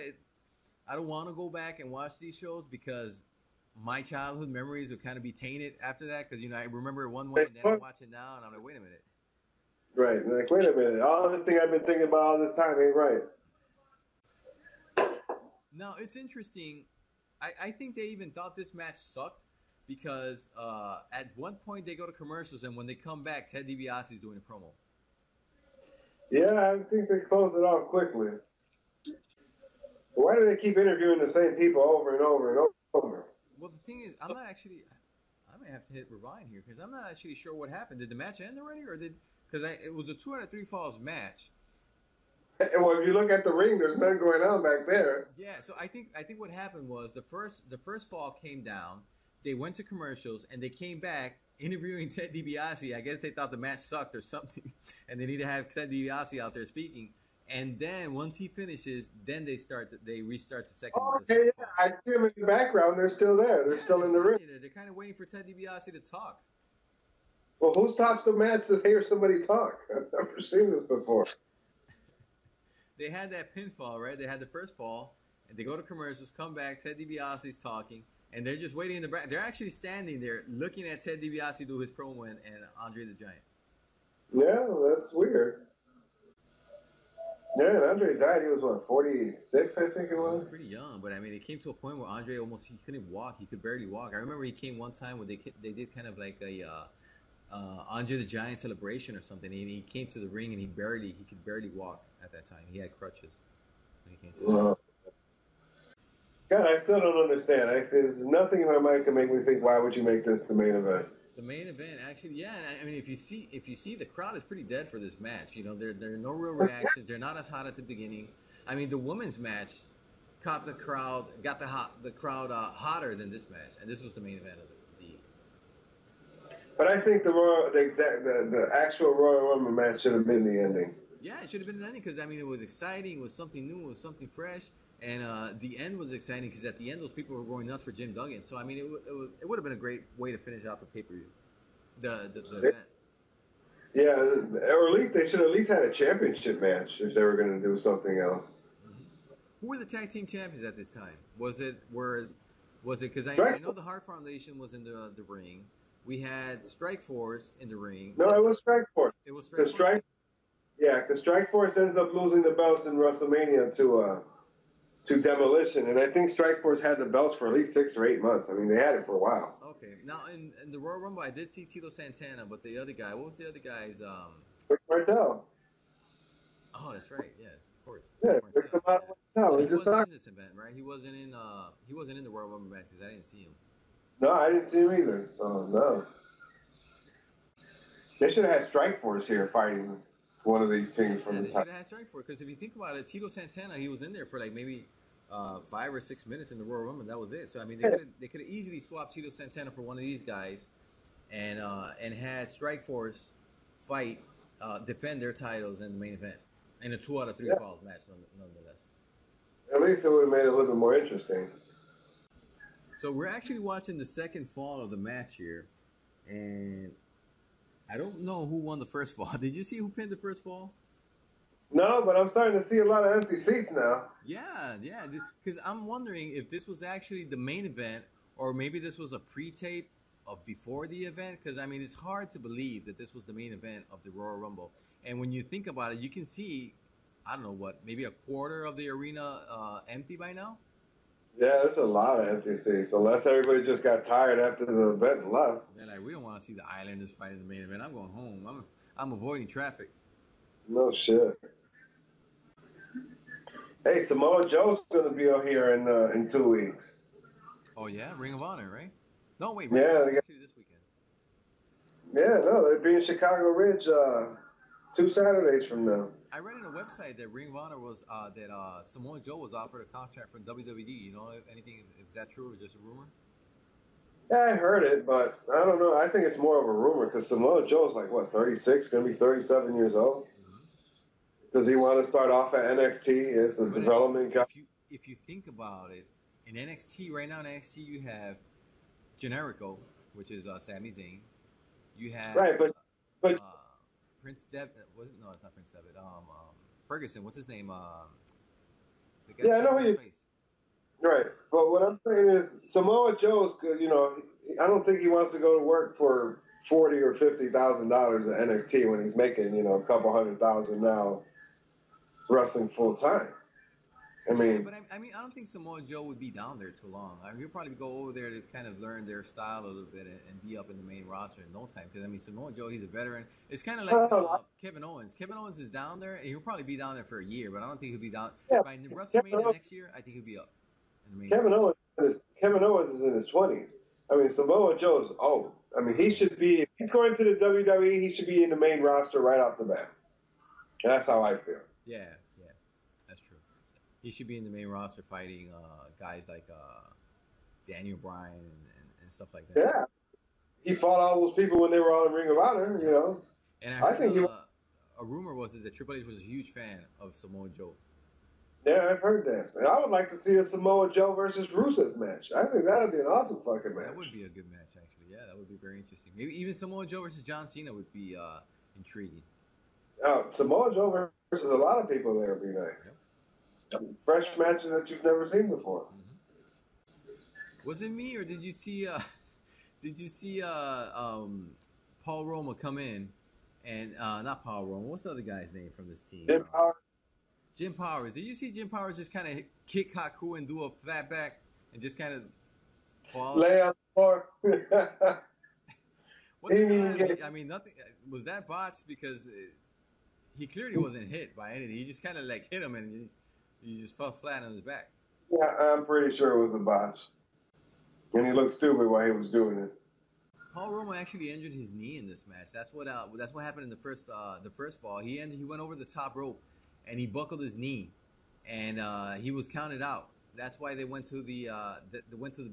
A: I don't want to go back and watch these shows because my childhood memories would kind of be tainted after that. Because I remember one way and then I watch it now and I'm like, wait a minute.
B: Right, like wait a minute, all this thing I've been thinking about all this time ain't right.
A: Now it's interesting. I think they even thought this match sucked. Because at one point they go to commercials, and when they come back, Ted DiBiase is doing a promo.
B: Yeah, I think they closed it off quickly. Why do they keep interviewing the same people over and over and over?
A: Well, the thing is, I'm not actually. I may have to hit rewind here because I'm not actually sure what happened. Did the match end already, or because it was a 2 out of 3 falls match?
B: Well, if you look at the ring, there's nothing going on back there.
A: Yeah, so I think what happened was the first fall came down. They went to commercials, and they came back interviewing Ted DiBiase. I guess they thought the match sucked or something, and they need to have Ted DiBiase out there speaking. And then once he finishes, then they restart the second.
B: Oh, okay, yeah. I see them in the background. They're still there. They're still in the ring.
A: They're kind of waiting for Ted DiBiase to talk.
B: Well, who stops the match to hear somebody talk? I've never seen this before.
A: They had that pinfall, right? They had the first fall, and they go to commercials, come back, Ted DiBiase's talking. And they're just waiting in the back. They're actually standing there looking at Ted DiBiase do his promo and Andre the Giant.
B: Yeah, that's weird. Yeah, and Andre died. He was, 46, I think it was?
A: Pretty young. But, I mean, it came to a point where Andre he couldn't walk. He could barely walk. I remember he came one time where they did kind of like a Andre the Giant celebration or something. And he came to the ring and he could barely walk at that time. He had crutches when he came to the ring.
B: God, I still don't understand. There's nothing in my mind can make me think, why would you make this the main event?
A: The main event, actually, yeah. And I mean, if you see, the crowd is pretty dead for this match. There are no real reactions. They're not as hot at the beginning. I mean, the women's match got the crowd hotter than this match, and this was the main event of the.
B: But I think the actual Royal Rumble match should have been the ending.
A: Yeah, it should have been an ending because I mean, it was exciting. It was something new. It was something fresh. And the end was exciting because at the end, those people were going nuts for Jim Duggan. So I mean, it would have been a great way to finish out the pay-per-view, the event.
B: Yeah, or at least they should have had a championship match if they were going to do something else.
A: Mm-hmm. Who were the tag team champions at this time? Was it because I know the Hart Foundation was in the ring. We had Strike Force in the ring.
B: No, it was Strike Force.
A: It was Strike Force.
B: Because Strike Force ends up losing the belts in WrestleMania to Demolition, and I think Strikeforce had the belts for at least 6 or 8 months. I mean, they had it for a while.
A: Okay. Now in the Royal Rumble, I did see Tito Santana, but the other guy, what was the other guy's?
B: Rick Martel.
A: Oh, that's right. Yeah, of course.
B: Yeah, Rick
A: Martel. Yeah.
B: Martel.
A: But
B: We
A: he
B: just
A: wasn't
B: saw.
A: in this event, right? He wasn't in the Royal Rumble match because I didn't see him.
B: No, I didn't see him either. So no. They should have had Strikeforce here fighting one of these teams
A: Yeah,
B: from the
A: they
B: top.
A: should have had strike for it because if you think about it, Tito Santana, he was in there for like maybe 5 or 6 minutes in the Royal Rumble. And that was it. So I mean, they could have easily swapped Tito Santana for one of these guys, and had Strikeforce fight defend their titles in the main event in a 2 out of 3 falls match, nonetheless.
B: At least it would have made it a little bit more interesting.
A: So we're actually watching the second fall of the match here, and I don't know who won the first fall. Did you see who pinned the first fall?
B: No, but I'm starting to see a lot of empty seats now.
A: Yeah, because I'm wondering if this was actually the main event or maybe this was a pre-tape of before the event. Because I mean, it's hard to believe that this was the main event of the Royal Rumble. And when you think about it, you can see, I don't know what, maybe a quarter of the arena empty by now.
B: Yeah, there's a lot of empty seats. Unless everybody just got tired after the event and left.
A: They're like, we don't want to see the Islanders fight in the main event. I'm going home. I'm avoiding traffic.
B: No shit. Hey, Samoa Joe's going to be out here in 2 weeks.
A: Oh yeah, Ring of Honor, right? No, wait,
B: Yeah,
A: Ring of actually this weekend.
B: Yeah, no, they'll be in Chicago Ridge 2 Saturdays from now.
A: I read on a website that Ring of Honor was that Samoa Joe was offered a contract from WWE. You know anything? Is that true or just a rumor?
B: Yeah, I heard it, but I don't know. I think it's more of a rumor because Samoa Joe's like, what, 36, going to be 37 years old? Does he want to start off at NXT as a development guy?
A: If you think about it, in NXT right now, in NXT you have Generico, which is Sami Zayn. You have
B: Right, but
A: Prince Devitt. Was it? No, it's not Prince Devitt. Ferguson. What's his name?
B: Yeah, I know who you. Right, but what I'm saying is Samoa Joe's good. You know, I don't think he wants to go to work for $40,000 or $50,000 at NXT when he's making a couple $100,000 now, wrestling full time. I mean,
A: but I mean, I don't think Samoa Joe would be down there too long. I mean, he'll probably go over there to kind of learn their style a little bit and be up in the main roster in no time. Because I mean, Samoa Joe, he's a veteran. It's kind of like Kevin Owens. Kevin Owens is down there, and he'll probably be down there for a year. But I don't think he'll be down by WrestleMania next year. I think he'll be up.
B: Kevin Owens is in his 20s. I mean, Samoa Joe's old. I mean, he should be. If he's going to the WWE, he should be in the main roster right off the bat. That's how I feel.
A: Yeah, that's true. He should be in the main roster fighting guys like Daniel Bryan and stuff like that.
B: Yeah. He fought all those people when they were all in Ring of Honor,
A: And I think a rumor was that Triple H was a huge fan of Samoa Joe.
B: Yeah, I've heard that. And I would like to see a Samoa Joe versus Rusev match. I think that would be an awesome fucking match.
A: That would be a good match, actually. Yeah, that would be very interesting. Maybe even Samoa Joe versus John Cena would be intriguing.
B: Samoa Joe versus a lot of people there would be nice. Yep. Fresh matches that you've never seen before.
A: Mm-hmm. Was it me or did you see Paul Roma come in and not Paul Roma? What's the other guy's name from this team? Jim Powers. Did you see Jim Powers just kind of kick Haku and do a flat back and just kind of fall?
B: Lay on the floor.
A: What I mean, nothing. Was that botched? Because he clearly wasn't hit by anything. He just kind of like hit him and he just fell flat on his back.
B: Yeah, I'm pretty sure it was a botch. And he looked stupid while he was doing it.
A: Paul Roma actually injured his knee in this match. That's what happened in the first fall. He went over the top rope and he buckled his knee, and he was counted out. That's why they went to the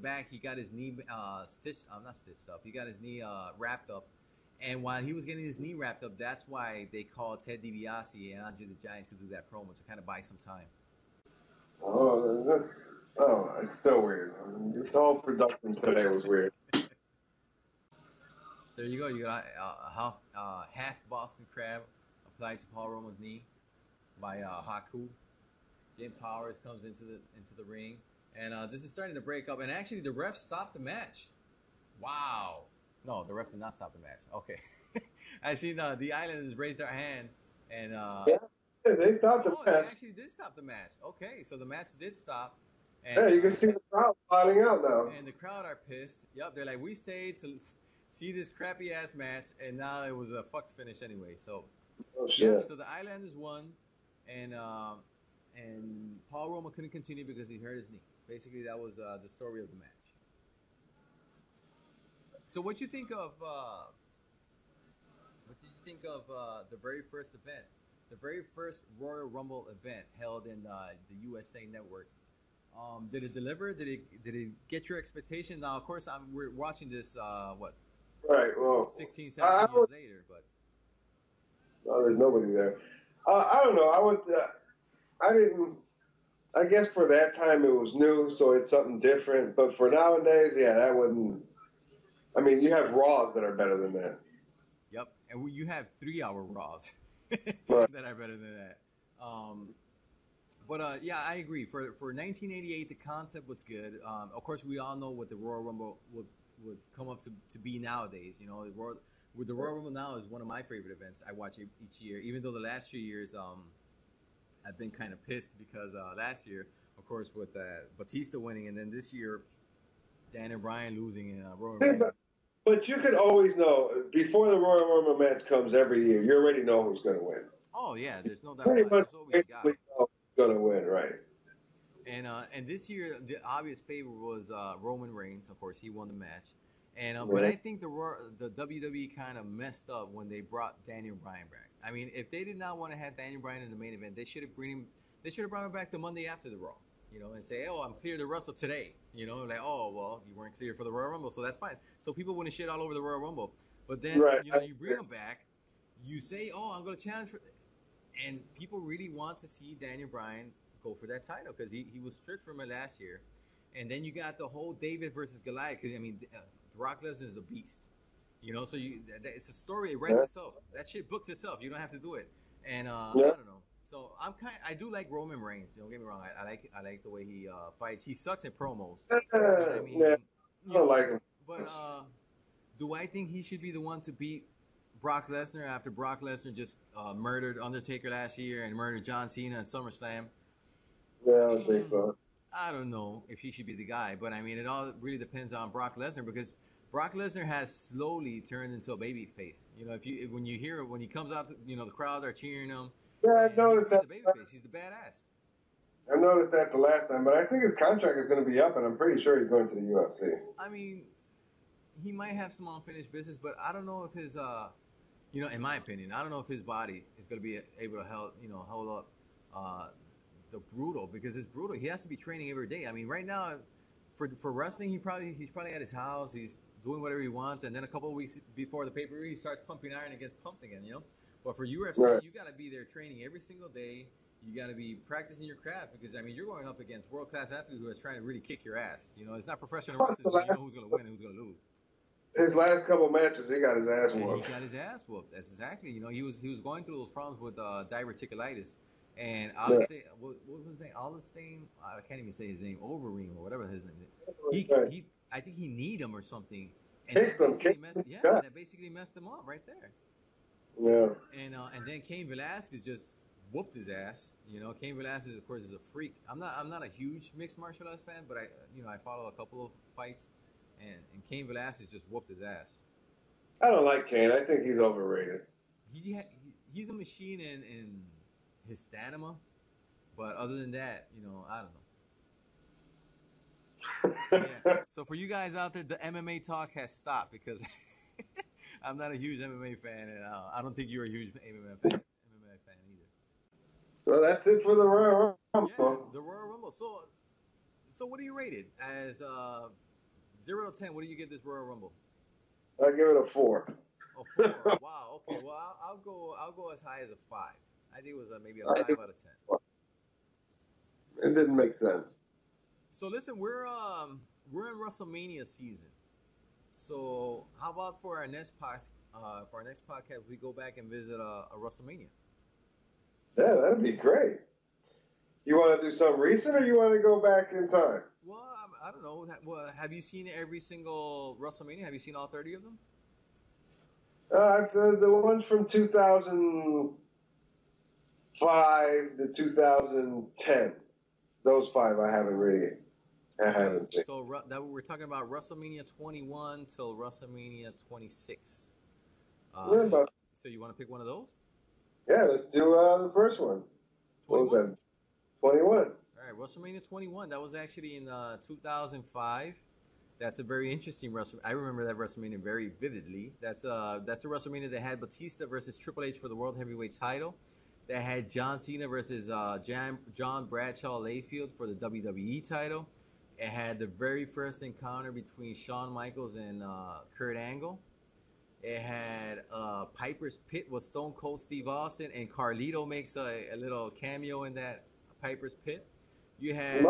A: back. He got his knee not stitched up. He got his knee wrapped up, and while he was getting his knee wrapped up, that's why they called Ted DiBiase and Andre the Giant to do that promo to kind of buy some time.
B: Oh, it's still weird. This whole production today was weird.
A: There you go. You got a half Boston Crab applied to Paul Roma's knee by Haku. Jim Powers comes into the ring, and this is starting to break up. And actually, the ref stopped the match. Wow. No, the ref did not stop the match. Okay. I see the Islanders raised their hand, and
B: yeah, they stopped the match.
A: They actually did stop the match. Okay, so the match did stop, And
B: Yeah, you can see the crowd piling out now.
A: and the crowd are pissed. Yep, they're like, we stayed to see this crappy ass match, and now it was a fucked finish anyway. So
B: Oh
A: yeah,
B: shit.
A: so the Islanders won, and Paul Roma couldn't continue because he hurt his knee. Basically, that was the story of the match. So what did you think of the very first event, the very first Royal Rumble event held in the USA Network? Did it deliver? Did it get your expectations? Now, of course, we're watching this what
B: Right. Well,
A: 16,
B: I
A: 17 years
B: would.
A: later, but
B: Oh, there's nobody there. I don't know. I would. I didn't. I guess for that time it was new, so it's something different. But for nowadays, yeah, that wouldn't. I mean, you have Raws that are better than that.
A: yep. And you have 3 hour Raws
B: Right.
A: that are better than that. Um, but yeah, I agree. For 1988, the concept was good. Of course, we all know what the Royal Rumble would come up to be nowadays. You know, the Royal Rumble now is one of my favorite events. I watch it each year, even though the last few years I've been kind of pissed because last year, of course, with Batista winning, and then this year, Dan and Bryan losing and Roman
B: Yeah,
A: Reigns.
B: but you can always know before the Royal Rumble match comes every year. You already know who's going to win.
A: Oh yeah, there's no doubt
B: Pretty
A: about it.
B: much
A: There's always a guy.
B: basically know who's going to win, right?
A: And this year, the obvious favorite was Roman Reigns. Of course, he won the match. And but
B: Right.
A: I think the WWE kind of messed up when they brought Daniel Bryan back. I mean, if they did not want to have Daniel Bryan in the main event, they should have bring him. They should have brought him back the Monday after the Raw, you know, and say, "Oh, I'm clear to wrestle today." You know, like, "Oh, well, you weren't clear for the Royal Rumble, so that's fine." So people wouldn't shit all over the Royal Rumble. But then,
B: Right.
A: you know, you bring him back, you say, "Oh, I'm going to challenge for," and people really want to see Daniel Bryan go for that title because he was stripped from it last year. And then you got the whole David versus Goliath. Because I mean, Brock Lesnar is a beast, you know. So it's a story. It writes
B: Yeah.
A: itself. That shit books itself. You don't have to do it. And I
B: Yeah.
A: don't know. So I do like Roman Reigns. Don't get me wrong. I like the way he fights. He sucks at promos, but I
B: Yeah.
A: mean,
B: I
A: you
B: don't
A: know.
B: like him.
A: But do I think he should be the one to beat Brock Lesnar after Brock Lesnar just murdered Undertaker last year and murdered John Cena at SummerSlam?
B: Yeah, I don't think so.
A: I don't know if he should be the guy, but I mean, it all really depends on Brock Lesnar because Brock Lesnar has slowly turned into a baby face. You know, when you hear when he comes out, you know, the crowd are cheering him,
B: Yeah, I
A: and
B: noticed
A: he's
B: that.
A: the baby face. He's the badass.
B: I noticed that the last time, but I think his contract is going to be up, and I'm pretty sure he's going to the UFC.
A: I mean, he might have some unfinished business, but I don't know if his, you know, in my opinion, I don't know if his body is going to be able to hold up the brutal because it's brutal. He has to be training every day. I mean, right now, for wrestling, he's probably at his house. He's doing whatever he wants, and then a couple of weeks before the pay-per-view, he starts pumping iron and gets pumped again. You know, but for UFC,
B: Right.
A: you got to be there training every single day. You got to be practicing your craft because I mean, you're going up against world-class athletes who are trying to really kick your ass. You know, it's not professional
B: Plus,
A: wrestling where you know who's going to win and who's going to lose.
B: his last couple matches, he got his ass
A: And he
B: whooped.
A: got his ass whooped. That's exactly. You know, he was going through those problems with diverticulitis, and
B: Yeah.
A: Alistair, what was his name? Alistair, I can't even say his name. Overeem or whatever his name is.
B: Right.
A: He I think he kneed him or something, and
B: Kicked him,
A: that basically messed him up right there.
B: Yeah.
A: And then Cain Velasquez just whooped his ass. You know, Cain Velasquez, of course, is a freak. I'm not a huge mixed martial arts fan, but I follow a couple of fights, and Cain Velasquez just whooped his ass.
B: I don't like Kane. I think he's overrated.
A: He's a machine in his stamina, but other than that, you know, I don't know. So, yeah. So for you guys out there, the MMA talk has stopped because I'm not a huge MMA fan, and I don't think you're a huge MMA fan either.
B: So that's it for the Royal Rumble.
A: Yeah, the Royal Rumble. So what do you rate it as 0 to 10? What do you give this Royal Rumble?
B: I give it a 4.
A: Oh, 4. Wow. Okay. Well, I'll go as high as a 5. I think it was maybe a 5 out of 10.
B: It didn't make sense.
A: So listen, we're in WrestleMania season. So how about for our next podcast, we go back and visit a WrestleMania?
B: Yeah, that'd be great. You want to do something recent, or you want to go back in time?
A: Well, I don't know. Well, have you seen every single WrestleMania? Have you seen all 30 of them?
B: The ones from 2005 to 2010. Those 5 I haven't really. I haven't seen.
A: So that we're talking about WrestleMania 21 till WrestleMania 26.
B: Yeah,
A: So you want to pick one of those?
B: yeah, let's do the first one.
A: 21?
B: What was that? 21.
A: All right, WrestleMania 21. That was actually in 2005. That's a very interesting WrestleMania. I remember that WrestleMania very vividly. That's the WrestleMania that had Batista versus Triple H for the World Heavyweight title. That had John Cena versus John Bradshaw Layfield for the WWE title. It had the very first encounter between Shawn Michaels and Kurt Angle. It had Piper's Pit with Stone Cold Steve Austin, and Carlito makes a little cameo in that Piper's Pit. You had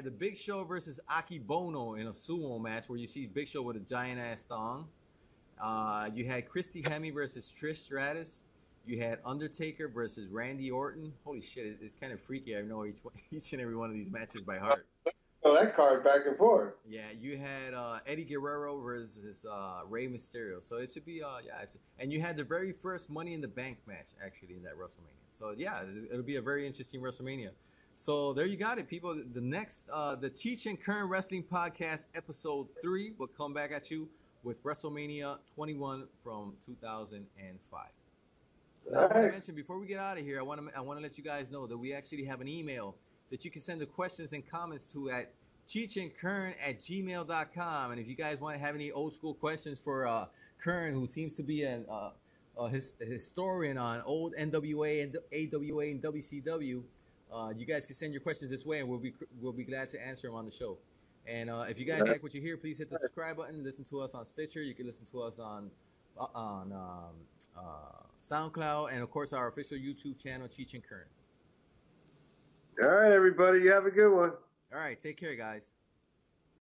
A: the Big Show versus Aki Bono in a sumo match where you see Big Show with a giant ass thong. You had Christy Hemme versus Trish Stratus. You had Undertaker versus Randy Orton. Holy shit, it's kind of freaky. I know each and every one of these matches by heart.
B: Oh, that card back and forth.
A: Yeah, you had Eddie Guerrero versus Rey Mysterio. So it should be, and you had the very first Money in the Bank match actually in that WrestleMania. So yeah, it'll be a very interesting WrestleMania. So there you got it, people. The next, the Cheech and Kern Wrestling Podcast, Episode 3, will come back at you with WrestleMania 21 from 2005. Now, I want to mention before we get out of here, I want to let you guys know that we actually have an email that you can send the questions and comments to at cheechandkern@gmail.com. And if you guys want to have any old school questions for Kern, who seems to be a historian on old NWA and AWA and WCW, you guys can send your questions this way, and we'll be glad to answer them on the show. And if you guys like what you hear, please hit the subscribe button. Listen to us on Stitcher. You can listen to us on SoundCloud, and of course our official YouTube channel, Cheech and Kern.
B: All right, everybody, you have a good one.
A: All right, take care, guys.